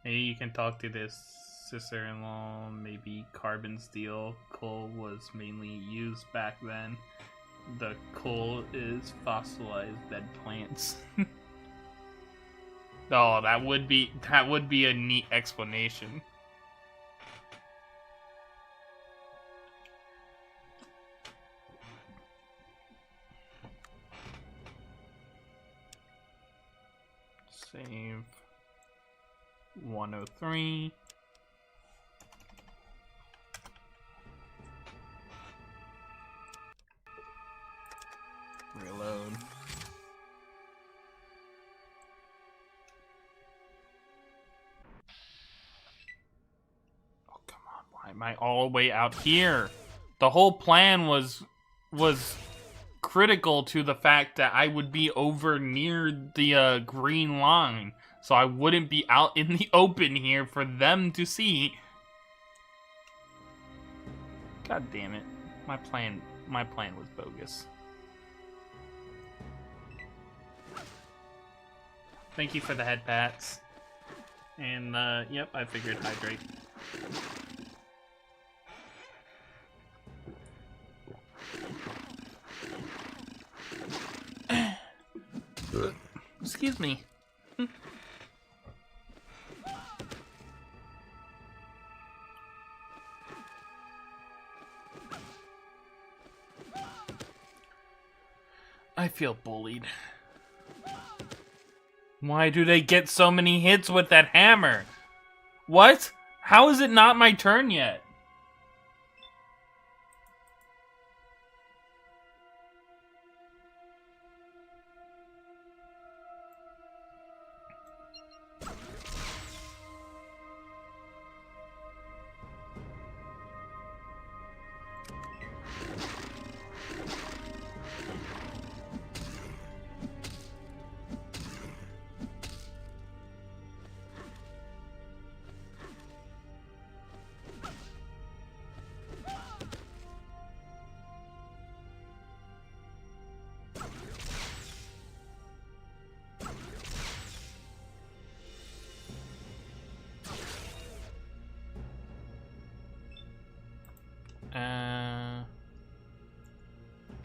Maybe you can talk to this sister-in-law, maybe carbon steel. Coal was mainly used back then. The coal is fossilized dead plants. Oh, that would be a neat explanation. Save 103. Reload. Oh, come on. Why am I all the way out here? The whole plan was critical to the fact that I would be over near the green line, so I wouldn't be out in the open here for them to see. God damn it. My plan was bogus. Thank you for the head pats. And, yep, I figured hydrate. Excuse me. I feel bullied. Why do they get so many hits with that hammer? What? How is it not my turn yet?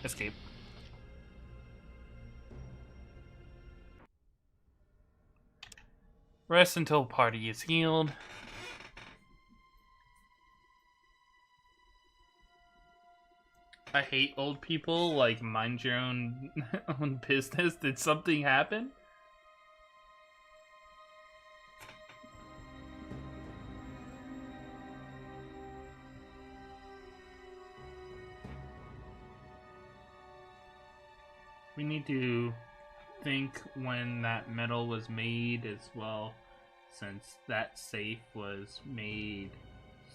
Escape. Rest until party is healed. I hate old people, like, mind your own business. Did something happen? We need to think when that metal was made as well, since that safe was made,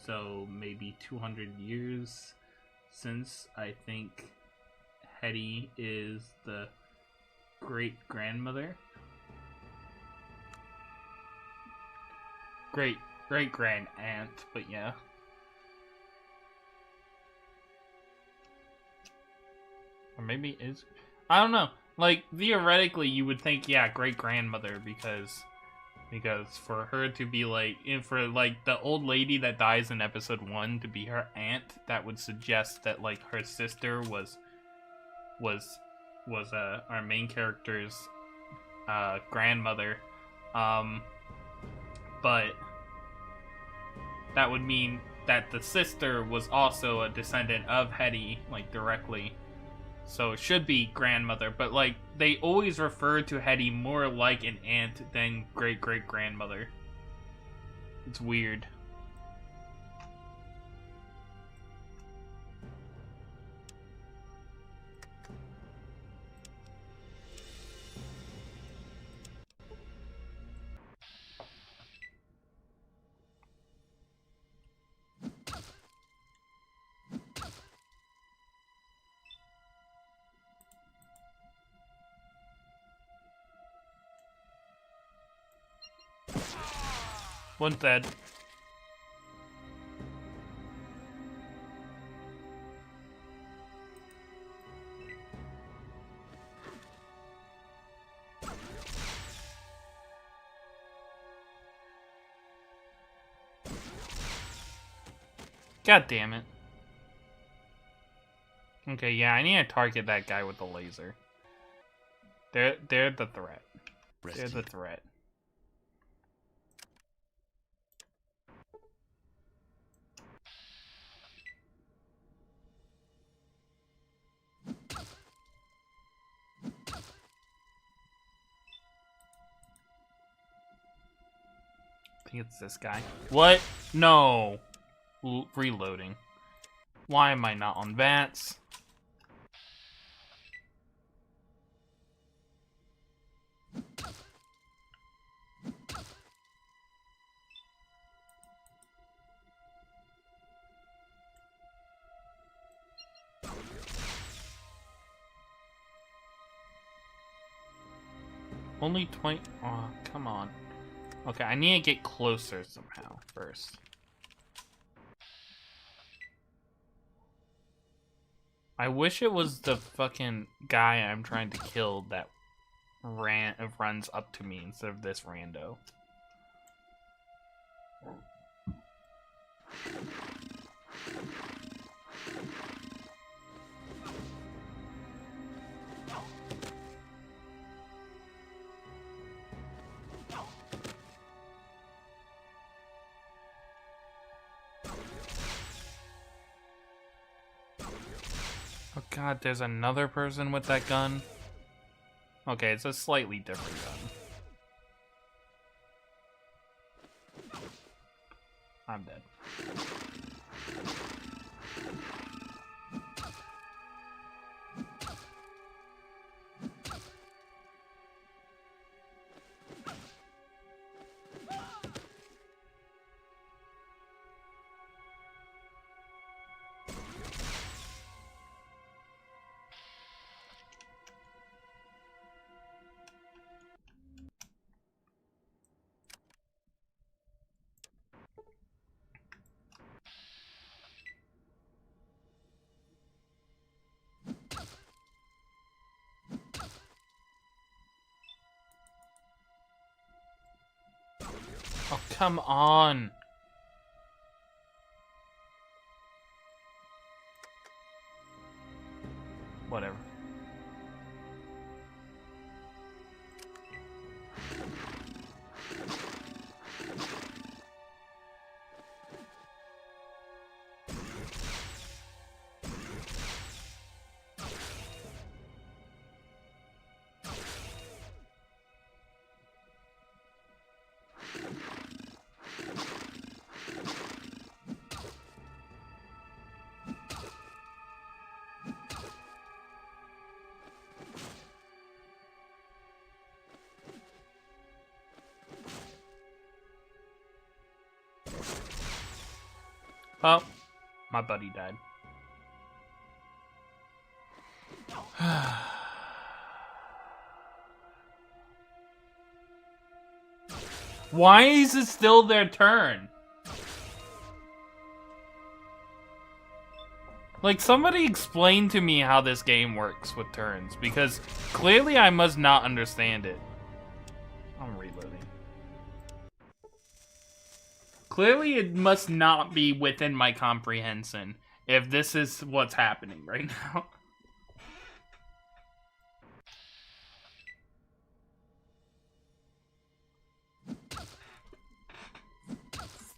so maybe 200 years since. I think Hetty is the great-grandmother. Great-grand aunt, but yeah. Or maybe is... I don't know. Like, theoretically, you would think, yeah, great-grandmother, because for her to be, like... And for, like, the old lady that dies in episode 1 to be her aunt, that would suggest that, like, her sister was our main character's grandmother. But that would mean that the sister was also a descendant of Hetty, like, directly. So it should be grandmother, but, like, they always refer to Hetty more like an aunt than great-great-grandmother. It's weird. One's dead. God damn it. Okay, yeah, I need to target that guy with the laser. They're the threat. They're the threat. I think it's this guy. What? No. Reloading. Why am I not on VATS? Only 20. Oh, come on. Okay, I need to get closer somehow first. I wish it was the fucking guy I'm trying to kill that runs up to me instead of this rando. Oh god, there's another person with that gun. Okay, it's a slightly different gun. I'm dead. Oh, come on. Whatever. Oh, my buddy died. Why is it still their turn? Like, somebody explain to me how this game works with turns, because clearly I must not understand it. I'm reloading. Clearly it must not be within my comprehension if this is what's happening right now.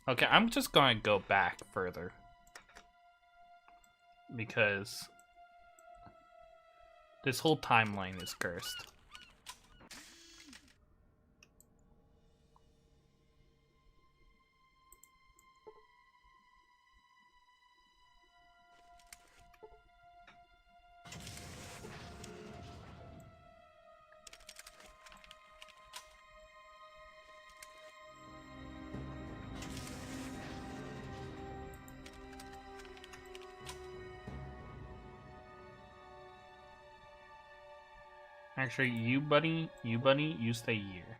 Okay, I'm just gonna go back further. Because this whole timeline is cursed. Actually, you buddy, you stay here.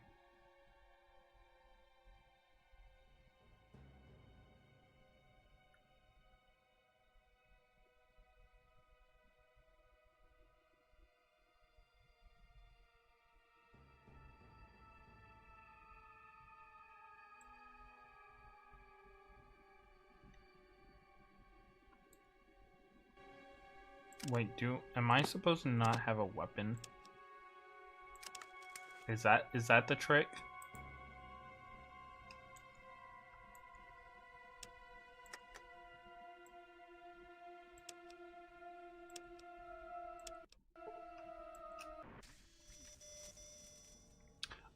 Wait, am I supposed to not have a weapon? Is that the trick?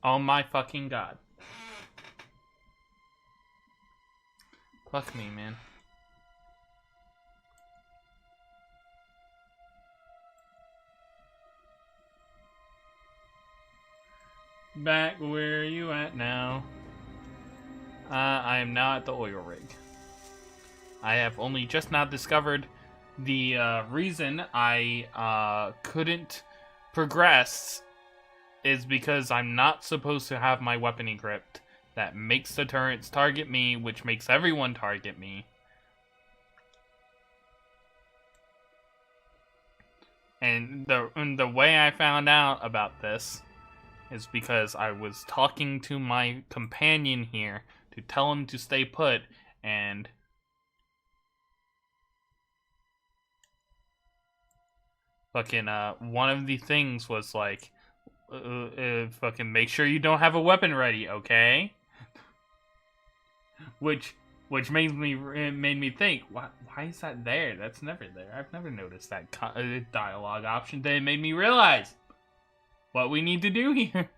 Oh my fucking god. Fuck me, man. Back where you at now? I am now at the oil rig. I have only just now discovered the reason I couldn't progress is because I'm not supposed to have my weapon equipped. That makes the turrets target me, which makes everyone target me. And the way I found out about this is because I was talking to my companion here to tell him to stay put, and fucking one of the things was like, fucking make sure you don't have a weapon ready, okay? Which made me think, why is that there? That's never there. I've never noticed that dialogue option. That made me realize what we need to do here.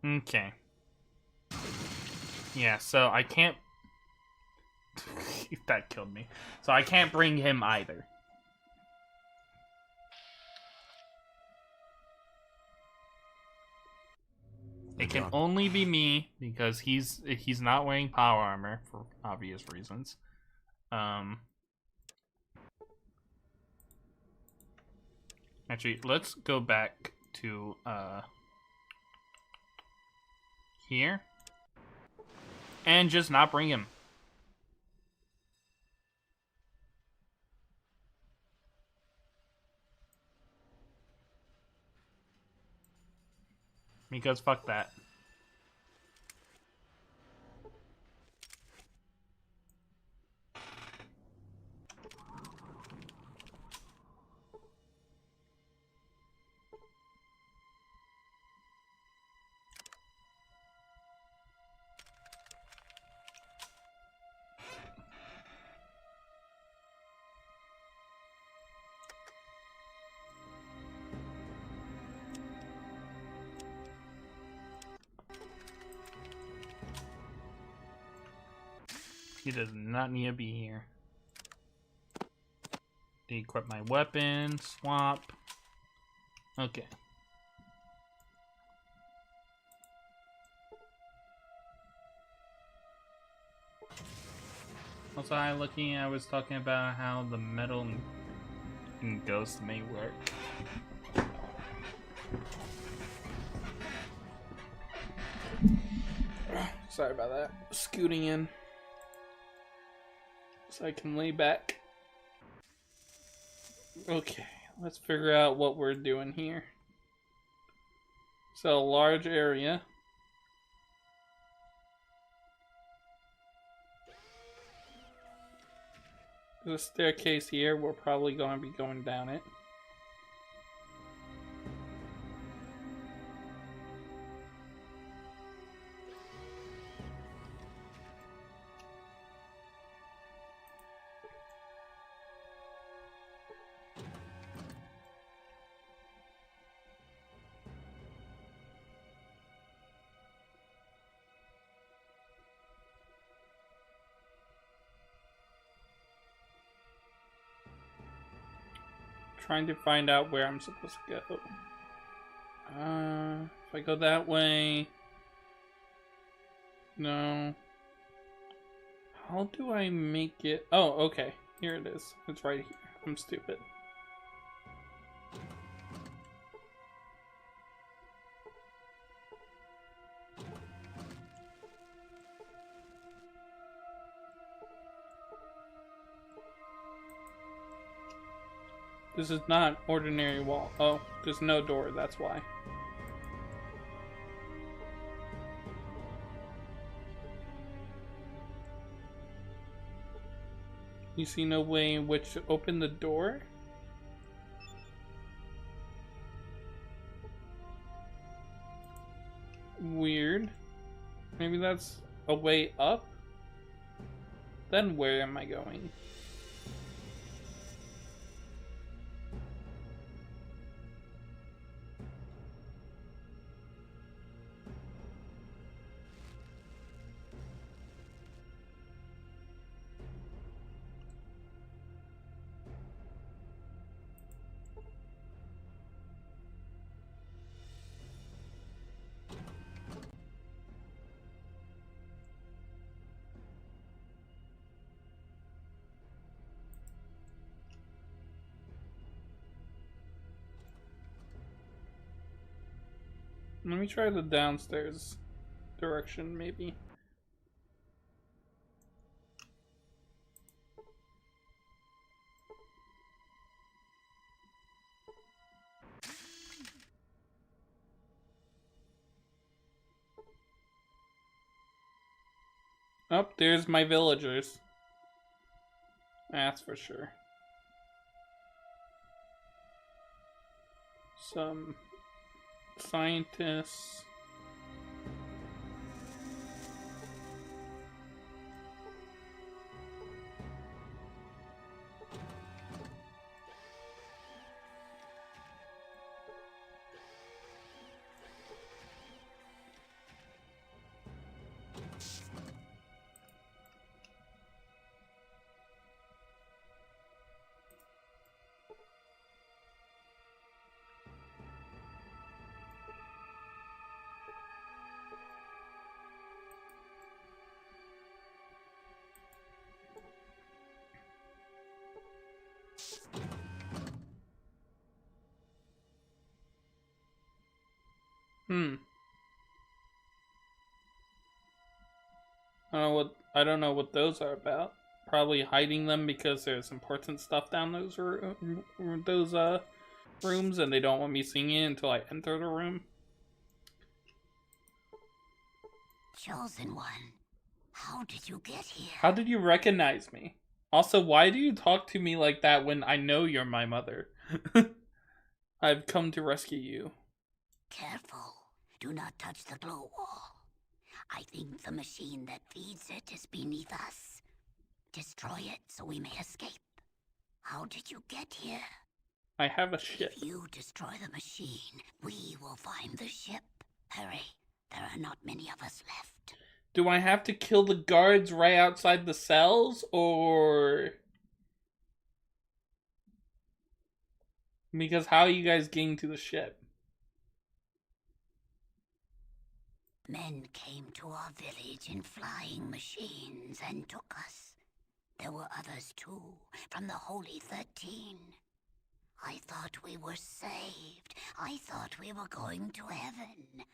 Okay. Yeah, so I can't... that killed me. So I can't bring him either. It can only be me, because he's not wearing power armor, for obvious reasons. Actually, let's go back to, here. And just not bring him. Because fuck that. He does not need to be here. De-equip my weapon, swap. Okay. Also, I was talking about how the metal and ghost may work. Sorry about that. Scooting in so I can lay back. Okay, let's figure out what we're doing here. So, large area. There's a staircase here. We're probably going to be going down it. Trying to find out where I'm supposed to go. If I go that way... No. How do I make it... Oh, okay. Here it is. It's right here. I'm stupid. This is not ordinary wall. Oh, there's no door, that's why. You see no way in which to open the door? Weird. Maybe that's a way up? Then where am I going? Let me try the downstairs direction, maybe. Oh, there's my villagers. That's for sure. Some scientists. I don't know what those are about. Probably hiding them because there's important stuff down those rooms, and they don't want me seeing it until I enter the room. Chosen one, how did you get here? How did you recognize me? Also, why do you talk to me like that when I know you're my mother? I've come to rescue you. Careful, do not touch the glow wall. I think the machine that feeds it is beneath us. Destroy it so we may escape. How did you get here? I have a ship. If you destroy the machine, we will find the ship. Hurry, there are not many of us left. Do I have to kill the guards right outside the cells, or... Because how are you guys getting to the ship? Men came to our village in flying machines and took us. There were others too, from the Holy 13. I thought we were saved. I thought we were going to heaven.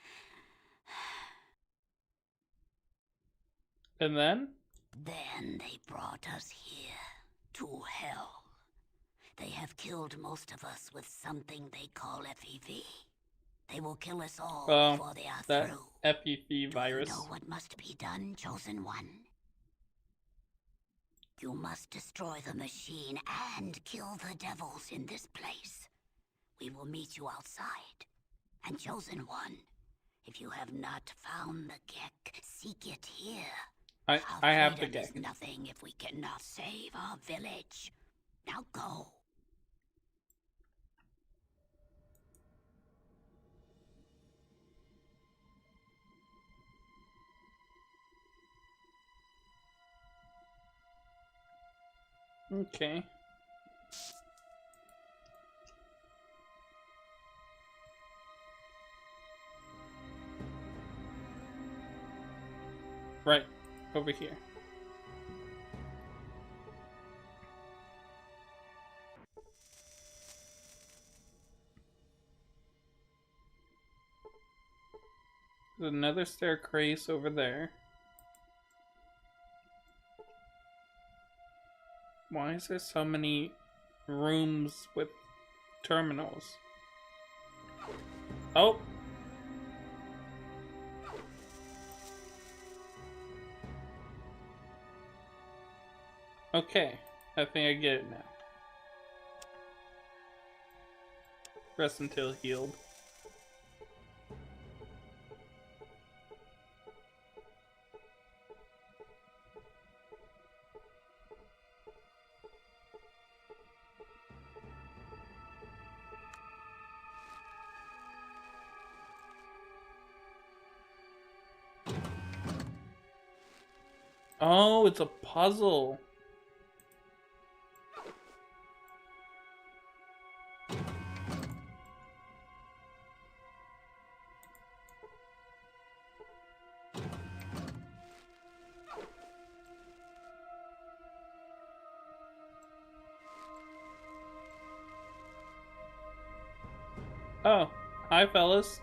And then? Then they brought us here, to hell. They have killed most of us with something they call FEV. They will kill us all before they are that through. FEV virus. Do you know what must be done, Chosen One? You must destroy the machine and kill the devils in this place. We will meet you outside. And Chosen One, if you have not found the Gek, seek it here. I have the Gek. Gek. Nothing if we cannot save our village. Now go. Okay. Right, over here. There's another staircase over there. Why is there so many rooms with terminals? Oh! Okay, I think I get it now. Rest until healed. Oh, it's a puzzle. Oh, hi fellas.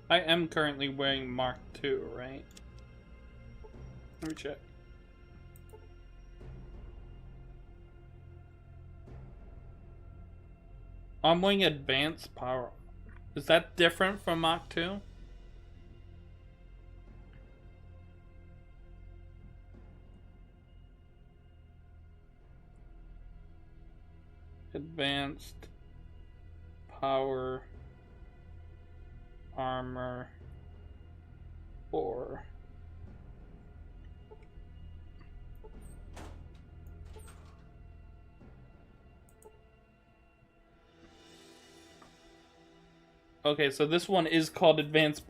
I am currently wearing Mark II, right? Let me check. I'm wearing advanced power. Is that different from Mach 2? Advanced power armor or okay, so this one is called advanced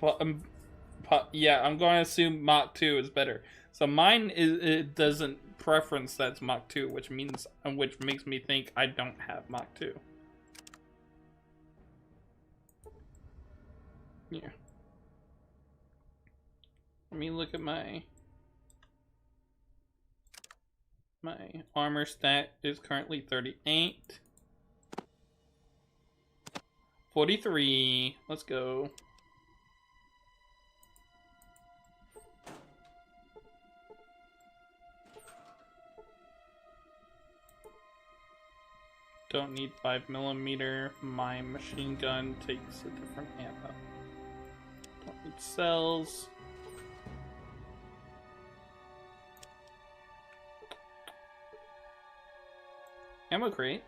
yeah, I'm going to assume Mach 2 is better. So mine is, it doesn't preference that's Mach 2, which makes me think I don't have Mach 2. Yeah. Let me look at my armor stat is currently 38. 43. Let's go. Don't need 5mm. My machine gun takes a different ammo. Don't need cells. Ammo crate.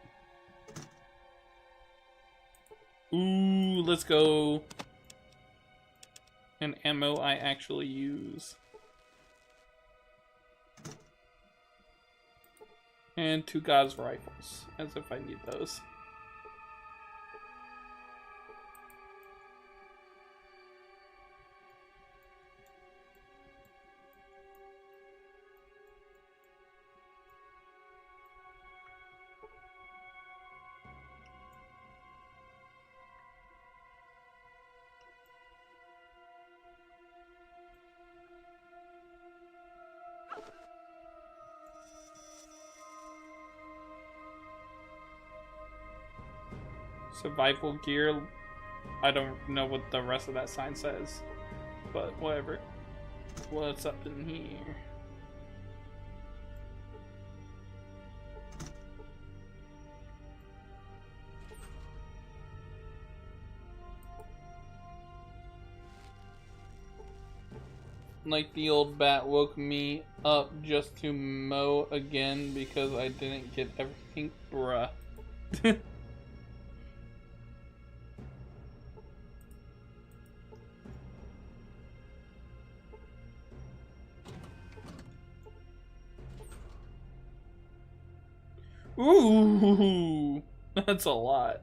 Ooh, let's go. An ammo I actually use. And 2 Gauss rifles, as if I need those. Survival gear. I don't know what the rest of that sign says, but whatever. What's up in here? Like the old bat woke me up just to mow again because I didn't get everything, bruh. Ooh, that's a lot.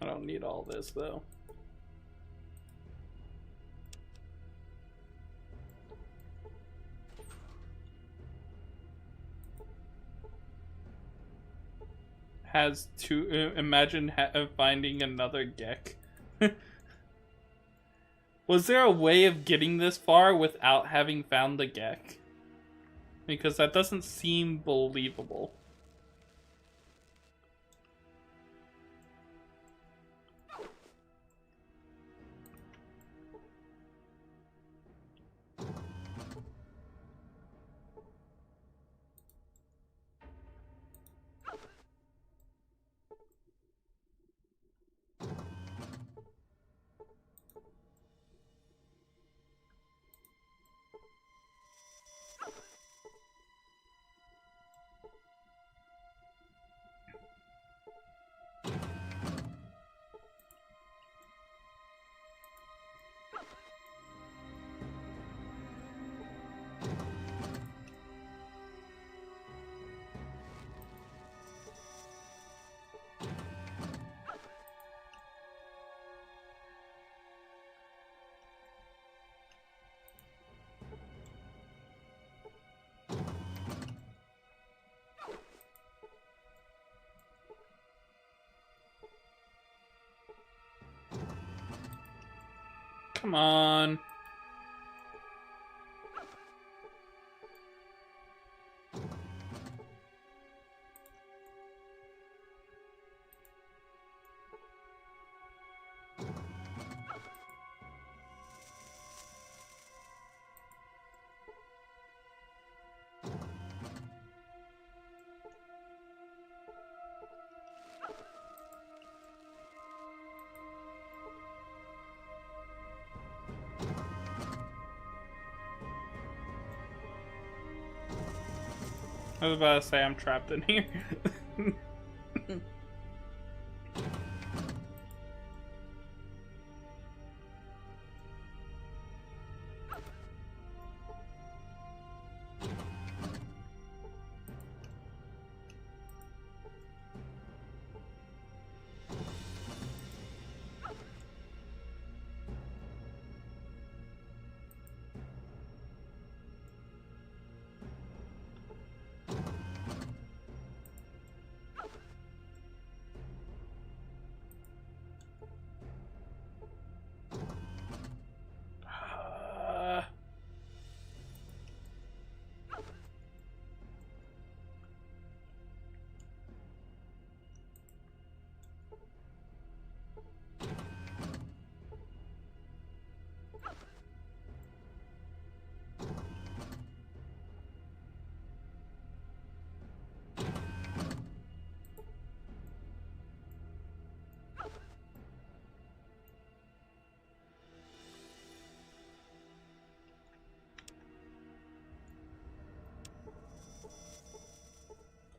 I don't need all this though. Has to imagine finding another Gek. Was there a way of getting this far without having found the Gek? Because that doesn't seem believable. Come on. I was about to say I'm trapped in here.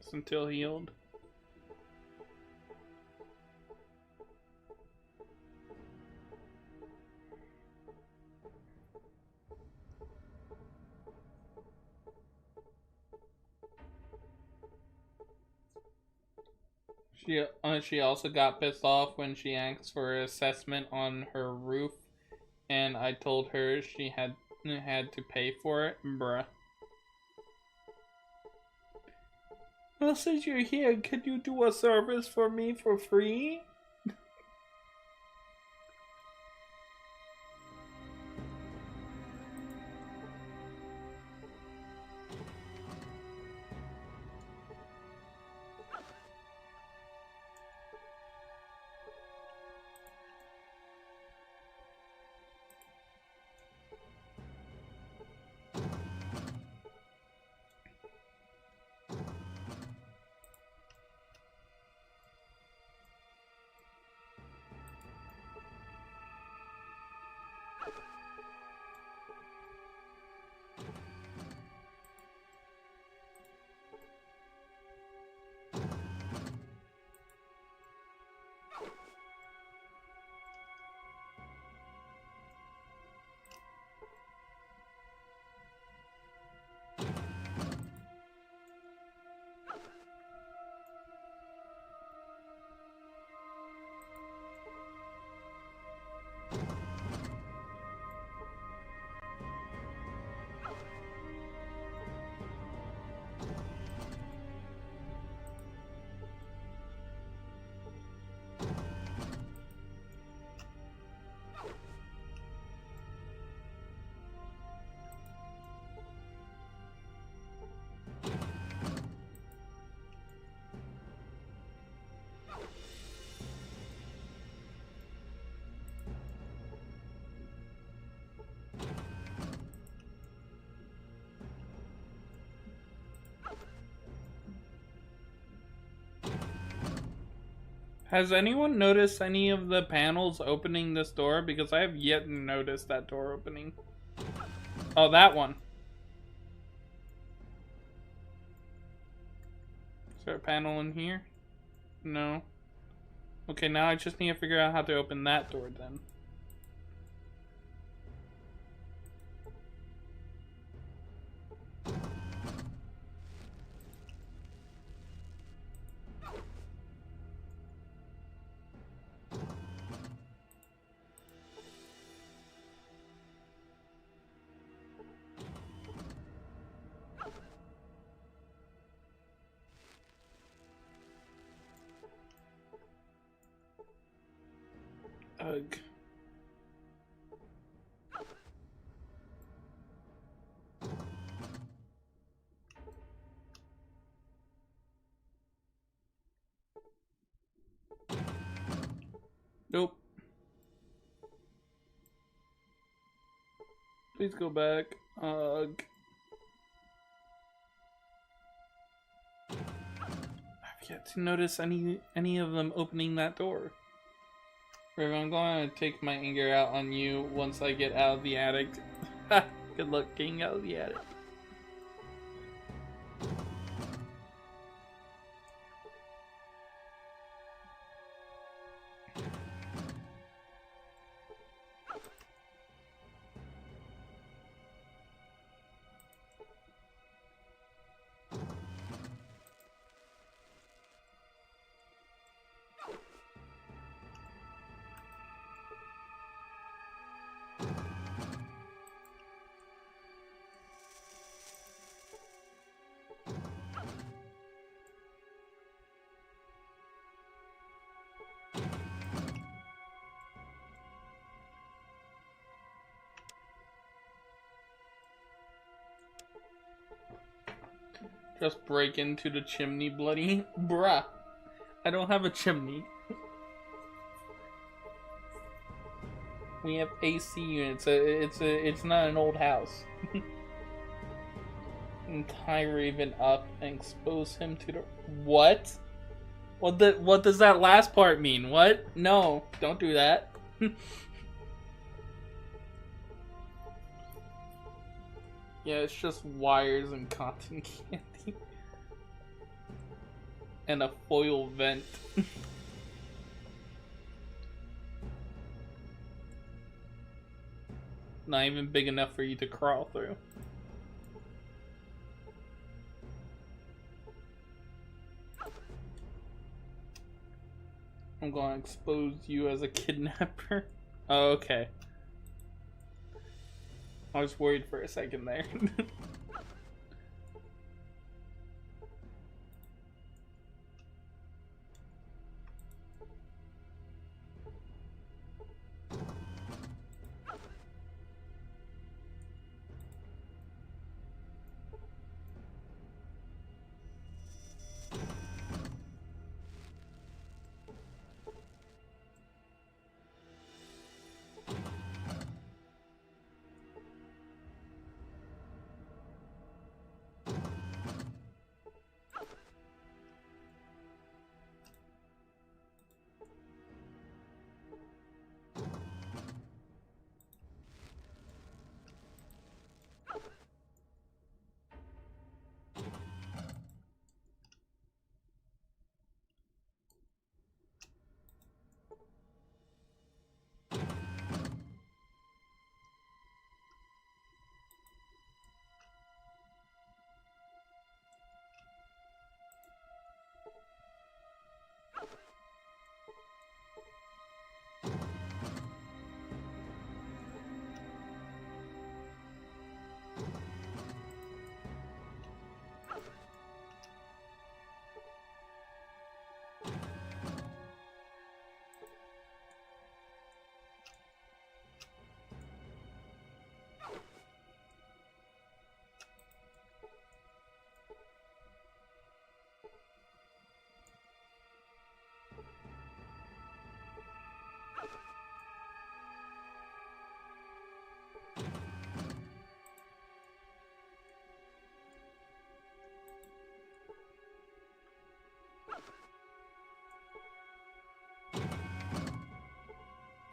It's until healed. She also got pissed off when she asked for an assessment on her roof, and I told her she had to pay for it. Bruh. Well, since you're here, could you do a service for me for free? Has anyone noticed any of the panels opening this door? Because I have yet to notice that door opening. Oh, that one. Is there a panel in here? No. Okay, now I just need to figure out how to open that door then. Ugh. Nope. Please go back. Ugh. I've yet to notice any of them opening that door. Raven, I'm going to take my anger out on you once I get out of the attic. Good luck getting out of the attic. Just break into the chimney, bloody. Bruh. I don't have a chimney. We have AC units. It's not an old house. And tie Raven up and expose him to the... What? What does that last part mean? What? No, don't do that. Yeah, it's just wires and cotton candy. and a foil vent. Not even big enough for you to crawl through. I'm gonna expose you as a kidnapper. Oh, okay. I was worried for a second there.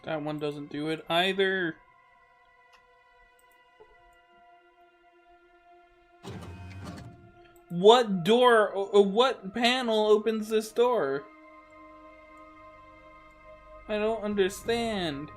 That one doesn't do it either. What door, what panel opens this door? I don't understand.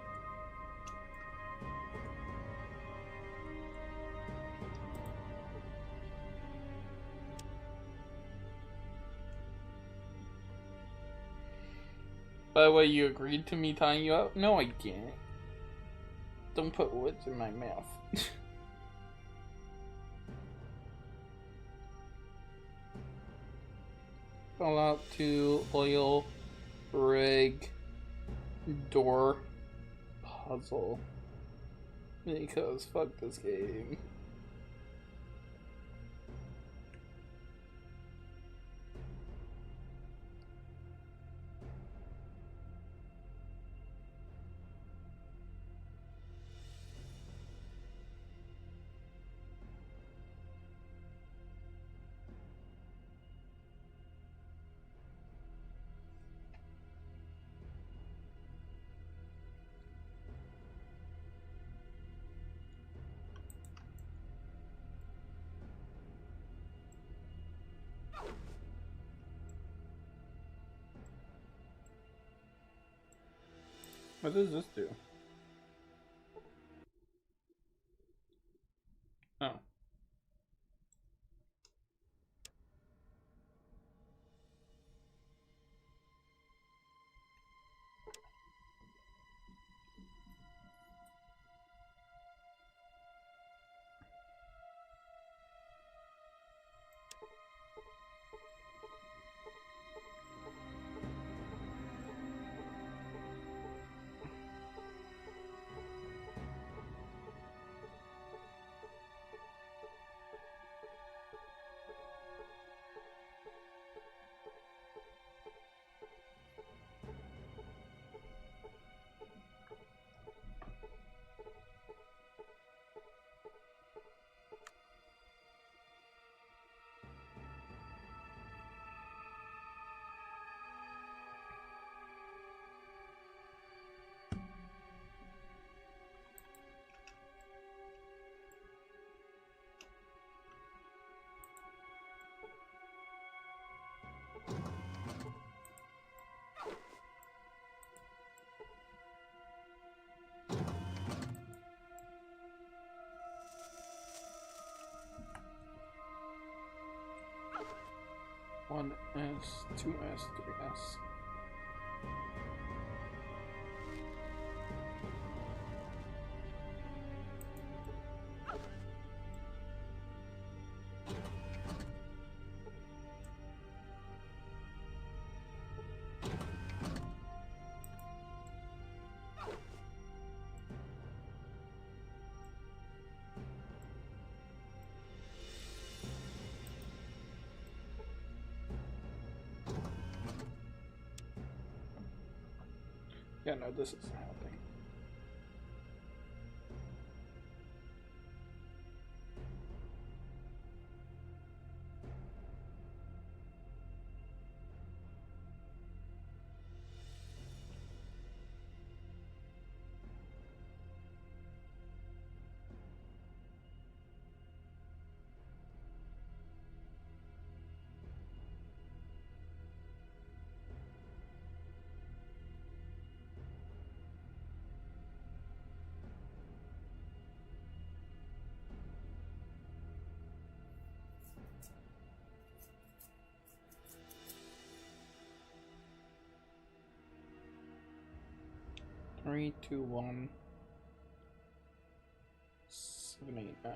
By the way, you agreed to me tying you up? No, I can't. Don't put words in my mouth. Fallout 2 oil rig door puzzle. Because fuck this game. What does this do? Oh. 1S, 2S, 3S. Yeah, no, this isn't happening. Three, two, 1, 7, 8, 9.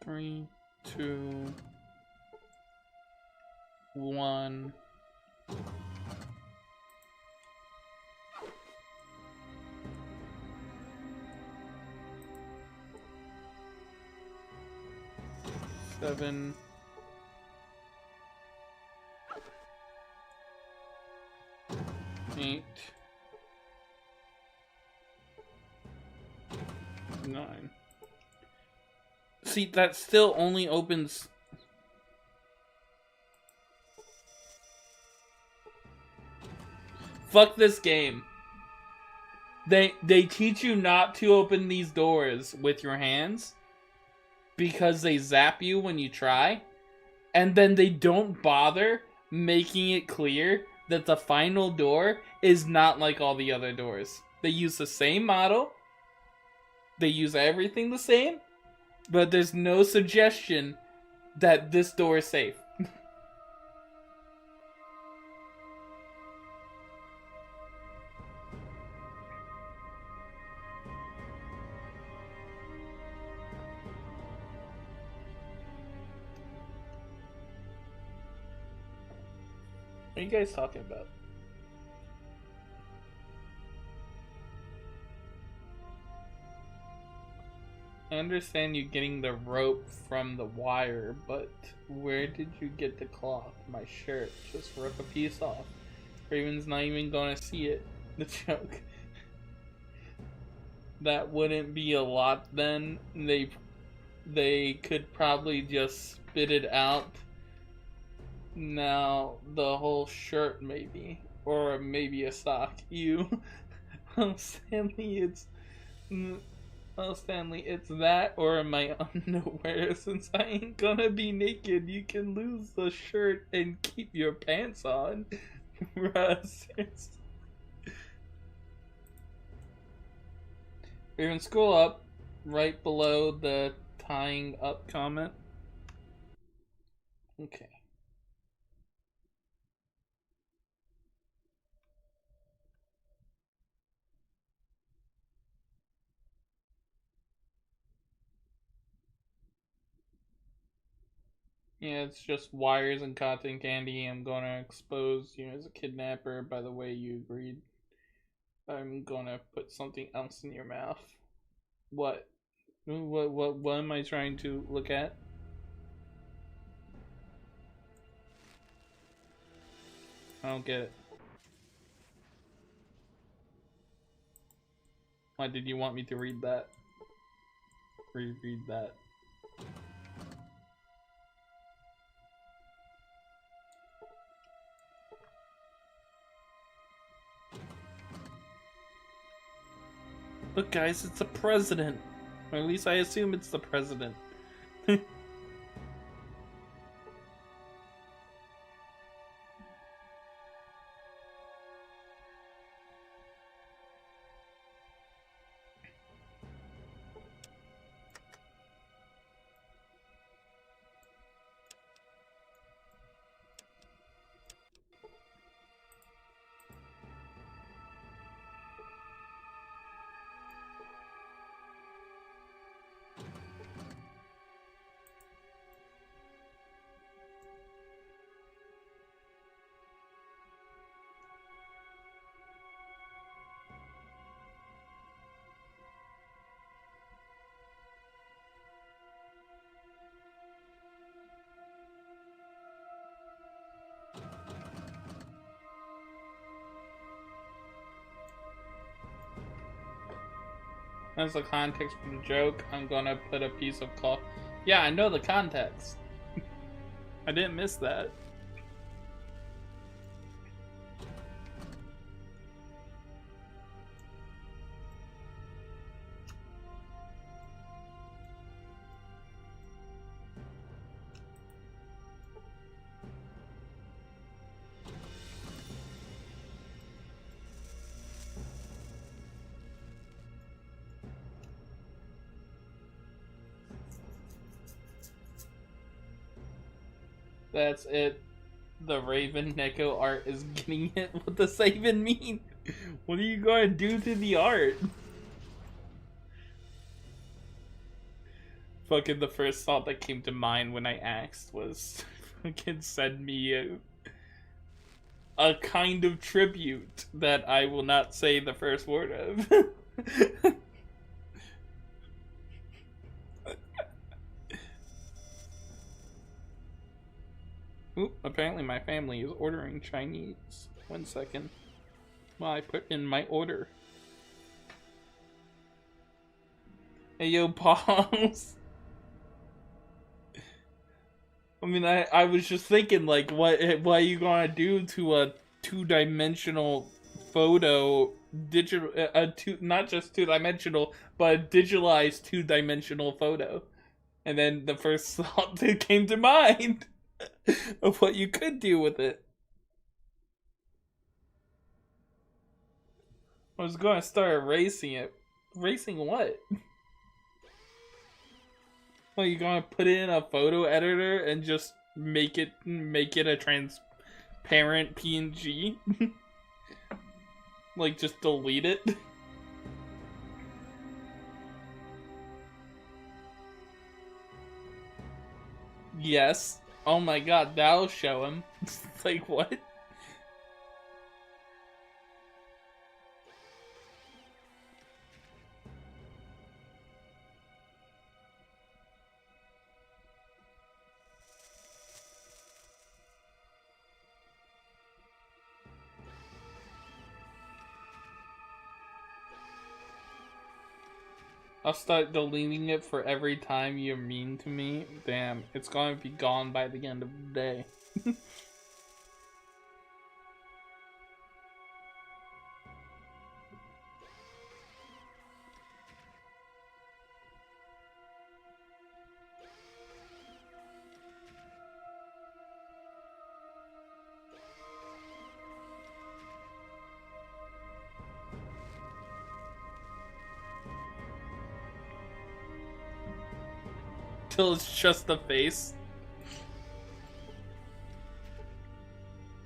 Three, two, 1. Seven, 8, 9. See, that still only opens. Fuck this game. They teach you not to open these doors with your hands because they zap you when you try, and then they don't bother making it clear that the final door is not like all the other doors. They use the same model, they use everything the same, but there's no suggestion that this door is safe. What are you guys talking about? I understand you getting the rope from the wire, but where did you get the cloth? My shirt. Just rip a piece off. Raven's not even gonna see it. The joke. That wouldn't be a lot then. They could probably just spit it out. Now the whole shirt maybe. Or maybe a sock. You. Oh, Stanley, it's that or my underwear. Since I ain't gonna be naked, you can lose the shirt and keep your pants on. Russ. You're in school up, right below the tying up comment. Okay. Yeah, it's just wires and cotton candy. I'm gonna expose you as a kidnapper by the way you agreed. I'm gonna put something else in your mouth. What? What am I trying to look at? I don't get it. Why did you want me to read that? Reread that. Look, guys, it's the president. Or at least I assume it's the president. As the context for the joke, I'm gonna put a piece of cloth. Yeah, I know the context. I didn't miss that. That's it. The Raven Neko art is getting it. What does that even mean? What are you going to do to the art? Fucking the first thought that came to mind when I asked was fucking send me a kind of tribute that I will not say the first word of. Oop, apparently my family is ordering Chinese. 1 second. Well, I put in my order. Hey, yo, pause. I mean, I was just thinking, like, what are you gonna do to a two-dimensional photo, not just two-dimensional, but a digitalized two-dimensional photo? And then the first thought that came to mind of what you could do with it. I was gonna start erasing it. Erasing what? Well, you gonna put it in a photo editor and just make it a transparent PNG? Like, just delete it? Yes. Oh my god, that'll show him. It's like, what? I'll start deleting it for every time you're mean to me. Damn, it's going to be gone by the end of the day. Till it's just the face.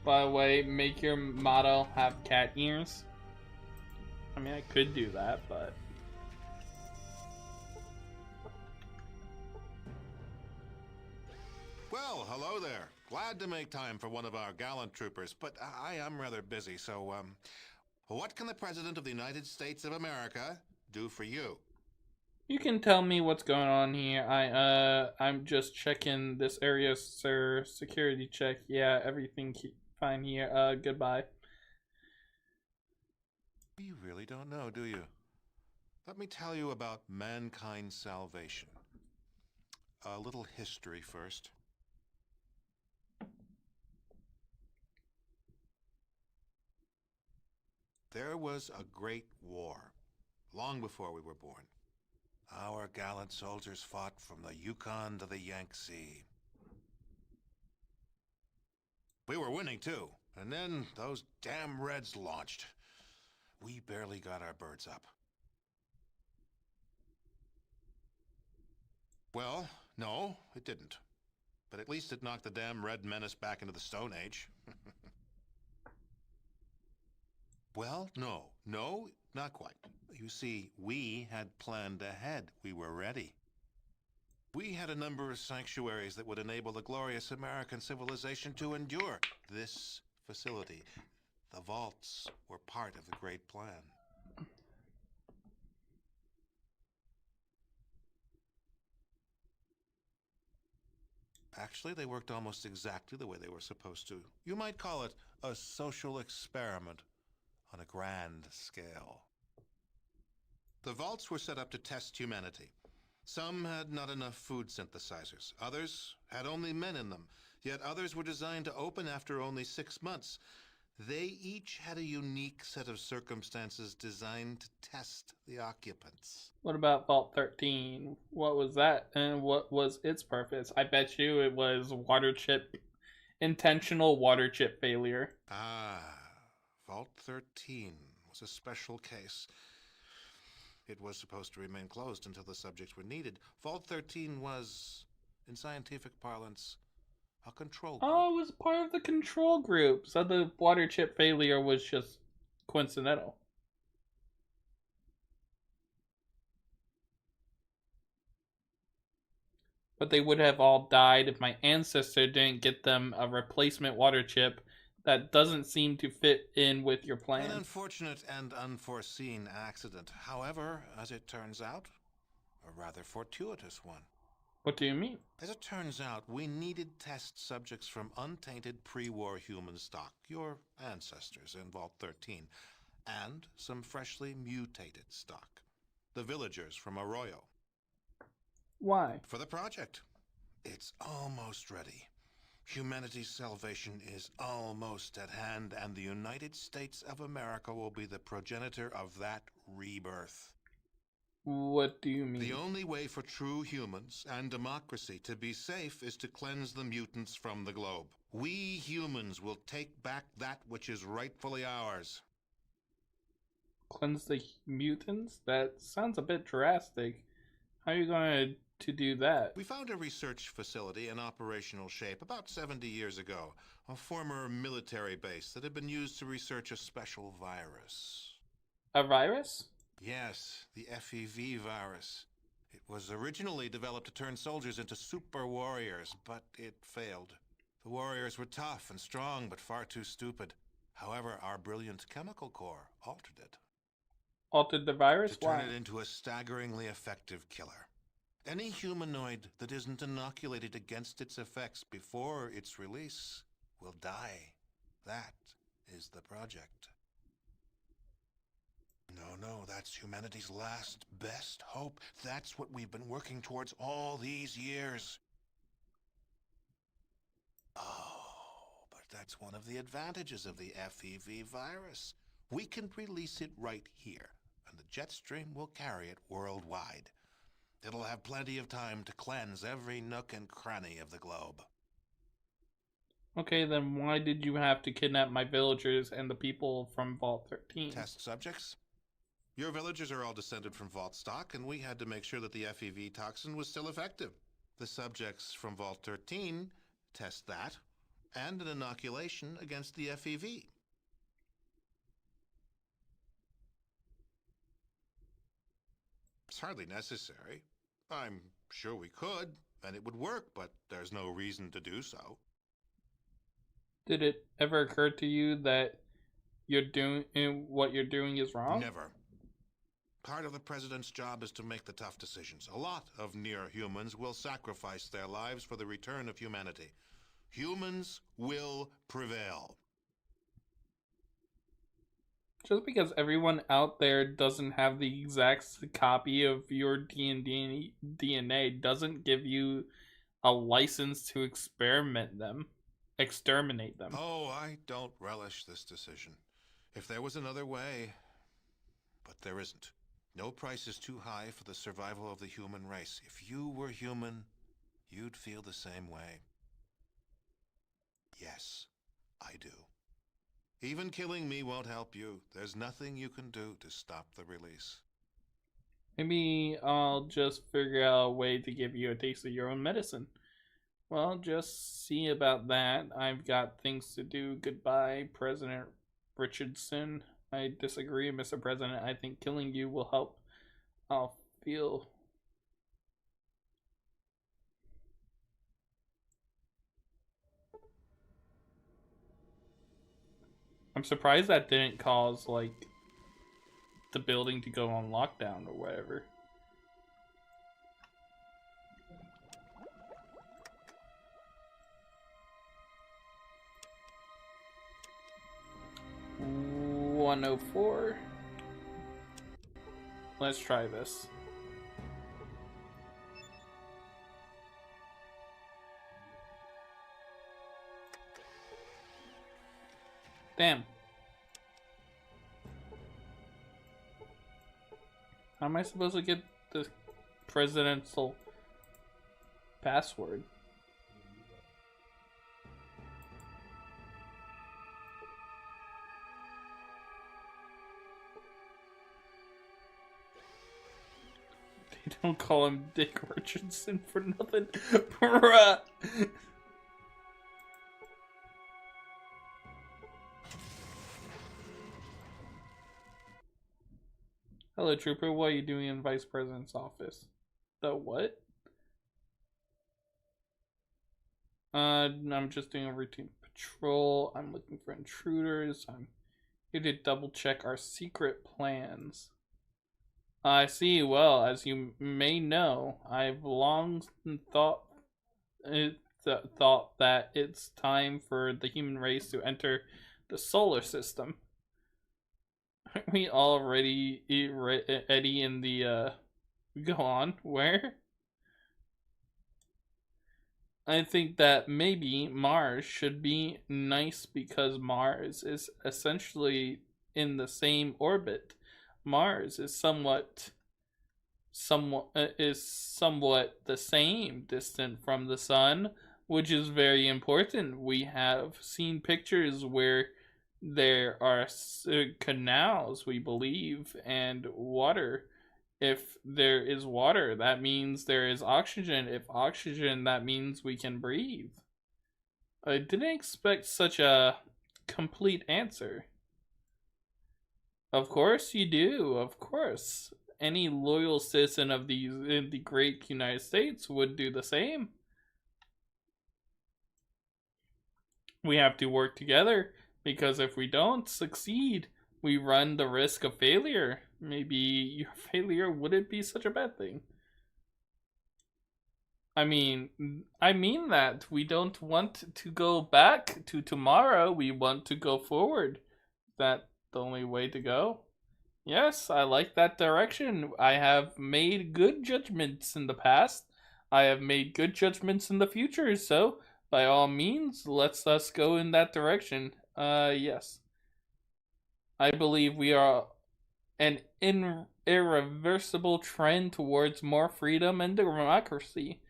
By the way, make your model have cat ears. I mean, I could do that, but... Well, hello there. Glad to make time for one of our gallant troopers, but I am rather busy, so, what can the President of the United States of America do for you? You can tell me what's going on here. I'm just checking this area, sir. Security check. Yeah, everything fine here. Goodbye. You really don't know, do you? Let me tell you about mankind's salvation. A little history first. There was a great war. long before we were born. Our gallant soldiers fought from the Yukon to the Yangtze. We were winning, too. And then those damn Reds launched. We barely got our birds up. Well, no, it didn't. But at least it knocked the damn Red Menace back into the Stone Age. Well, no, not quite. You see, we had planned ahead. We were ready. We had a number of sanctuaries that would enable the glorious American civilization to endure. This facility, the vaults, were part of the great plan. Actually, they worked almost exactly the way they were supposed to. You might call it a social experiment on a grand scale. The vaults were set up to test humanity. Some had not enough food synthesizers. Others had only men in them. Yet others were designed to open after only 6 months. They each had a unique set of circumstances designed to test the occupants. What about Vault 13? What was that, and what was its purpose? I bet you it was intentional water chip failure. Vault 13 was a special case. It was supposed to remain closed until the subjects were needed. Vault 13 was, in scientific parlance, a control group. Oh, it was part of the control group, so the water chip failure was just coincidental. But they would have all died if my ancestor didn't get them a replacement water chip that doesn't seem to fit in with your plan. An unfortunate and unforeseen accident. However, as it turns out, a rather fortuitous one. What do you mean? As it turns out, we needed test subjects from untainted pre-war human stock, your ancestors in Vault 13, and some freshly mutated stock, the villagers from Arroyo. Why? For the project. It's almost ready. Humanity's salvation is almost at hand, and the United States of America will be the progenitor of that rebirth. What do you mean? The only way for true humans and democracy to be safe is to cleanse the mutants from the globe. We humans will take back that which is rightfully ours. Cleanse the mutants? That sounds a bit drastic. How are you going to do that? We found a research facility in operational shape about 70 years ago, a former military base that had been used to research a special virus. A virus? Yes, the FEV virus. It was originally developed to turn soldiers into super warriors, but it failed. The warriors were tough and strong, but far too stupid. However, our brilliant chemical core altered it. Altered the virus? To Why? turn it into a staggeringly effective killer. Any humanoid that isn't inoculated against its effects before its release will die. That is the project. No, that's humanity's last, best hope. That's what we've been working towards all these years. Oh, but that's one of the advantages of the FEV virus. We can release it right here, and the jet stream will carry it worldwide. It'll have plenty of time to cleanse every nook and cranny of the globe. Okay, then why did you have to kidnap my villagers and the people from Vault 13? Test subjects? Your villagers are all descended from Vault stock, and we had to make sure that the FEV toxin was still effective. The subjects from Vault 13 test that, and an inoculation against the FEV. It's hardly necessary. I'm sure we could, and it would work, but there's no reason to do so. Did it ever occur to you that what you're doing is wrong? Never. Part of the president's job is to make the tough decisions. A lot of near-humans will sacrifice their lives for the return of humanity. Humans will prevail. Just because everyone out there doesn't have the exact copy of your DNA doesn't give you a license to exterminate them. Oh, I don't relish this decision. If there was another way, but there isn't. No price is too high for the survival of the human race. If you were human, you'd feel the same way. Yes, I do. Even killing me won't help you. There's nothing you can do to stop the release. Maybe I'll just figure out a way to give you a taste of your own medicine. Well, just see about that. I've got things to do. Goodbye, President Richardson. I disagree, Mr. President. I think killing you will help. I'll feel... I'm surprised that didn't cause, like, the building to go on lockdown or whatever. $104. Let's try this. Damn. How am I supposed to get the presidential password? They don't call him Dick Richardson for nothing. Bruh. Hello, Trooper. What are you doing in Vice President's office? The what? I'm just doing a routine patrol. I'm looking for intruders. I'm here to double check our secret plans. I see. Well, as you may know, I've long thought that it's time for the human race to enter the solar system. Aren't we already Eddie in the go on where? I think that maybe Mars should be nice because Mars is essentially in the same orbit. Mars is somewhat the same distant from the sun, which is very important. We have seen pictures where there are canals, we believe, and water. If there is water, that means there is oxygen. If oxygen, that means we can breathe. I didn't expect such a complete answer. Of course you do, of course. Any loyal citizen of the great United States would do the same. We have to work together, because if we don't succeed, we run the risk of failure. Maybe your failure wouldn't be such a bad thing. I mean that. We don't want to go back to tomorrow. We want to go forward. Is that the only way to go? Yes, I like that direction. I have made good judgments in the past. I have made good judgments in the future, so by all means, let's us go in that direction. Yes. I believe we are an irreversible trend towards more freedom and democracy.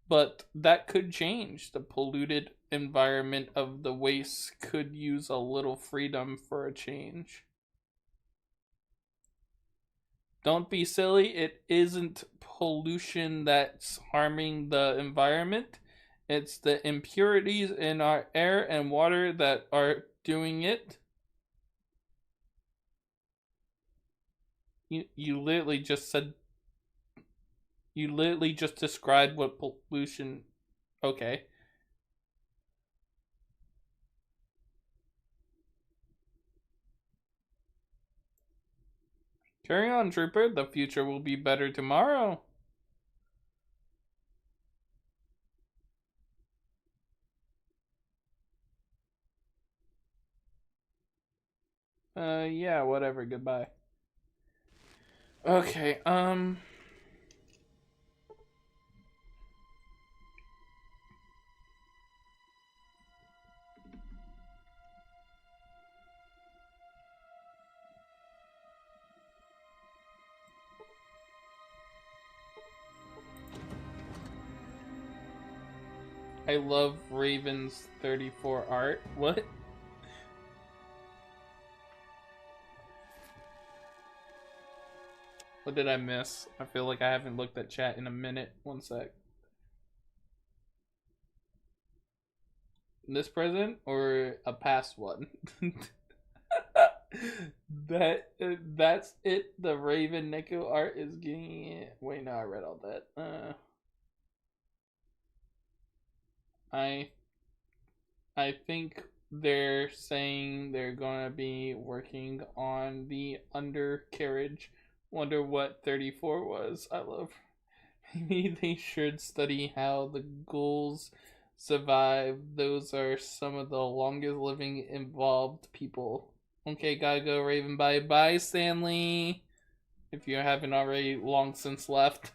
But that could change. The polluted environment of the waste could use a little freedom for a change. Don't be silly. It isn't pollution that's harming the environment. It's the impurities in our air and water that are doing it. You literally just said... You literally just described what pollution... Okay. Carry on, Trooper. The future will be better tomorrow. Yeah, whatever. Goodbye. Okay, I love Raven's 34 art. What? What did I miss? I feel like I haven't looked at chat in a minute. One sec. This present or a past one? That's it. The Raven Neko art is getting it. Wait, no, I read all that. I think they're saying they're gonna be working on the undercarriage. Wonder what 34 was. I love. Maybe they should study how the ghouls survive. Those are some of the longest living involved people. Okay, gotta go, Raven. Bye bye, Stanley. If you haven't already long since left.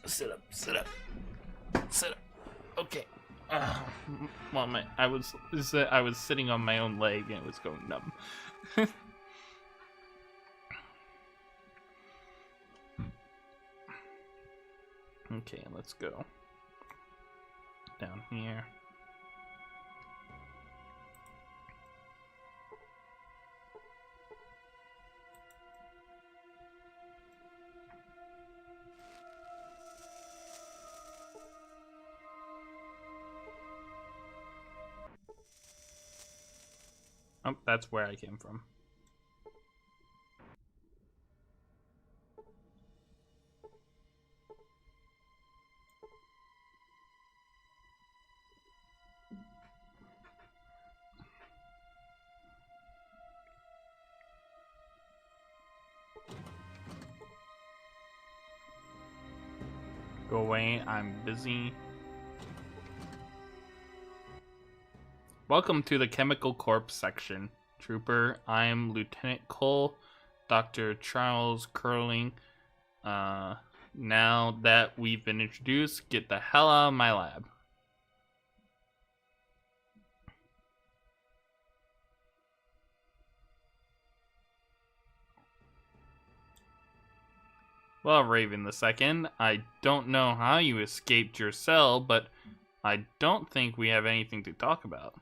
Sit up, sit up, sit up. Okay. Well, I was sitting on my own leg and it was going numb. Okay, let's go down here. Oh, that's where I came from. Go away, I'm busy. Welcome to the Chemical Corps section. Trooper, I'm Lieutenant Cole, Dr. Charles Curling. Now that we've been introduced, get the hell out of my lab. Well, Raven II, I don't know how you escaped your cell, but I don't think we have anything to talk about.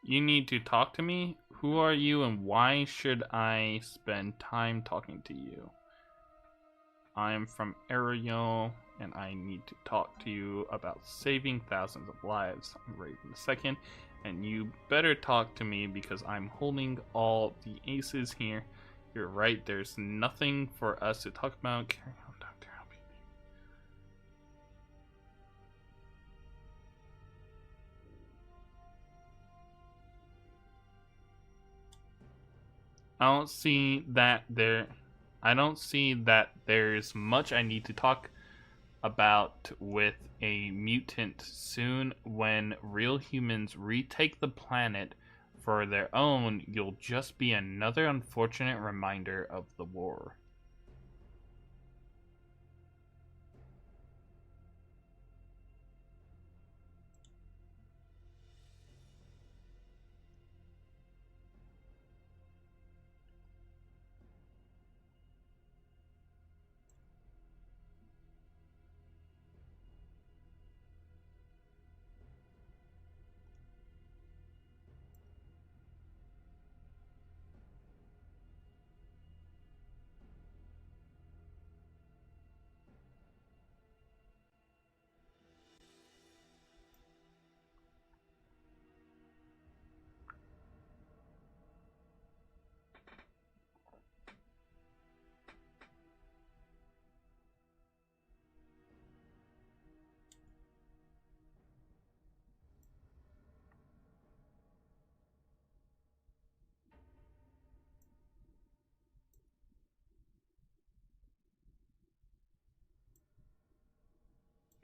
You need to talk to me? Who are you and why should I spend time talking to you? I am from Ariel and I need to talk to you about saving thousands of lives. I'm Raven II and you better talk to me because I'm holding all the aces here. You're right, there's nothing for us to talk about. Carry on, Doctor. Help me. I don't see that there's much I need to talk about with a mutant. Soon, when real humans retake the planet for their own, you'll just be another unfortunate reminder of the war.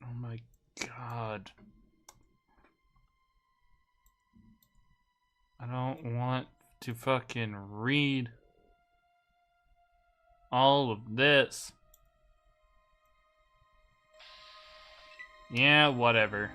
Oh my god. I don't want to fucking read all of this. Yeah, whatever.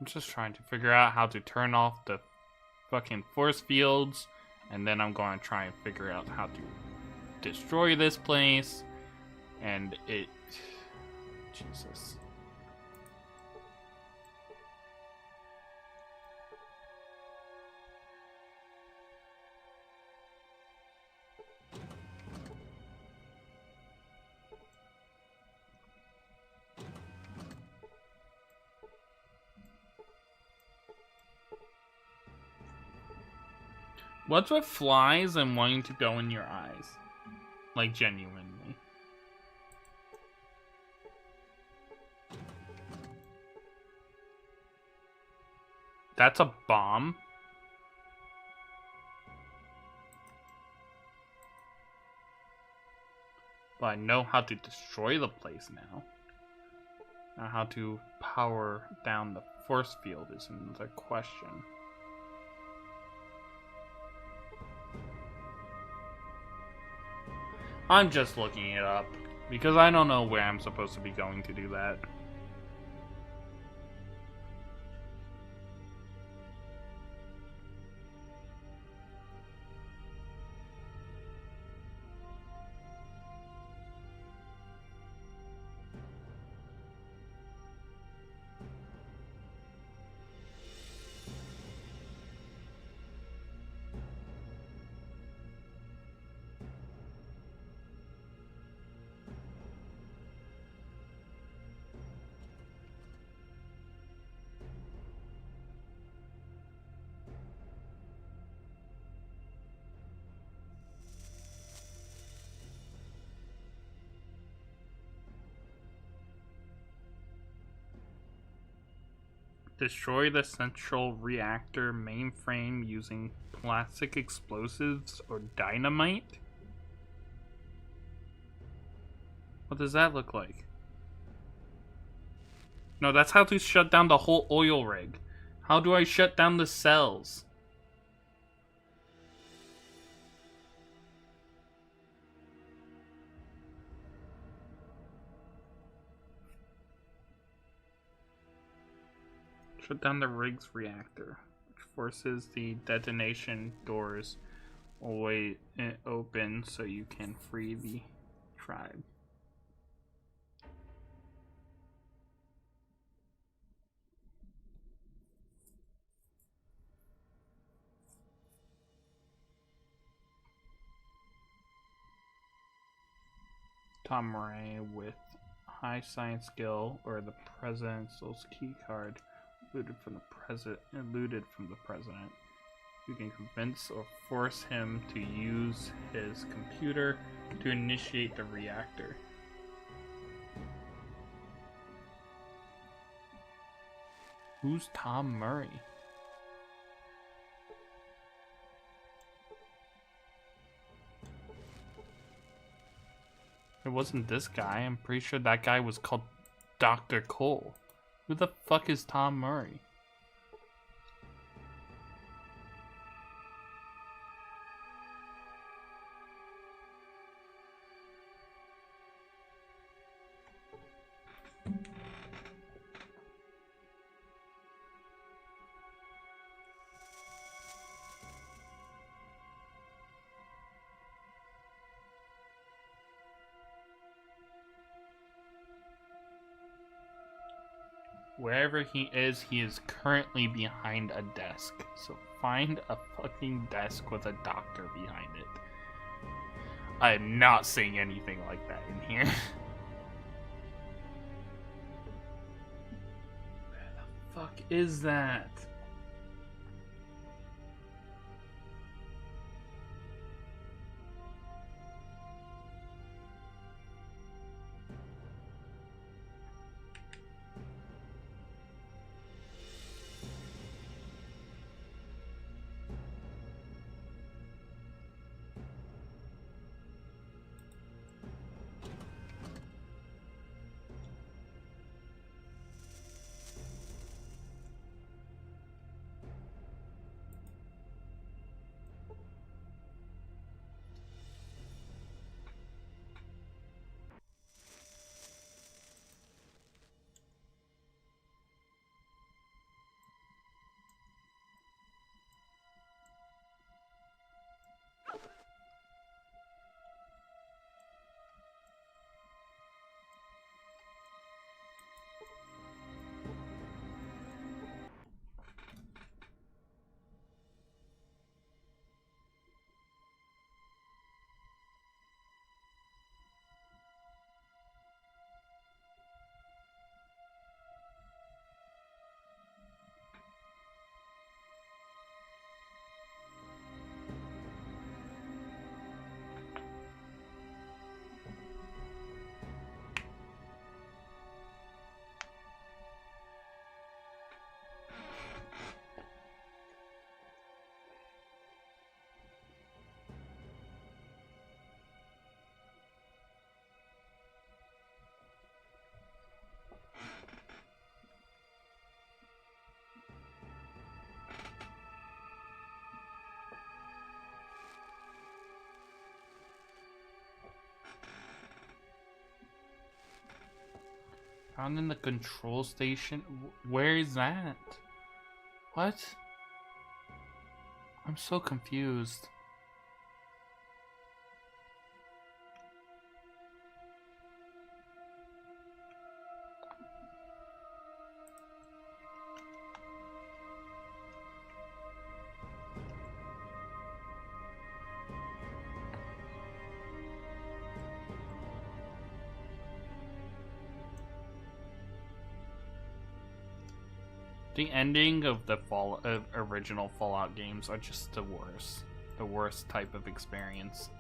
I'm just trying to figure out how to turn off the fucking force fields, and then I'm going to try and figure out how to destroy this place, and it... Jesus. What's with flies and wanting to go in your eyes? Like, genuinely. That's a bomb? But I know how to destroy the place now. Now how to power down the force field is another question. I'm just looking it up, because I don't know where I'm supposed to be going to do that. Destroy the central reactor mainframe using plastic explosives or dynamite? What does that look like? No, that's how to shut down the whole oil rig. How do I shut down the cells? Shut down the rig's reactor, which forces the detonation doors away open so you can free the tribe. Tom Murray with high science skill or the president's key card looted from the president. You can convince or force him to use his computer to initiate the reactor. Who's Tom Murray? It wasn't this guy. I'm pretty sure that guy was called Dr. Cole. Who the fuck is Tom Murray? Wherever he is currently behind a desk. So find a fucking desk with a doctor behind it. I am not seeing anything like that in here. Where the fuck is that? Found in the control station? Where is that? What? I'm so confused. The ending of the original Fallout games are just the worst. The worst type of experience.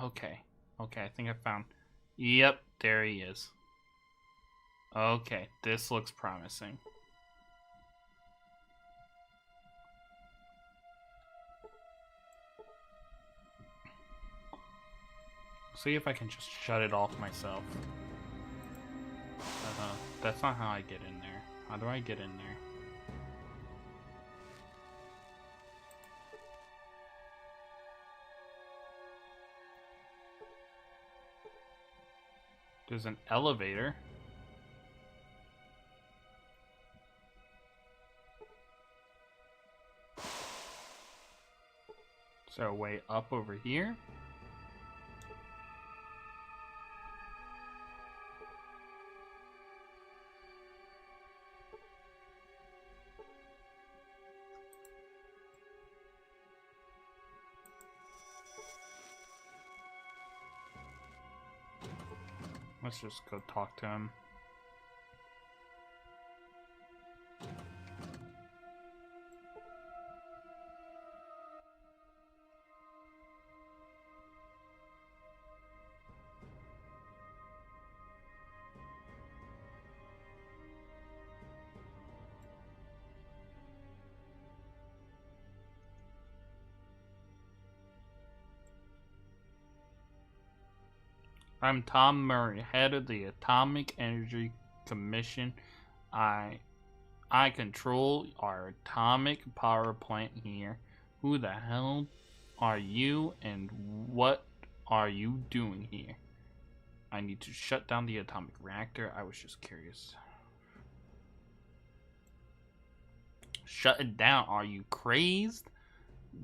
Okay. Okay, I think I found... Yep, there he is. Okay, this looks promising. See if I can just shut it off myself. That's not how I get in there. How do I get in there? There's an elevator. Is there a way up over here? Let's just go talk to him. I'm Tom Murray, head of the Atomic Energy Commission. I control our atomic power plant here. Who the hell are you and what are you doing here? I need to shut down the atomic reactor. I was just curious. Shut it down. Are you crazed?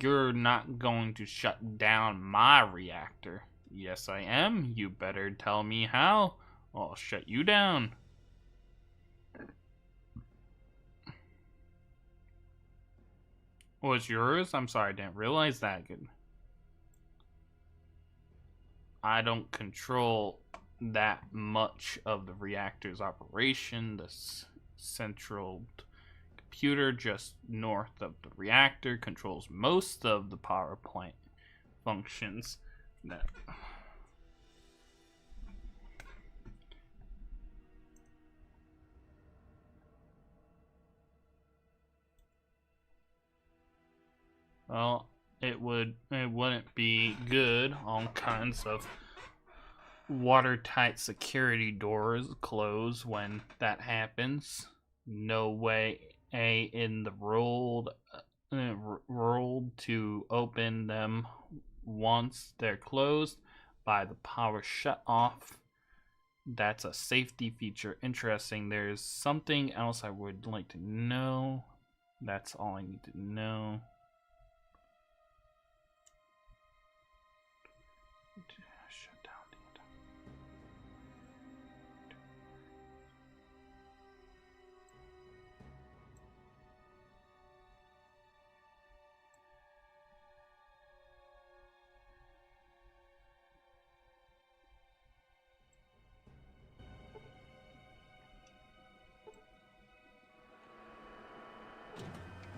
You're not going to shut down my reactor. Yes, I am. You better tell me how. I'll shut you down. Was yours? I'm sorry, I didn't realize that. Good. I don't control that much of the reactor's operation. The central computer just north of the reactor controls most of the power plant functions. That well, it wouldn't be good. All kinds of watertight security doors close when that happens. No way in the world to open them once they're closed by the power shut off. That's a safety feature. Interesting. There's something else I would like to know. That's all I need to know. Shut down the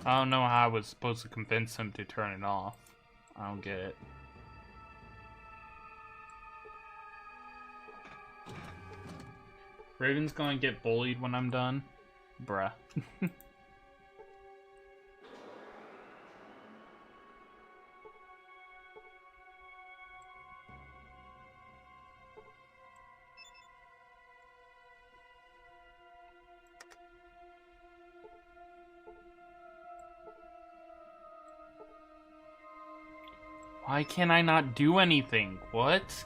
I don't know how I was supposed to convince him to turn it off. I don't get it. Raven's gonna get bullied when I'm done? Bruh. Why can I not do anything? What?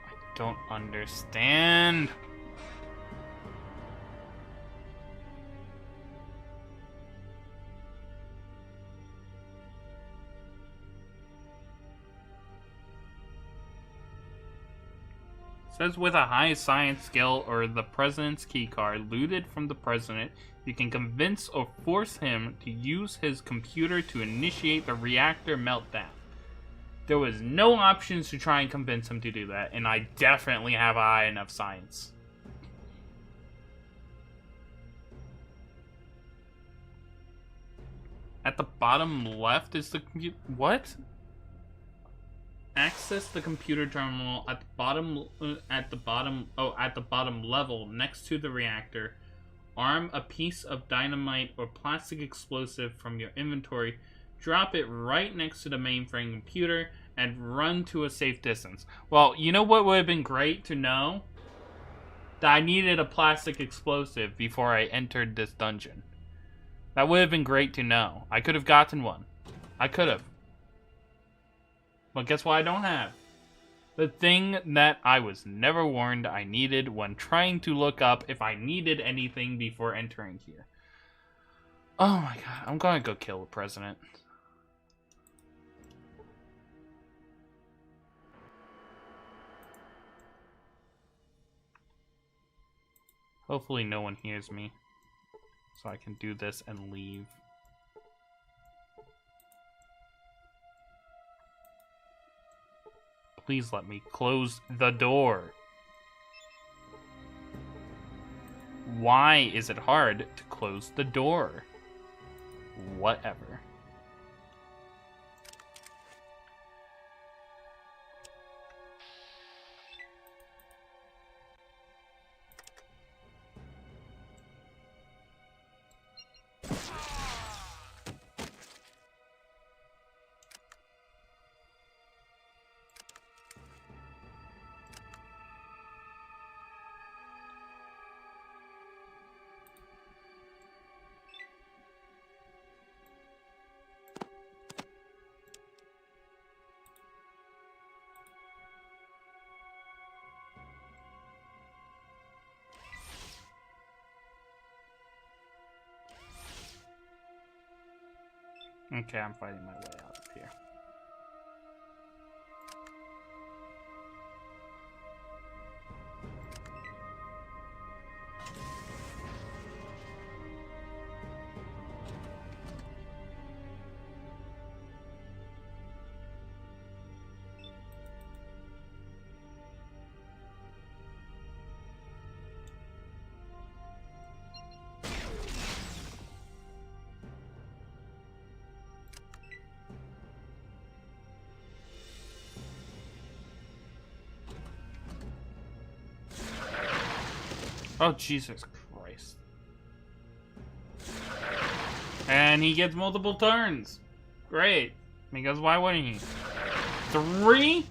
I don't understand. Says with a high science skill or the president's keycard looted from the president, you can convince or force him to use his computer to initiate the reactor meltdown. There was no options to try and convince him to do that, and I definitely have a high enough science. At the bottom left is the computer. What? Access the computer terminal at the bottom level next to the reactor. Arm a piece of dynamite or plastic explosive from your inventory. Drop it right next to the mainframe computer and run to a safe distance. Well, you know what would have been great to know? That I needed a plastic explosive before I entered this dungeon. That would have been great to know. I could have gotten one. I could have. But guess what I don't have? The thing that I was never warned I needed when trying to look up if I needed anything before entering here. Oh my god, I'm gonna go kill the president. Hopefully no one hears me, so I can do this and leave. Please let me close the door. Why is it hard to close the door? Whatever. Okay, I'm fighting my way out of here. Oh, Jesus Christ. And he gets multiple turns. Great. Because why wouldn't he? 3?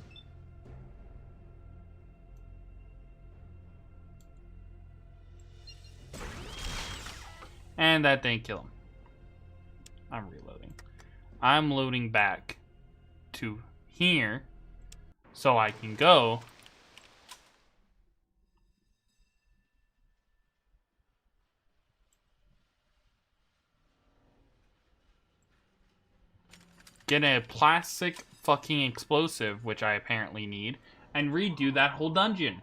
And that didn't kill him. I'm reloading. I'm loading back to here so I can go. Get a plastic fucking explosive, which I apparently need, and redo that whole dungeon.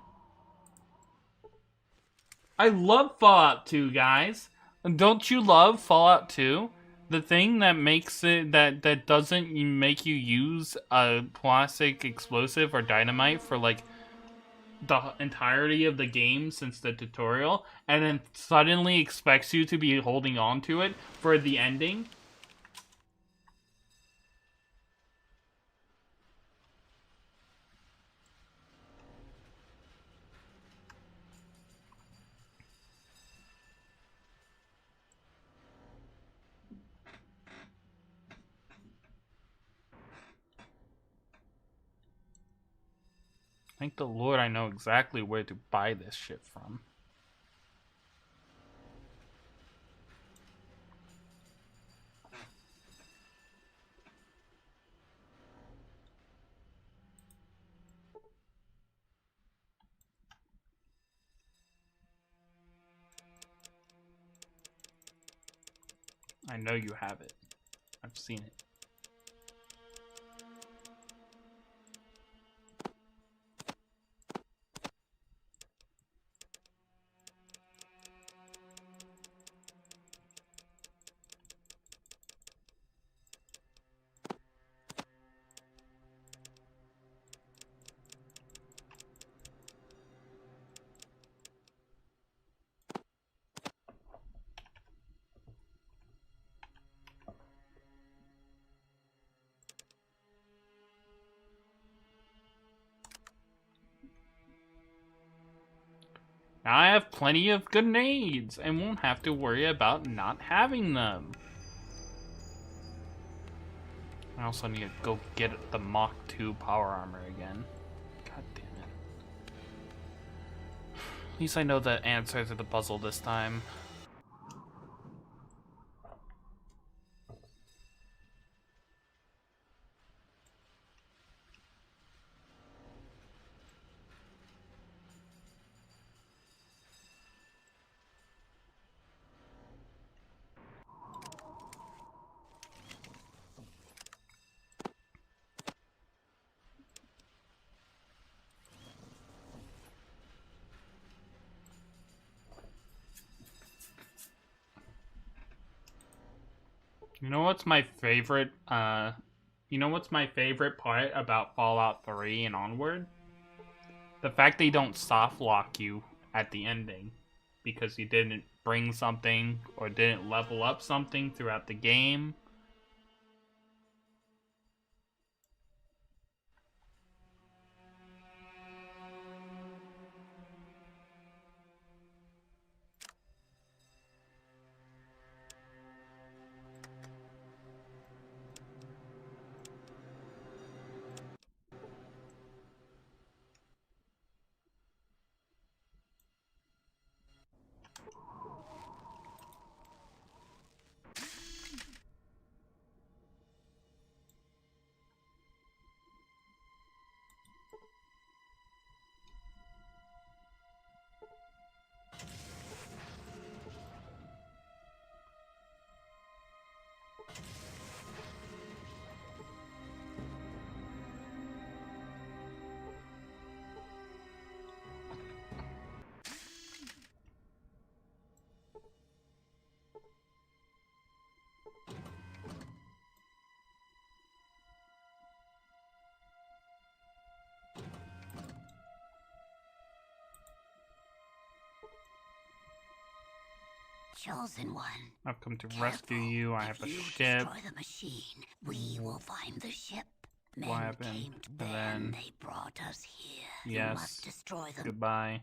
I love Fallout 2, guys. Don't you love Fallout 2? The thing that makes it, that doesn't make you use a plastic explosive or dynamite for, like, the entirety of the game since the tutorial, and then suddenly expects you to be holding on to it for the ending. Thank the Lord I know exactly where to buy this shit from. I know you have it. I've seen it. Now I have plenty of grenades and won't have to worry about not having them. I also need to go get the Mach 2 power armor again. God damn it. At least I know the answer to the puzzle this time. You know what's my favorite, part about Fallout 3 and onward? The fact they don't soft lock you at the ending because you didn't bring something or didn't level up something throughout the game. Chosen one. I've come to Careful. rescue you. I have a If you ship. destroy the machine, we will find the ship. Men What happened? came to And there then- and they brought us here. You Yes. must destroy them. Goodbye.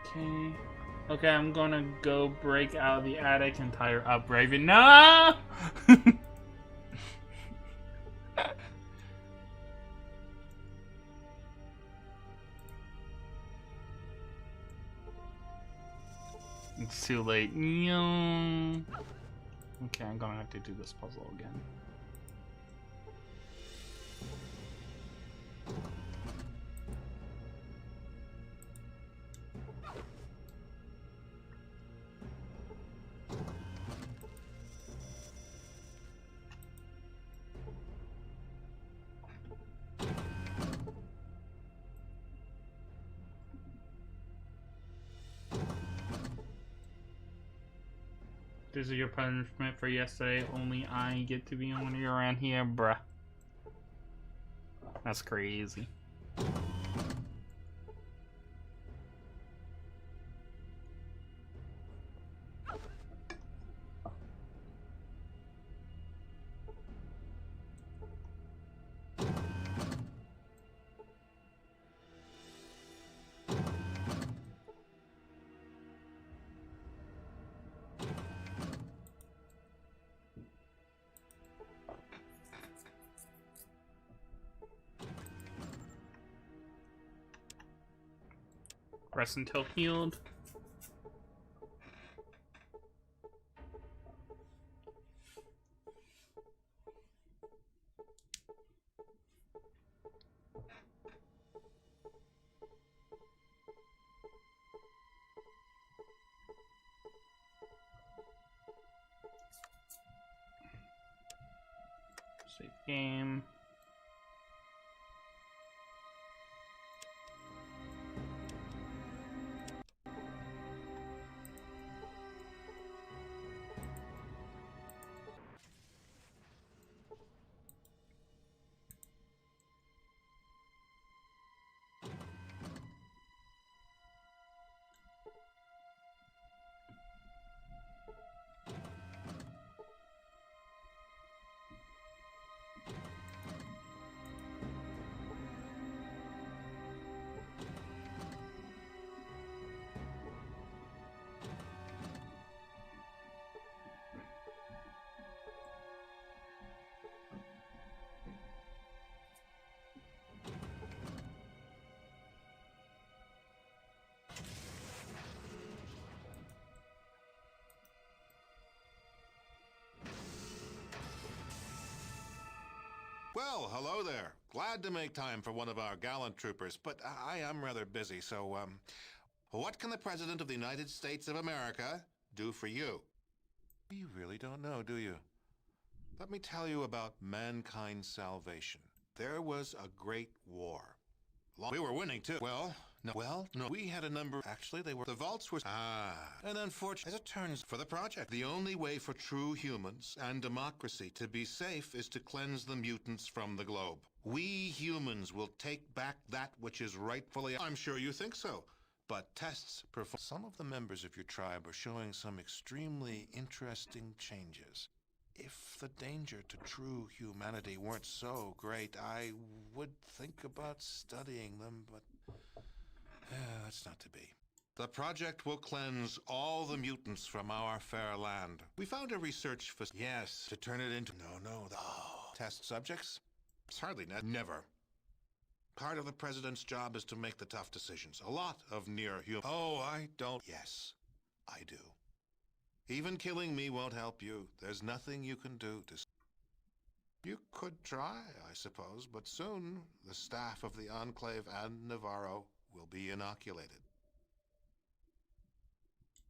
Okay. Okay, I'm gonna go break out of the attic and tie her up, Raven. No! It's too late. No. Okay, I'm gonna have to do this puzzle again. This is your punishment for yesterday. Only I get to be on you around here, bruh. That's crazy. Rest until healed. Save game. Well, hello there. Glad to make time for one of our gallant troopers, but I am rather busy, so, what can the President of the United States of America do for you? You really don't know, do you? Let me tell you about mankind's salvation. There was a great war. We were winning, too. Well, no, we had a number. Actually, the vaults were... And unfortunately, as it turns, for the project, the only way for true humans and democracy to be safe is to cleanse the mutants from the globe. We humans will take back that which is rightfully... I'm sure you think so. But tests performed... Some of the members of your tribe are showing some extremely interesting changes. If the danger to true humanity weren't so great, I would think about studying them, but that's not to be. The project will cleanse all the mutants from our fair land. We found a research facility. Yes, to turn it into... No. Test subjects? It's hardly never. Part of the president's job is to make the tough decisions. A lot of near-human... Oh, I don't... Yes, I do. Even killing me won't help you. There's nothing you can do to... You could try, I suppose, but soon the staff of the Enclave and Navarro will be inoculated.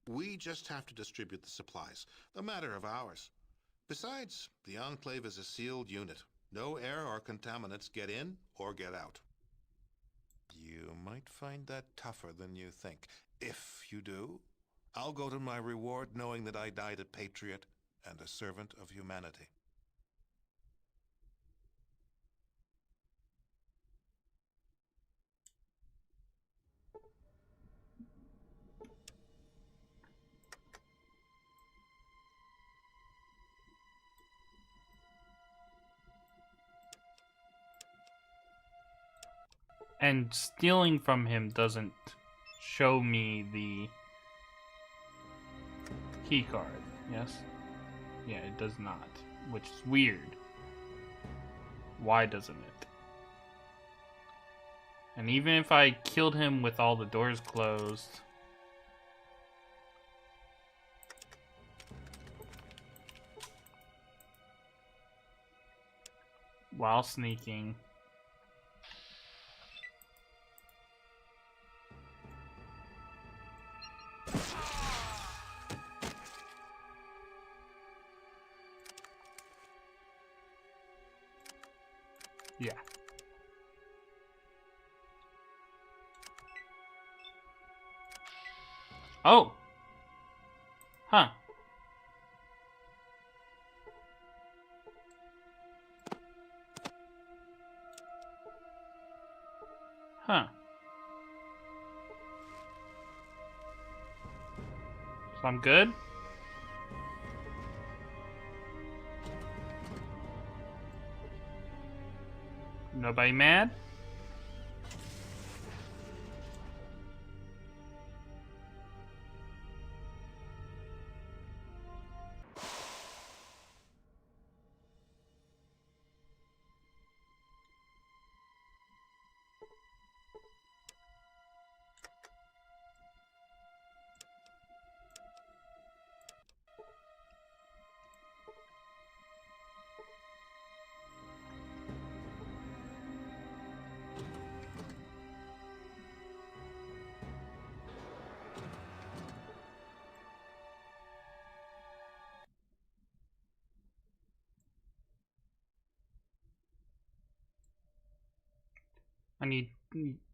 We just have to distribute the supplies. A matter of hours. Besides, the Enclave is a sealed unit. No air or contaminants get in or get out. You might find that tougher than you think. If you do, I'll go to my reward knowing that I died a patriot and a servant of humanity. And stealing from him doesn't show me the key card, yes? Yeah, it does not, which is weird. Why doesn't it? And even if I killed him with all the doors closed... while sneaking... Yeah. Oh! Huh. Huh. So I'm good? Nobody mad?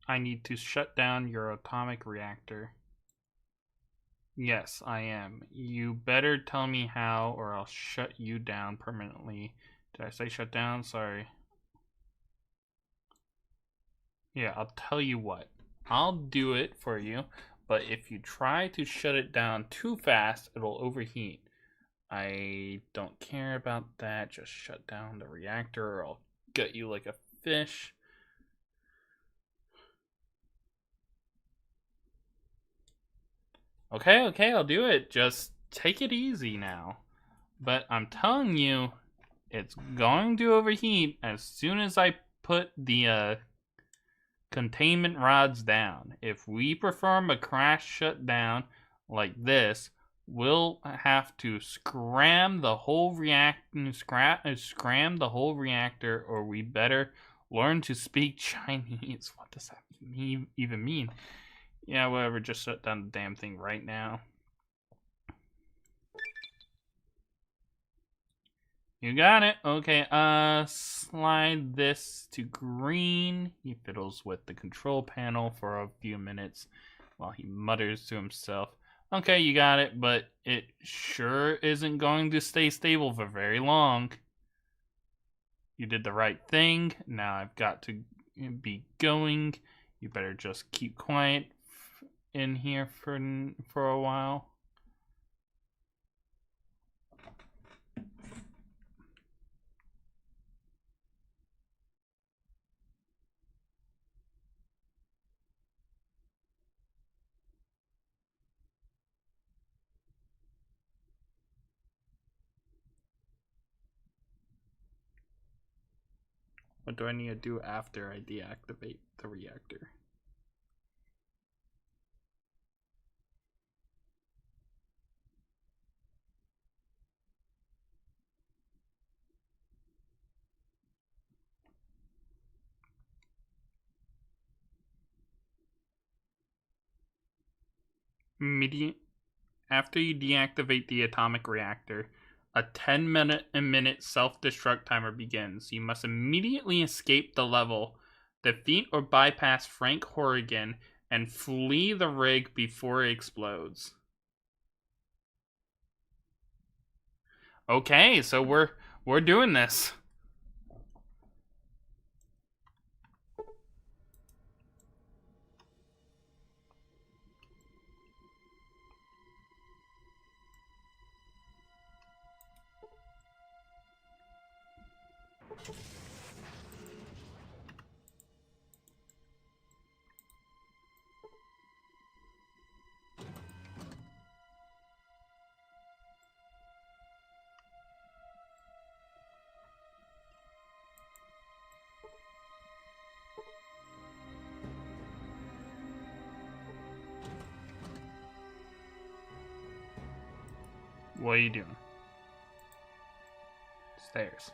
I need to shut down your atomic reactor. Yes, I am. You better tell me how or I'll shut you down permanently. Did I say shut down? Sorry. Yeah, I'll tell you what. I'll do it for you, but if you try to shut it down too fast, it'll overheat. I don't care about that. Just shut down the reactor or I'll gut you like a fish. Okay, I'll do it. Just take it easy now. But I'm telling you, it's going to overheat as soon as I put the containment rods down. If we perform a crash shutdown like this, we'll have to scram the whole scram the whole reactor, or we better learn to speak Chinese. What does that even mean? Yeah, whatever, just shut down the damn thing right now. You got it. Okay, slide this to green. He fiddles with the control panel for a few minutes while he mutters to himself. Okay, you got it, but it sure isn't going to stay stable for very long. You did the right thing. Now I've got to be going. You better just keep quiet in here for a while. What do I need to do after I deactivate the reactor? After you deactivate the atomic reactor, a 10-minute self-destruct timer begins. You must immediately escape the level, defeat or bypass Frank Horrigan, and flee the rig before it explodes. Okay, so we're doing this. What are you doing? Stairs.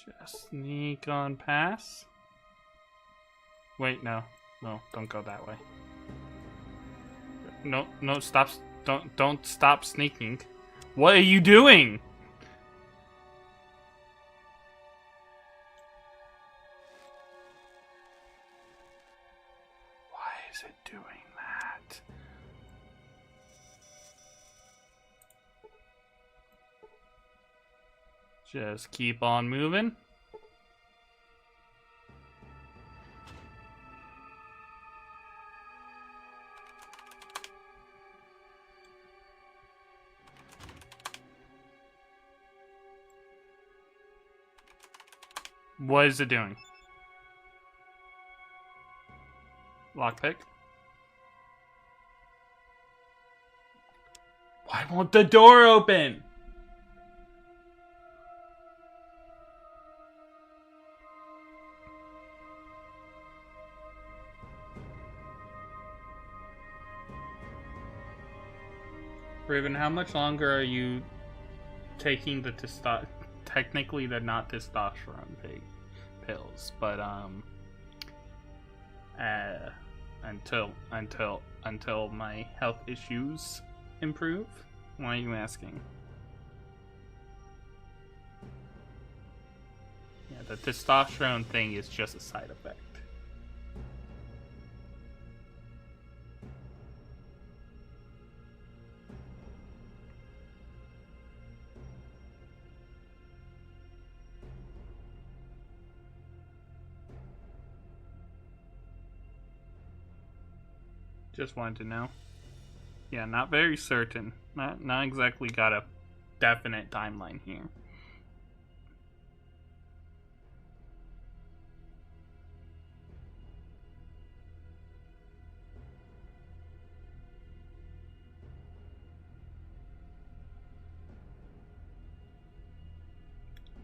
Just sneak on past. Wait, no. No, don't go that way. No, no, stop. Don't stop sneaking. What are you doing? Why is it doing that? Just keep on moving. What is it doing? Lockpick? Why won't the door open? Raven, how much longer are you taking the technically they're not testosterone pills, but until my health issues improve? Why are you asking? Yeah, the testosterone thing is just a side effect. Just wanted to know. Yeah, not very certain. Not exactly got a definite timeline here.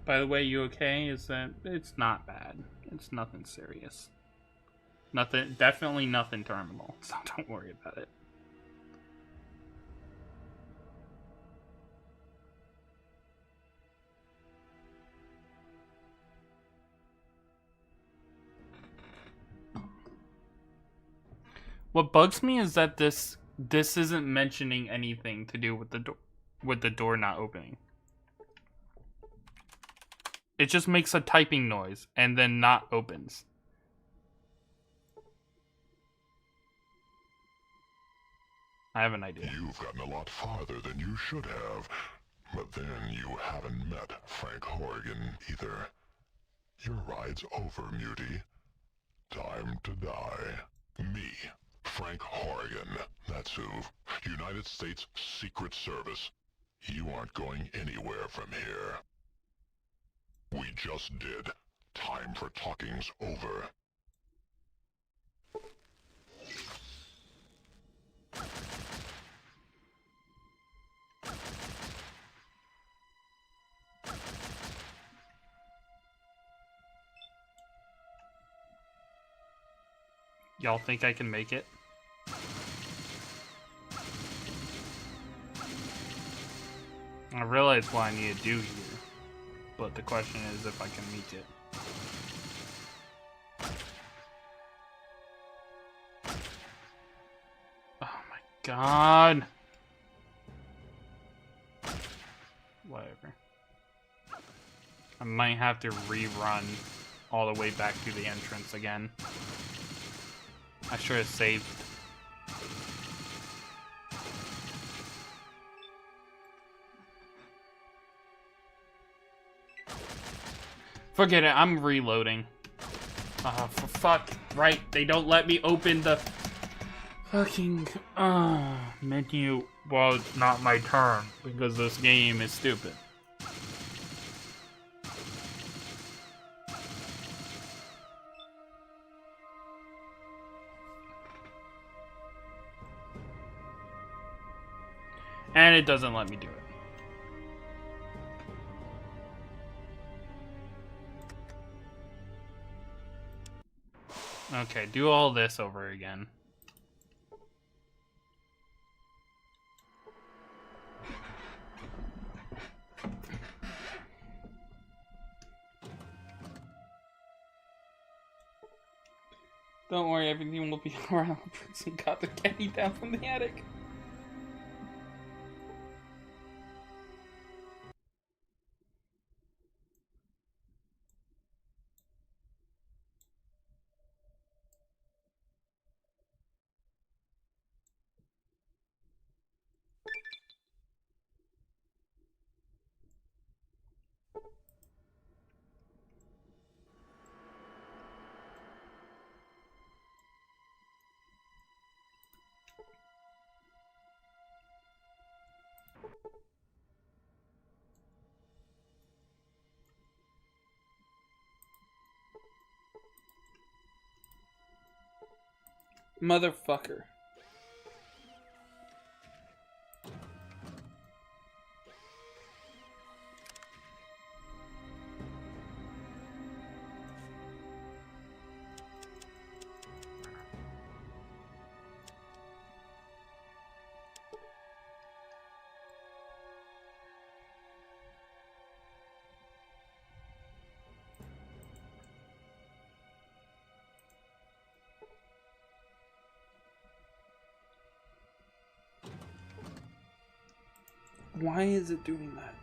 By the way, you okay? Is that it's not bad. It's nothing serious. Nothing, definitely nothing terminal. So don't worry about it. What bugs me is that this isn't mentioning anything to do with the door not opening. It just makes a typing noise and then not opens. I have an idea. You've gotten a lot farther than you should have, but then you haven't met Frank Horrigan either. Your ride's over, Mutie. Time to die. Me, Frank Horrigan. That's who. United States Secret Service. You aren't going anywhere from here. We just did. Time for talking's over. Y'all think I can make it? I realize what I need to do here, but the question is if I can make it. Oh my god! Whatever. I might have to rerun all the way back to the entrance again. I should have saved. Forget it, I'm reloading. For fuck, right, they don't let me open the fucking menu while it's not my turn, because this game is stupid. And it doesn't let me do it. Okay, do all this over again. Don't worry, everything will be alright. Person got the candy down from the attic. Motherfucker. Why is it doing that?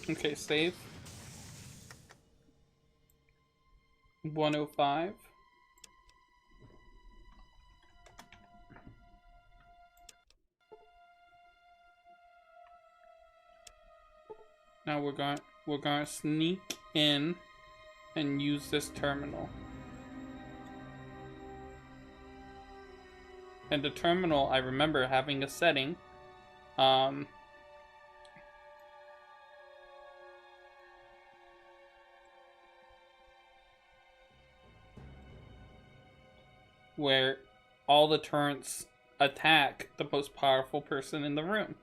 Okay, save. 105. Now we're going to sneak in and use this terminal. And the terminal, I remember having a setting where all the turrets attack the most powerful person in the room.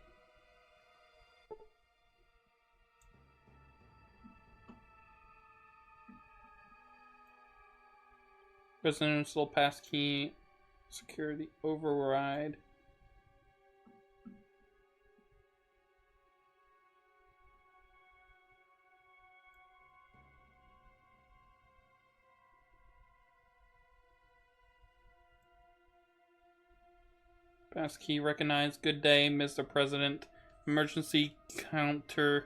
Presidential passkey, security override. Passkey recognized. Good day, Mr. President. Emergency counter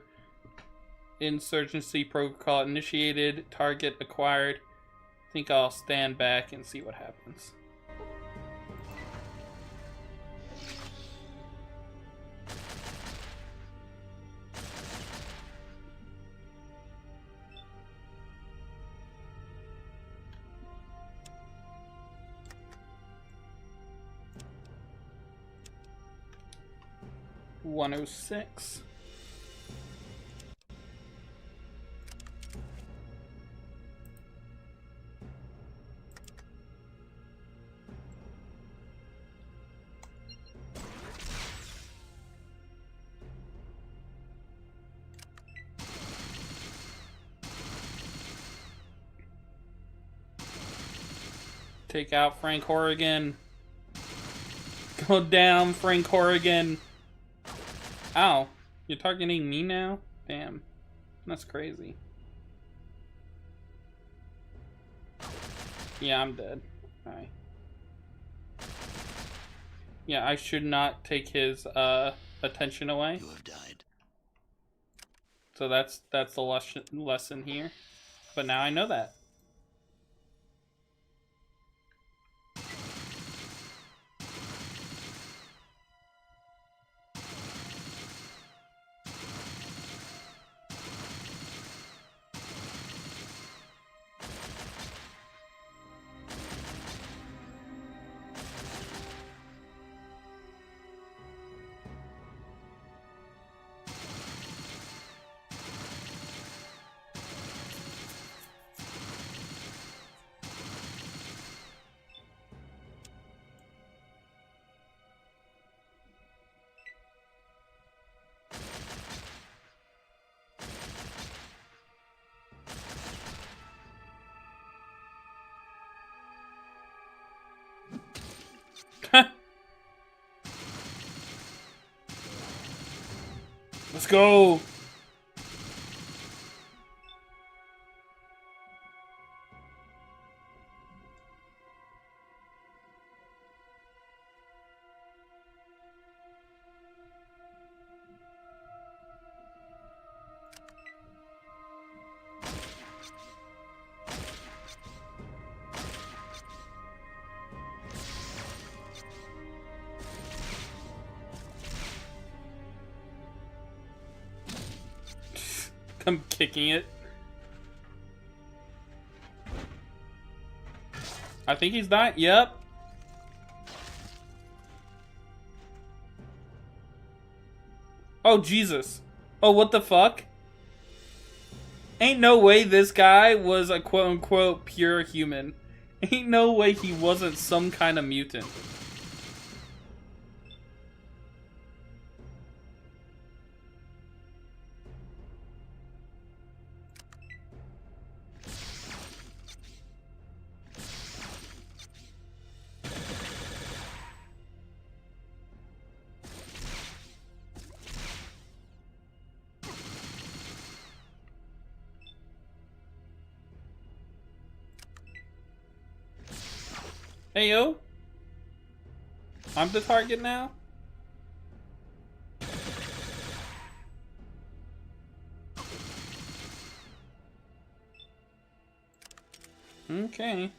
insurgency protocol initiated. Target acquired. I think I'll stand back and see what happens. $106. Take out Frank Horrigan. Go down, Frank Horrigan. Ow, you're targeting me now? Damn, that's crazy. Yeah, I'm dead. Alright. Yeah, I should not take his attention away. You have died. So that's the lesson here. But now I know that. Let's go. I'm kicking it. I think he's dying. Yep. Oh, Jesus. Oh, what the fuck? Ain't no way this guy was a quote-unquote pure human. Ain't no way he wasn't some kind of mutant. Hey, yo. I'm the target now? Okay.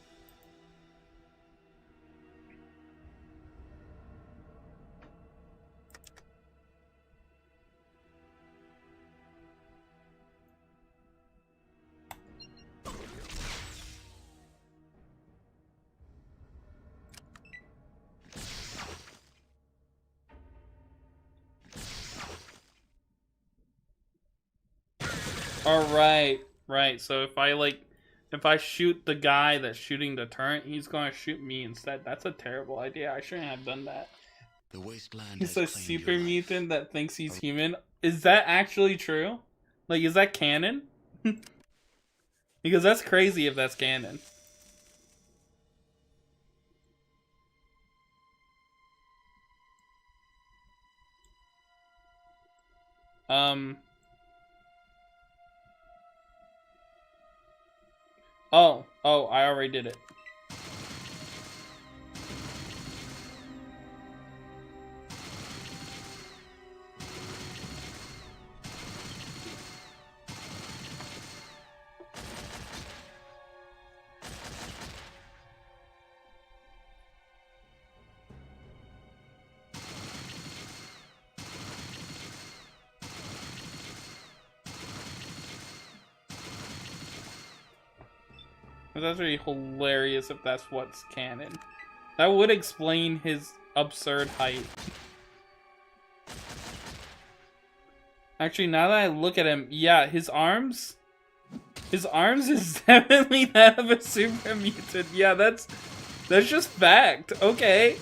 Alright, right. So if I shoot the guy that's shooting the turret, he's gonna shoot me instead. That's a terrible idea. I shouldn't have done that. The wasteland He's has a claimed super your life. mutant that thinks he's human. Is that actually true? Like, is that canon? Because that's crazy if that's canon. Oh, I already did it. That's really hilarious if that's what's canon. That would explain his absurd height. Actually, now that I look at him, yeah, his arms is definitely that of a super mutant. Yeah, that's just fact. Okay.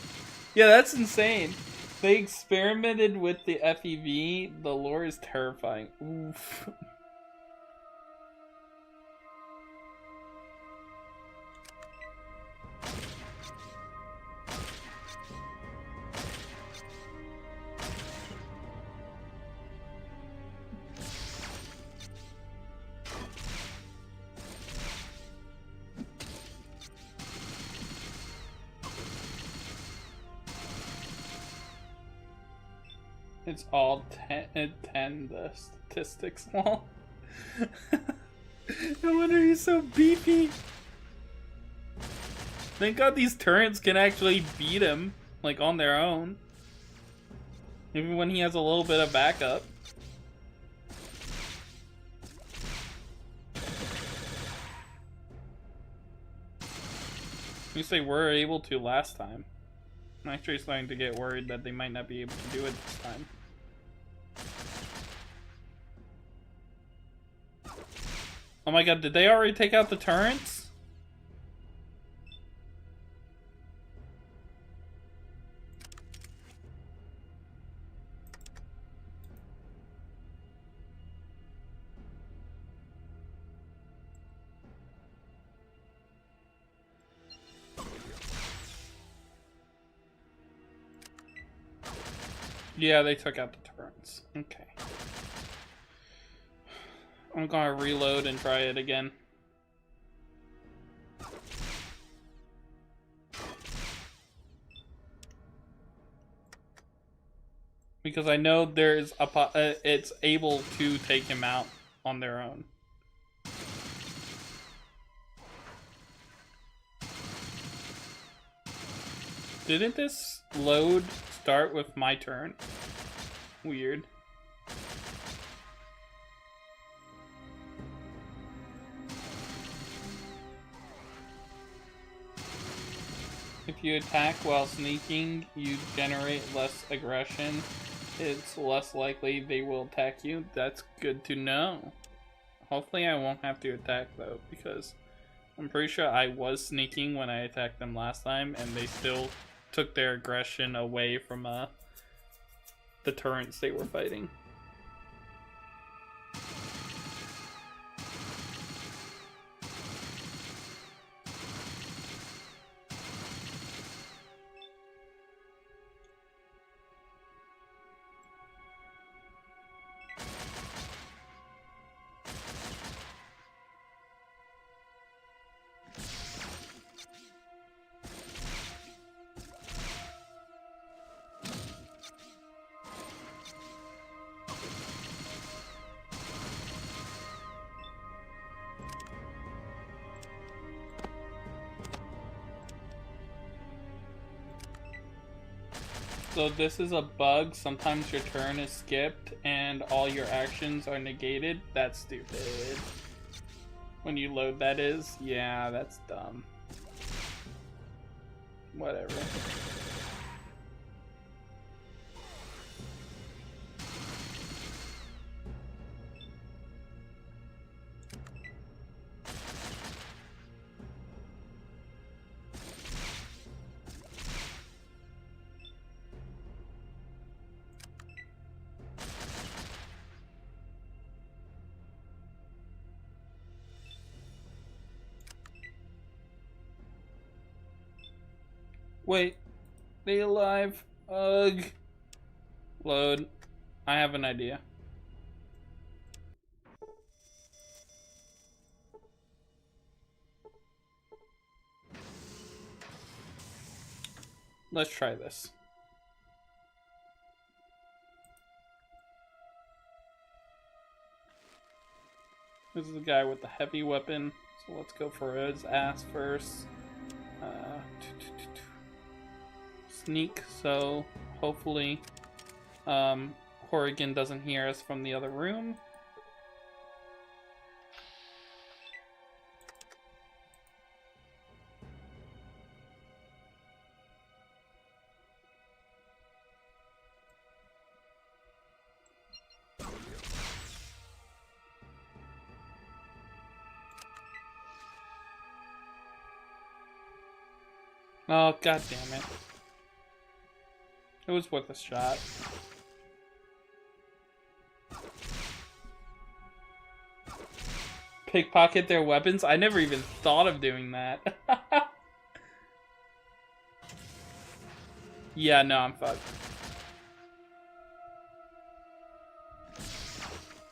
Yeah, that's insane. They experimented with the FEV. The lore is terrifying. Oof. It's all 10 the statistics wall. No wonder he's so beefy. Thank God these turrets can actually beat him, like, on their own. Even when he has a little bit of backup. At least they were able to last time. I'm actually starting to get worried that they might not be able to do it this time. Oh my god, did they already take out the turrets? Yeah, they took out the turrets. Okay. I'm gonna reload and try it again. Because I know there's it's able to take him out on their own. Didn't this load start with my turn? Weird. If you attack while sneaking, you generate less aggression. It's less likely they will attack you. That's good to know. Hopefully I won't have to attack though, because I'm pretty sure I was sneaking when I attacked them last time, and they still took their aggression away from the turrets they were fighting. So this is a bug. Sometimes your turn is skipped and all your actions are negated. That's stupid. When you load, that is. Yeah, that's dumb. Whatever. Wait, they alive? Ugh. Load. I have an idea. Let's try this. This is the guy with the heavy weapon, so let's go for his ass first. Sneak, so hopefully Horrigan doesn't hear us from the other room. Oh, god damn it. It was worth a shot. Pickpocket their weapons? I never even thought of doing that. Yeah, no, I'm fucked.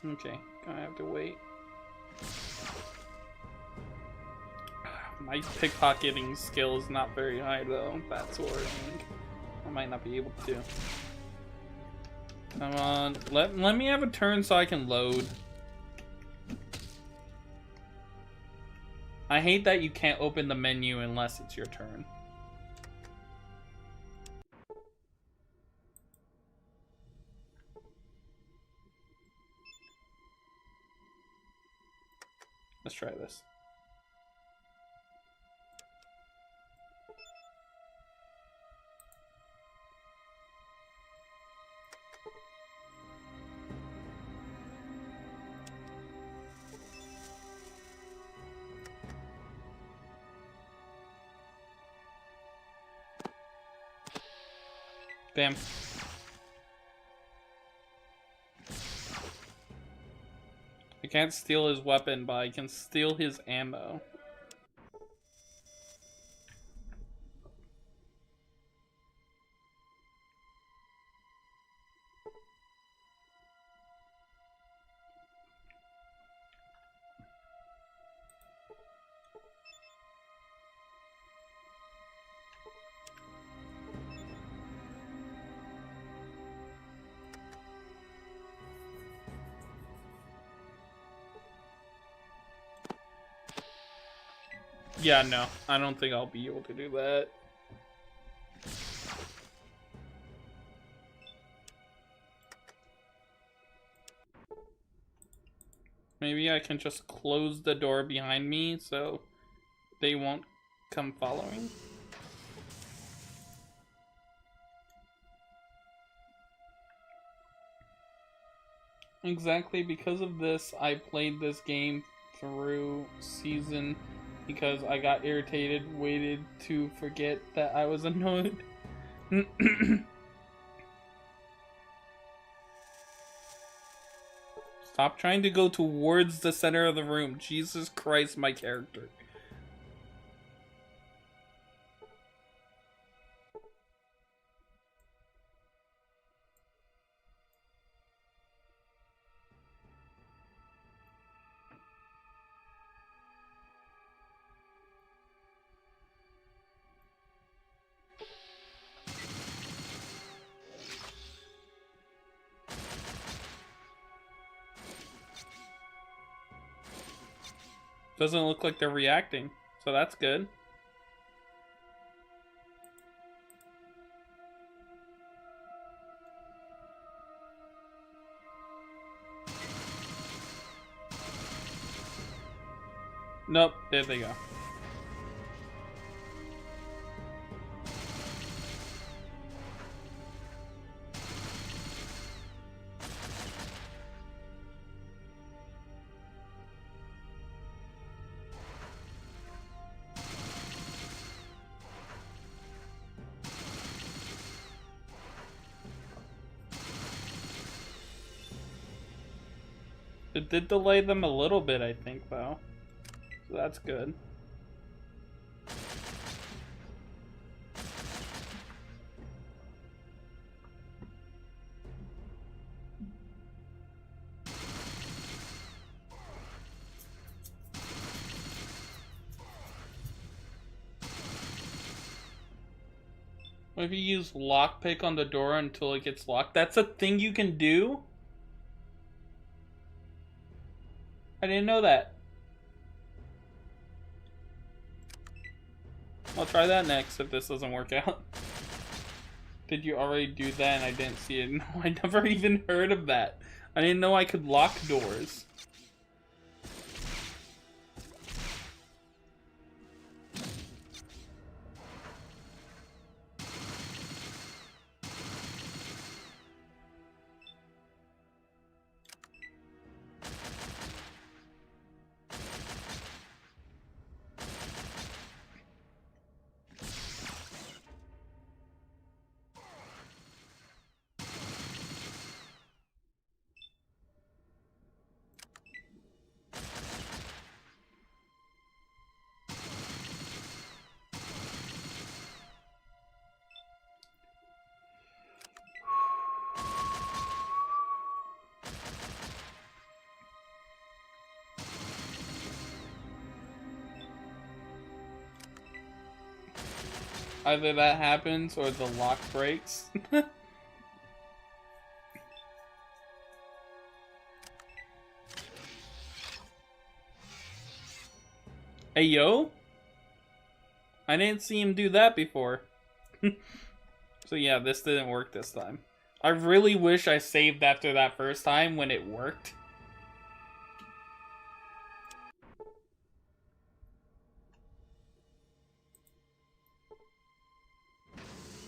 Okay, gonna have to wait. My pickpocketing skill is not very high though. That's worrying. I might not be able to. Come on, let me have a turn so I can load. I hate that you can't open the menu unless it's your turn. Let's try this. Bam. I can't steal his weapon, but I can steal his ammo. Yeah, no. I don't think I'll be able to do that. Maybe I can just close the door behind me so they won't come following. Exactly because of this, I played this game through season because I got irritated, waited to forget that I was annoyed. Stop trying to go towards the center of the room. Jesus Christ, my character. Doesn't look like they're reacting, so that's good. Nope, there they go. It did delay them a little bit, I think, though. So that's good. What if you use lockpick on the door until it gets locked? That's a thing you can do? I didn't know that. I'll try that next if this doesn't work out. Did you already do that and I didn't see it? No, I never even heard of that. I didn't know I could lock doors. Either that happens or the lock breaks. Hey, yo? I didn't see him do that before. So yeah, this didn't work this time. I really wish I saved after that first time when it worked.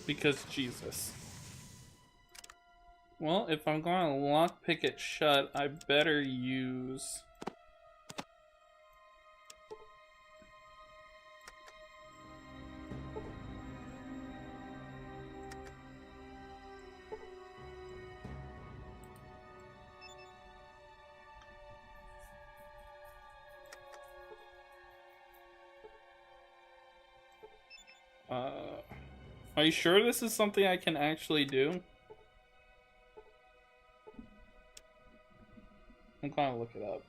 Because Jesus. Well, if I'm going to lockpick it shut, I better use... Are you sure this is something I can actually do? I'm gonna look it up.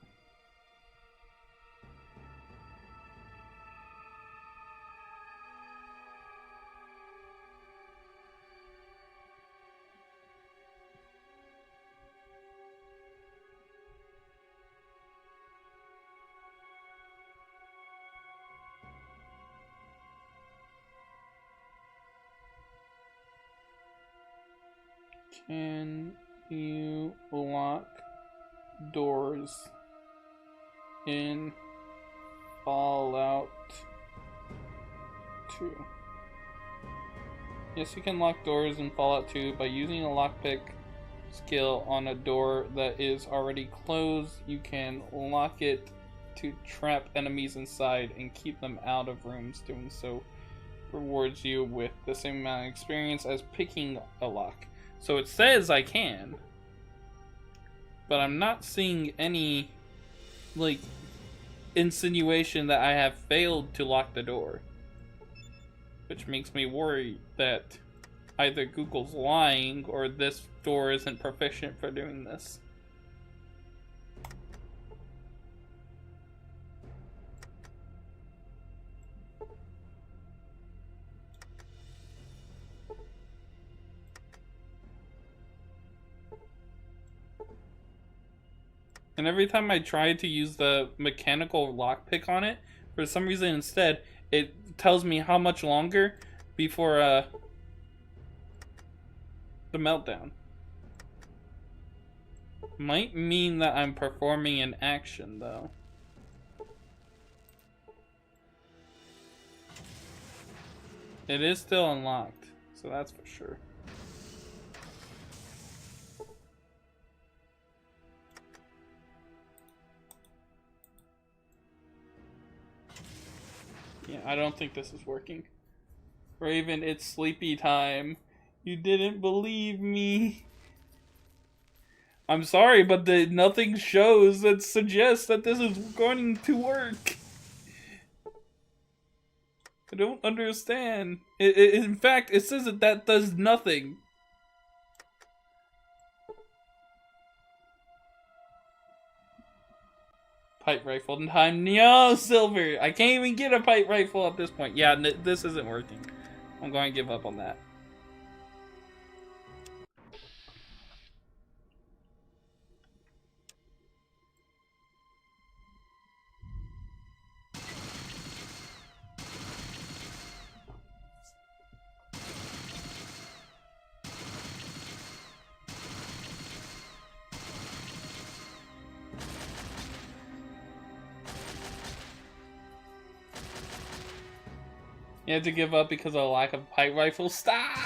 Can you lock doors in Fallout 2? Yes, you can lock doors in Fallout 2 by using a lockpick skill on a door that is already closed. You can lock it to trap enemies inside and keep them out of rooms. Doing so rewards you with the same amount of experience as picking a lock. So it says I can, but I'm not seeing any, like, insinuation that I have failed to lock the door. Which makes me worry that either Google's lying or this door isn't proficient for doing this. And every time I try to use the mechanical lockpick on it, for some reason instead, it tells me how much longer before the meltdown. Might mean that I'm performing an action, though. It is still unlocked, so that's for sure. Yeah, I don't think this is working. Raven, it's sleepy time. You didn't believe me. I'm sorry, but nothing shows that suggests that this is going to work. I don't understand. In fact, it says that does nothing. Pipe rifle time. No, Silver! I can't even get a pipe rifle at this point. Yeah, this isn't working. I'm going to give up on that. You had to give up because of a lack of pipe rifle. Stop!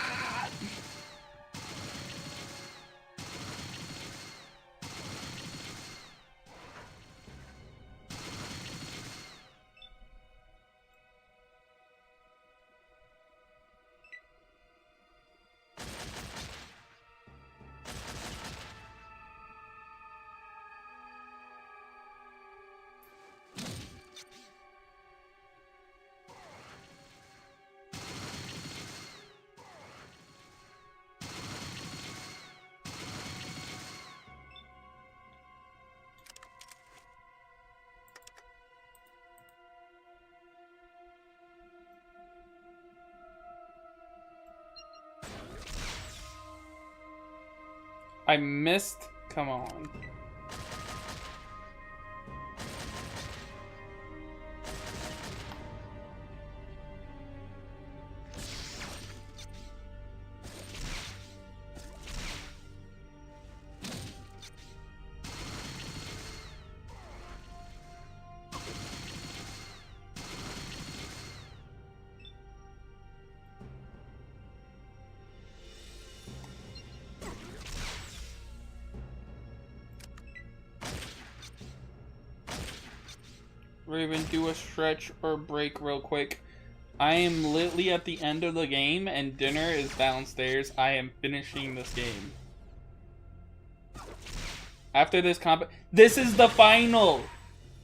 I missed. Come on. Raven, do a stretch or break real quick. I am literally at the end of the game and dinner is downstairs. I am finishing this game. After this combat, this is the final!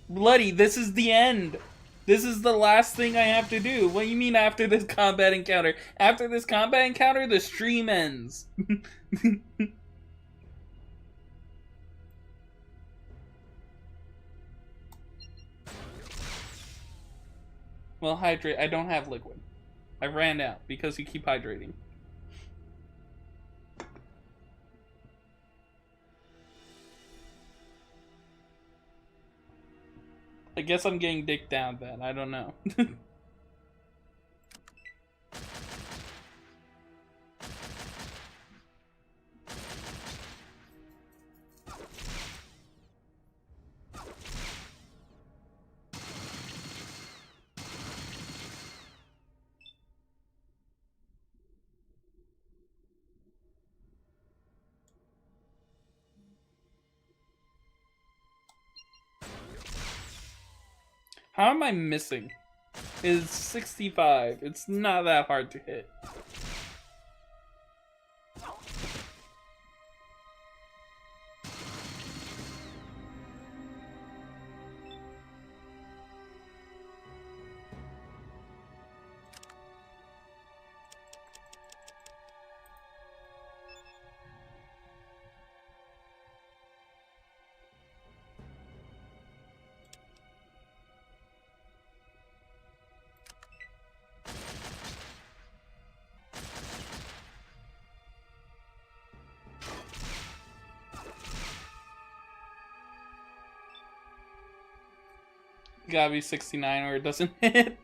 Bloody, this is the end! This is the last thing I have to do. What do you mean after this combat encounter? After this combat encounter, the stream ends. Well, hydrate. I don't have liquid. I ran out because you keep hydrating. I guess I'm getting dicked down then. I don't know. How am I missing? It's 65. It's not that hard to hit. Gotta be 69 or it doesn't hit.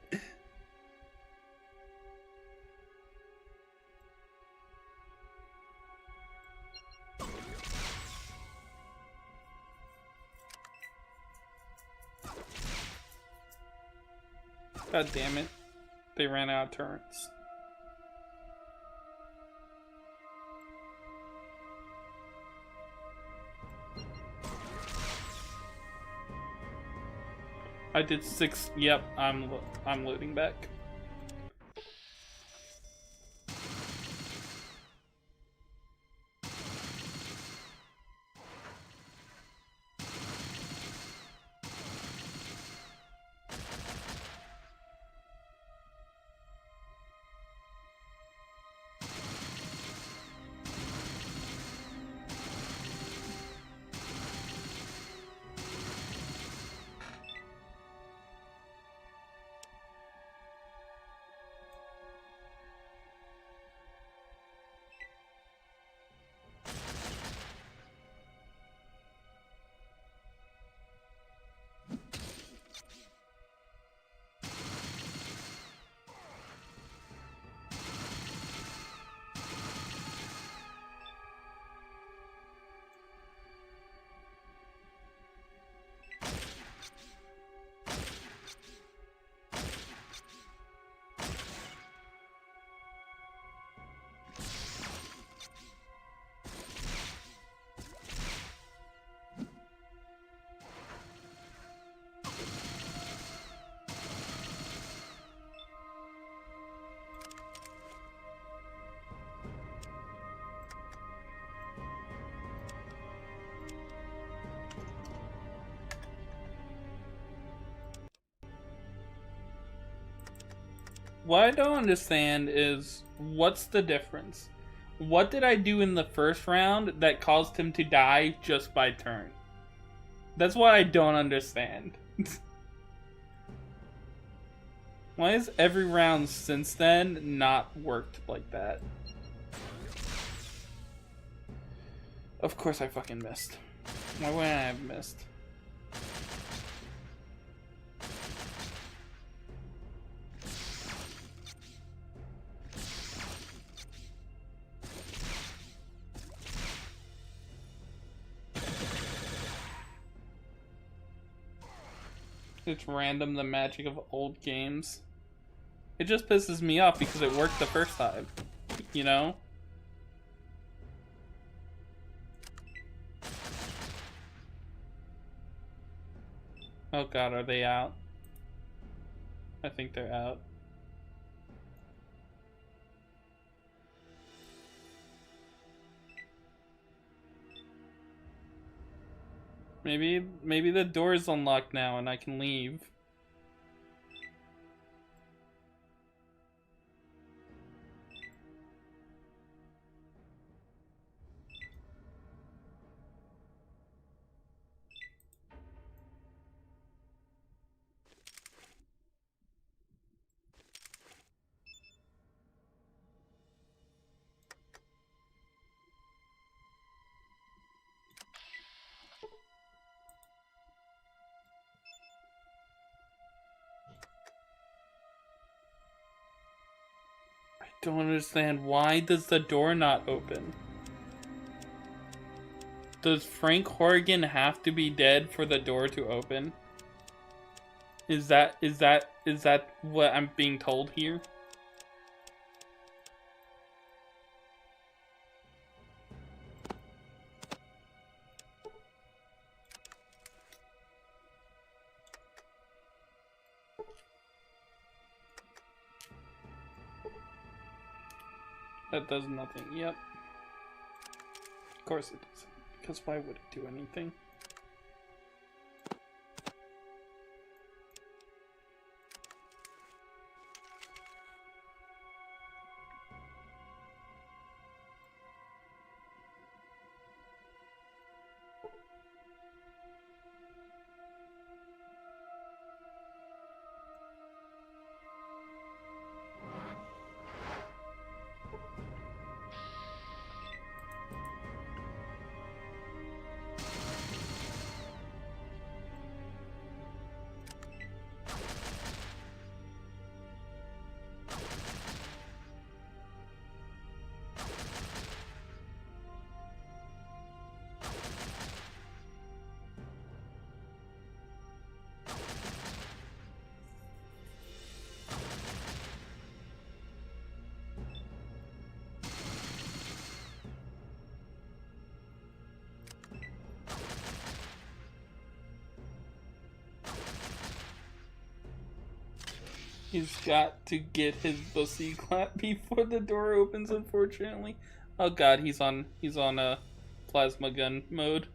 God damn it. They ran out of turrets. I did 6. Yep, I'm loading back. What I don't understand is, what's the difference? What did I do in the first round that caused him to die just by turn? That's what I don't understand. Why has every round since then not worked like that? Of course I fucking missed. Why wouldn't I have missed? It's random, the magic of old games. It just pisses me off because it worked the first time, you know? Oh god, are they out? I think they're out. Maybe the door is unlocked now and I can leave. Don't understand, why does the door not open? Does Frank Horrigan have to be dead for the door to open? Is that what I'm being told here? That does nothing. Yep. Of course it does. Because why would it do anything? He's got to get his pussy clap before the door opens, unfortunately. Oh god, he's on a plasma gun mode.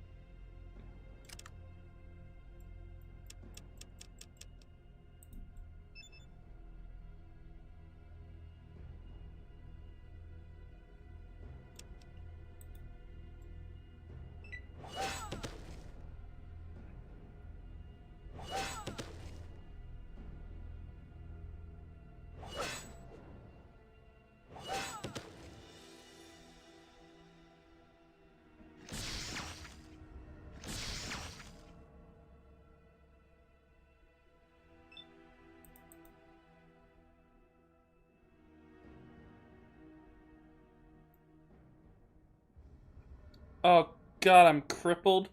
Oh god, I'm crippled.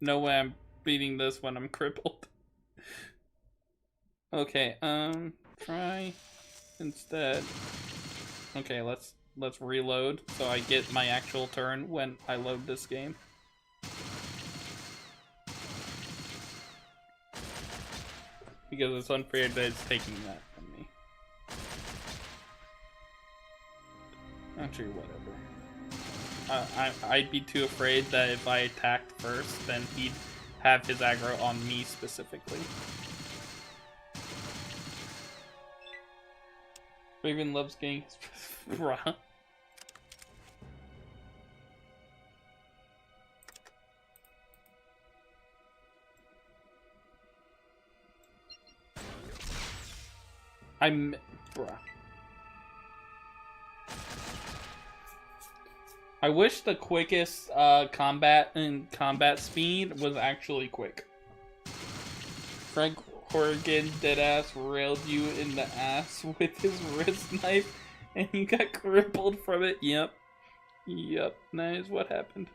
No way I'm beating this when I'm crippled. Okay, try instead. Okay, let's reload so I get my actual turn when I load this game. Because it's unfair that it's taking that from me. Actually, whatever. I'd be too afraid that if I attacked first, then he'd have his aggro on me specifically. Raven loves getting bruh. Bruh. I wish the quickest combat speed was actually quick. Frank Horgan deadass railed you in the ass with his wrist knife and you got crippled from it. Yep. Yep, that is what happened.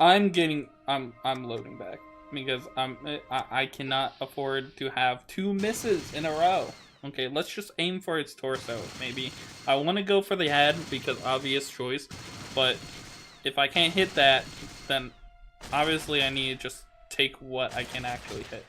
I'm loading back because I cannot afford to have 2 misses in a row. Okay, let's just aim for its torso, maybe. I want to go for the head because obvious choice, but if I can't hit that, then obviously I need to just take what I can actually hit.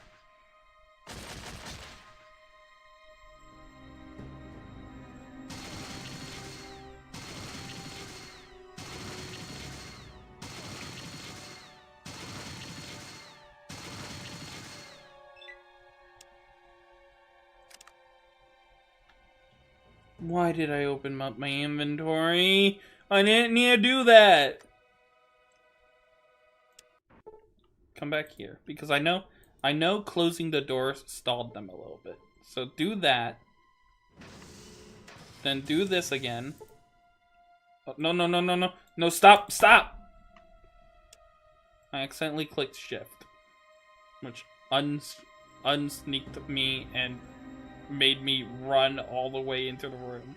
Why did I open up my inventory? I didn't need to do that. Come back here because I know closing the door stalled them a little bit. So do that. Then do this again. Oh, no, stop. I accidentally clicked shift, which unsneaked me and made me run all the way into the room.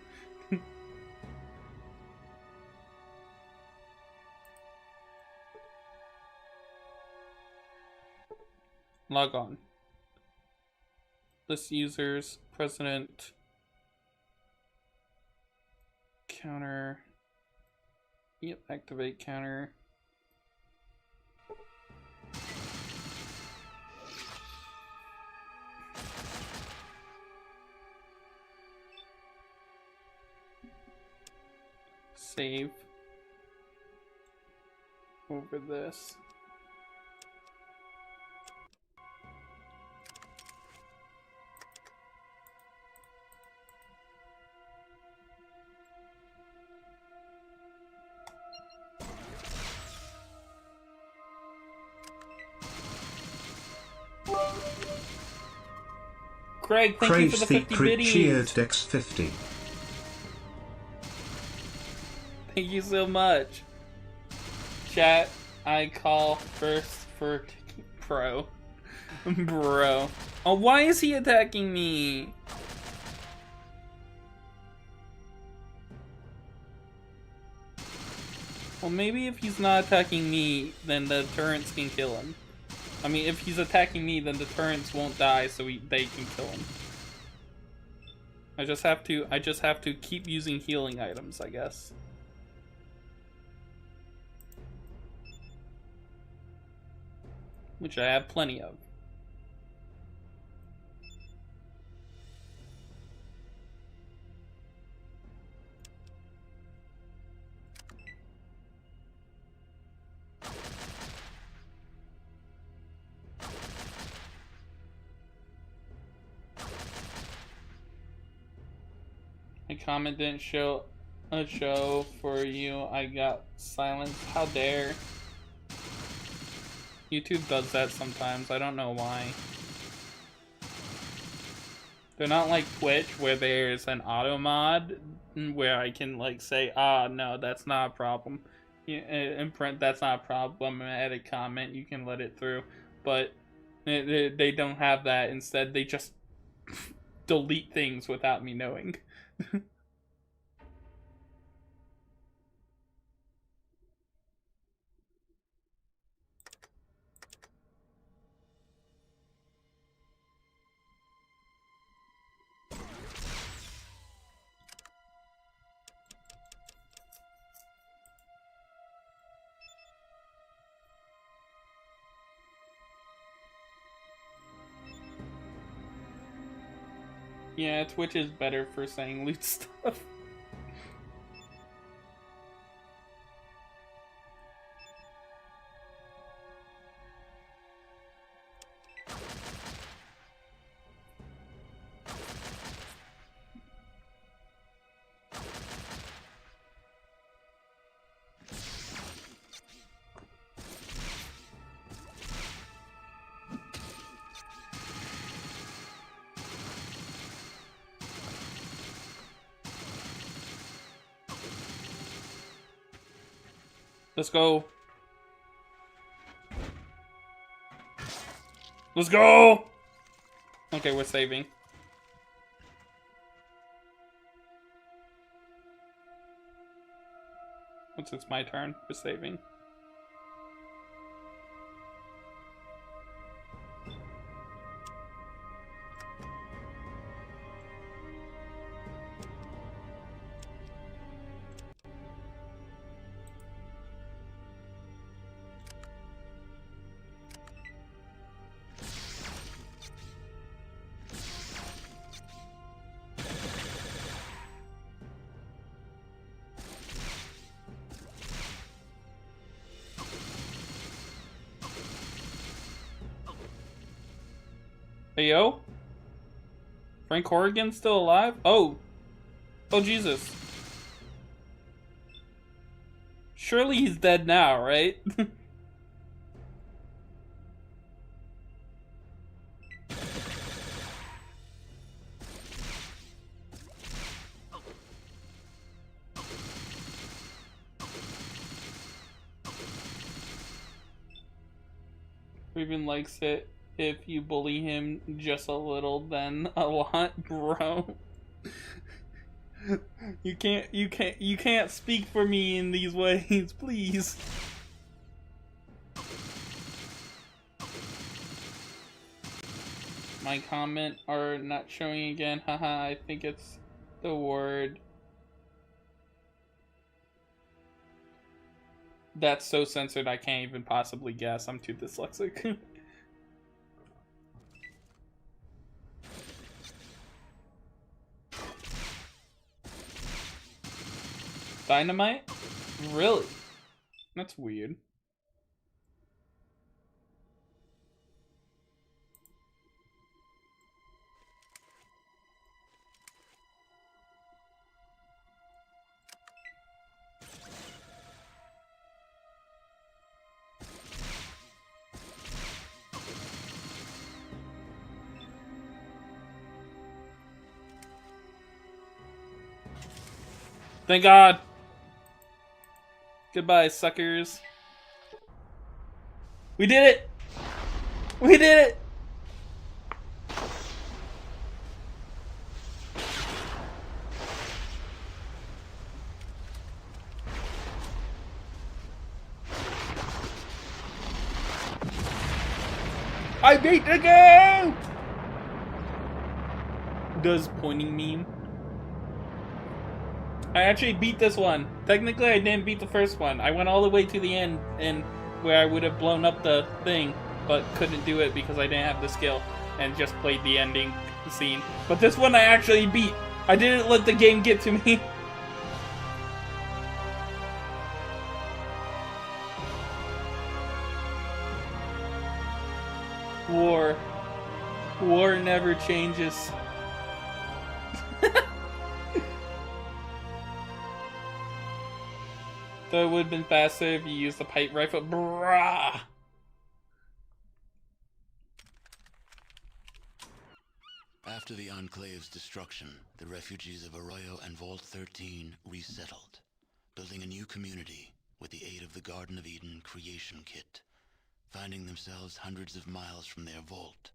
Log on. List users, president, counter. Yep, activate counter. save over this. Craig, thank you for the 50 biddies. Cheered Dex 50. Thank you so much. Chat, I call first for pro. Bro. Oh, why is he attacking me? Well, maybe if he's not attacking me, then the turrets can kill him. I mean, if he's attacking me, then the turrets won't die, so they can kill him. I just have to keep using healing items, I guess. Which I have plenty of. My comment didn't show a show for you. I got silenced. How dare. YouTube does that sometimes. I don't know why. They're not like Twitch where there's an auto mod where I can like say, ah, no, that's not a problem. In print, that's not a problem. Edit comment, you can let it through. But they don't have that. Instead, they just delete things without me knowing. Yeah, Twitch is better for saying loot stuff. Let's go. Let's go! Okay, we're saving. Once it's my turn, we're saving. Hey, yo? Frank Horrigan's still alive? Oh. Oh, Jesus. Surely he's dead now, right? Raven likes it. If you bully him just a little, then a lot, bro. You can't speak for me in these ways, please. My comment are not showing again. Haha, I think it's the word. That's so censored I can't even possibly guess. I'm too dyslexic. Dynamite? Really? That's weird. Thank God. Goodbye, suckers. We did it! We did it! I beat the game! Does pointing meme. I actually beat this one. Technically, I didn't beat the first one. I went all the way to the end and where I would have blown up the thing, but couldn't do it because I didn't have the skill and just played the ending scene. But this one I actually beat. I didn't let the game get to me. War. War never changes. Though it would have been faster if you used the pipe rifle. Brah! After the Enclave's destruction, the refugees of Arroyo and Vault 13 resettled, building a new community with the aid of the Garden of Eden creation kit. Finding themselves hundreds of miles from their vault,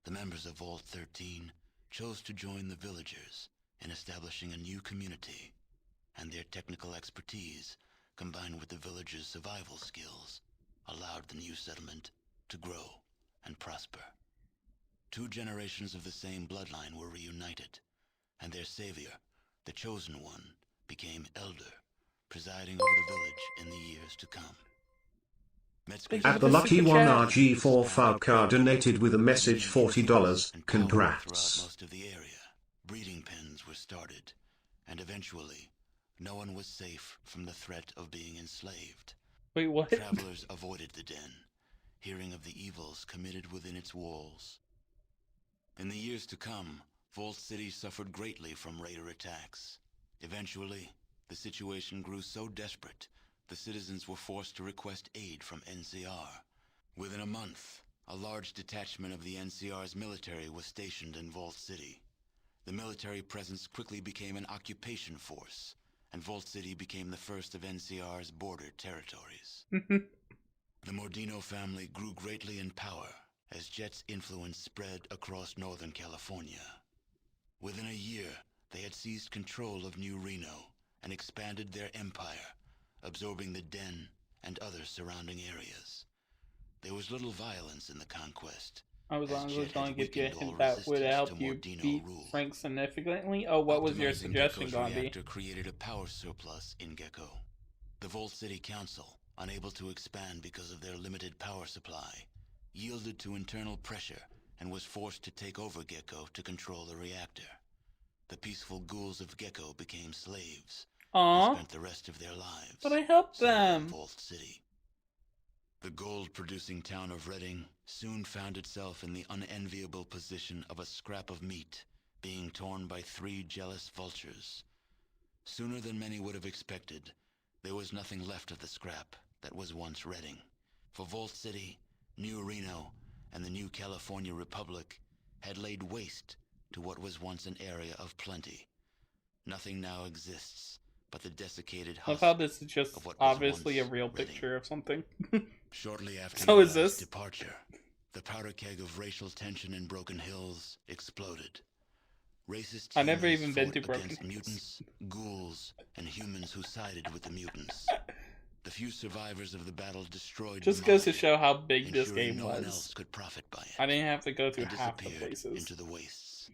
the members of Vault 13 chose to join the villagers in establishing a new community, and their technical expertise, combined with the villagers' survival skills, allowed the new settlement to grow and prosper. 2 generations of the same bloodline were reunited, and their savior, the Chosen One, became elder, presiding over the village in the years to come. At the lucky one, RG4 Faucar donated with a message $40. Congrats. Most of the area, breeding pens were started, and eventually, no one was safe from the threat of being enslaved. Wait, what? Travelers avoided the den, hearing of the evils committed within its walls. In the years to come, Vault City suffered greatly from raider attacks. Eventually, the situation grew so desperate, the citizens were forced to request aid from NCR. Within a month, a large detachment of the NCR's military was stationed in Vault City. The military presence quickly became an occupation force, and Vault City became the first of NCR's border territories. The Mordino family grew greatly in power as Jet's influence spread across Northern California. Within a year, they had seized control of New Reno and expanded their empire, absorbing the Den and other surrounding areas. There was little violence in the conquest. I was honestly going to give you a hint that would help you beat Frank significantly. Oh, what was your suggestion going to be? Reactor created a power surplus in Gecko. The Vault City Council, unable to expand because of their limited power supply, yielded to internal pressure and was forced to take over Gecko to control the reactor. The peaceful ghouls of Gecko became slaves. Aww. Spent the rest of their lives. But I helped them. Vault City. The gold-producing town of Redding soon found itself in the unenviable position of a scrap of meat being torn by 3 jealous vultures. Sooner than many would have expected, there was nothing left of the scrap that was once Redding. For Vault City, New Reno, and the new California Republic had laid waste to what was once an area of plenty. Nothing now exists but the desiccated husk. I thought this is just obviously a real picture of something. Shortly after So is this departure, the powder keg of racial tension in Broken Hills exploded. Racist I've never humans even been fought to Broken against Hills. mutants, ghouls, and humans who sided with the mutants. The few survivors of the battle destroyed Just the goes to mine, show how big this ensuring game no one was. else could profit by it. I didn't have to go through and half the disappeared places. into the wastes.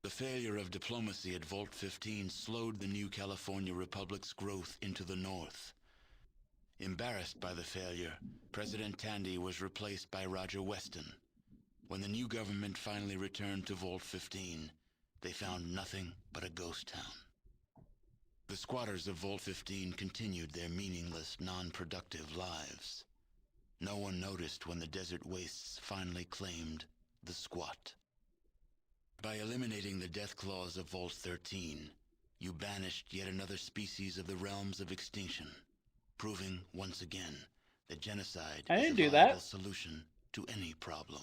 The failure of diplomacy at Vault 15 slowed the new California Republic's growth into the north. Embarrassed by the failure, President Tandy was replaced by Roger Weston. When the new government finally returned to Vault 15, they found nothing but a ghost town. The squatters of Vault 15 continued their meaningless, non-productive lives. No one noticed when the desert wastes finally claimed the squat. By eliminating the death clause of Vault 13, you banished yet another species of the realms of extinction, proving once again that genocide is a viable solution to any problem.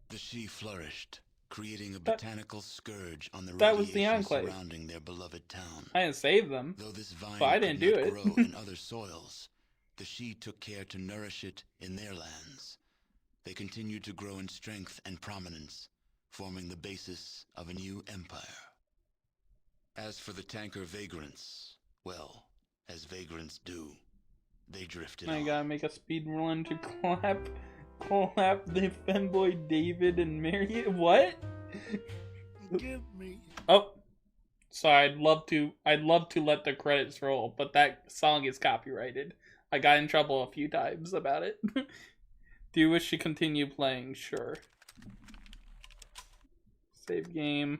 The She flourished, creating a botanical scourge on the radiation surrounding their beloved town. I didn't save them, Though this vine but I didn't do it. grow in other soils, the She took care to nourish it in their lands. They continued to grow in strength and prominence, forming the basis of a new empire. As for the tanker vagrants, well, as vagrants do, they drifted on. I gotta make a speed run to clap the Femboy David and Mary. What? Give me. Oh, sorry. I'd love to let the credits roll, but that song is copyrighted. I got in trouble a few times about it. Do you wish to continue playing? Sure. Save game.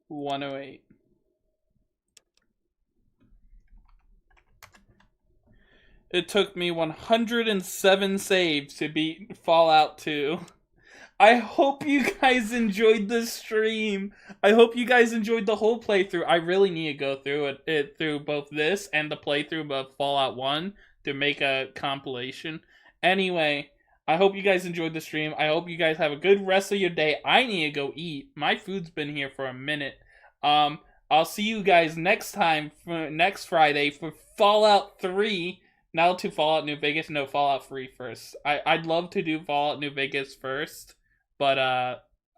108. It took me 107 saves to beat Fallout 2. I hope you guys enjoyed the stream. I hope you guys enjoyed the whole playthrough. I really need to go through it through both this and the playthrough of Fallout 1 to make a compilation. Anyway, I hope you guys enjoyed the stream. I hope you guys have a good rest of your day. I need to go eat. My food's been here for a minute. I'll see you guys next time, next Friday, for Fallout 3. Not to Fallout New Vegas, no, Fallout 3 first. I'd love to do Fallout New Vegas first, but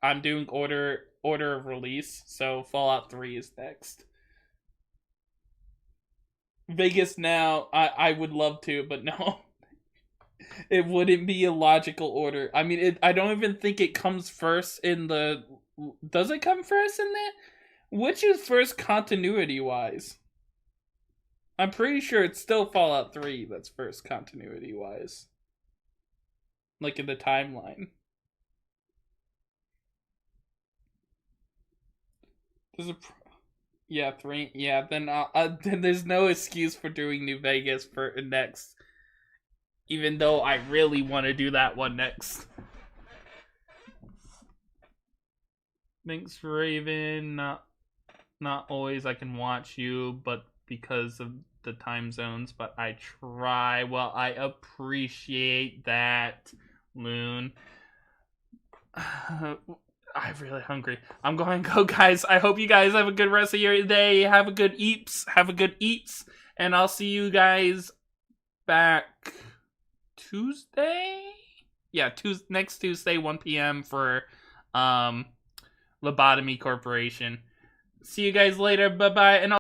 I'm doing order of release, so Fallout 3 is next. Vegas now, I would love to, but no. It wouldn't be a logical order. I mean, I don't even think it comes first in the... Does it come first in there? Which is first continuity-wise? I'm pretty sure it's still Fallout 3 that's first continuity-wise. Like in the timeline. There's a... Yeah, 3... Yeah, then there's no excuse for doing New Vegas for next. Even though I really want to do that one next. Thanks, Raven. Not always I can watch you, but because of the time zones, but I try. Well, I appreciate that, Loon. I'm really hungry. I'm going to go, guys. I hope you guys have a good rest of your day. Have a good eats. And I'll see you guys back Tuesday? Yeah, next Tuesday, 1 p.m. for Lobotomy Corporation. See you guys later. Bye-bye. And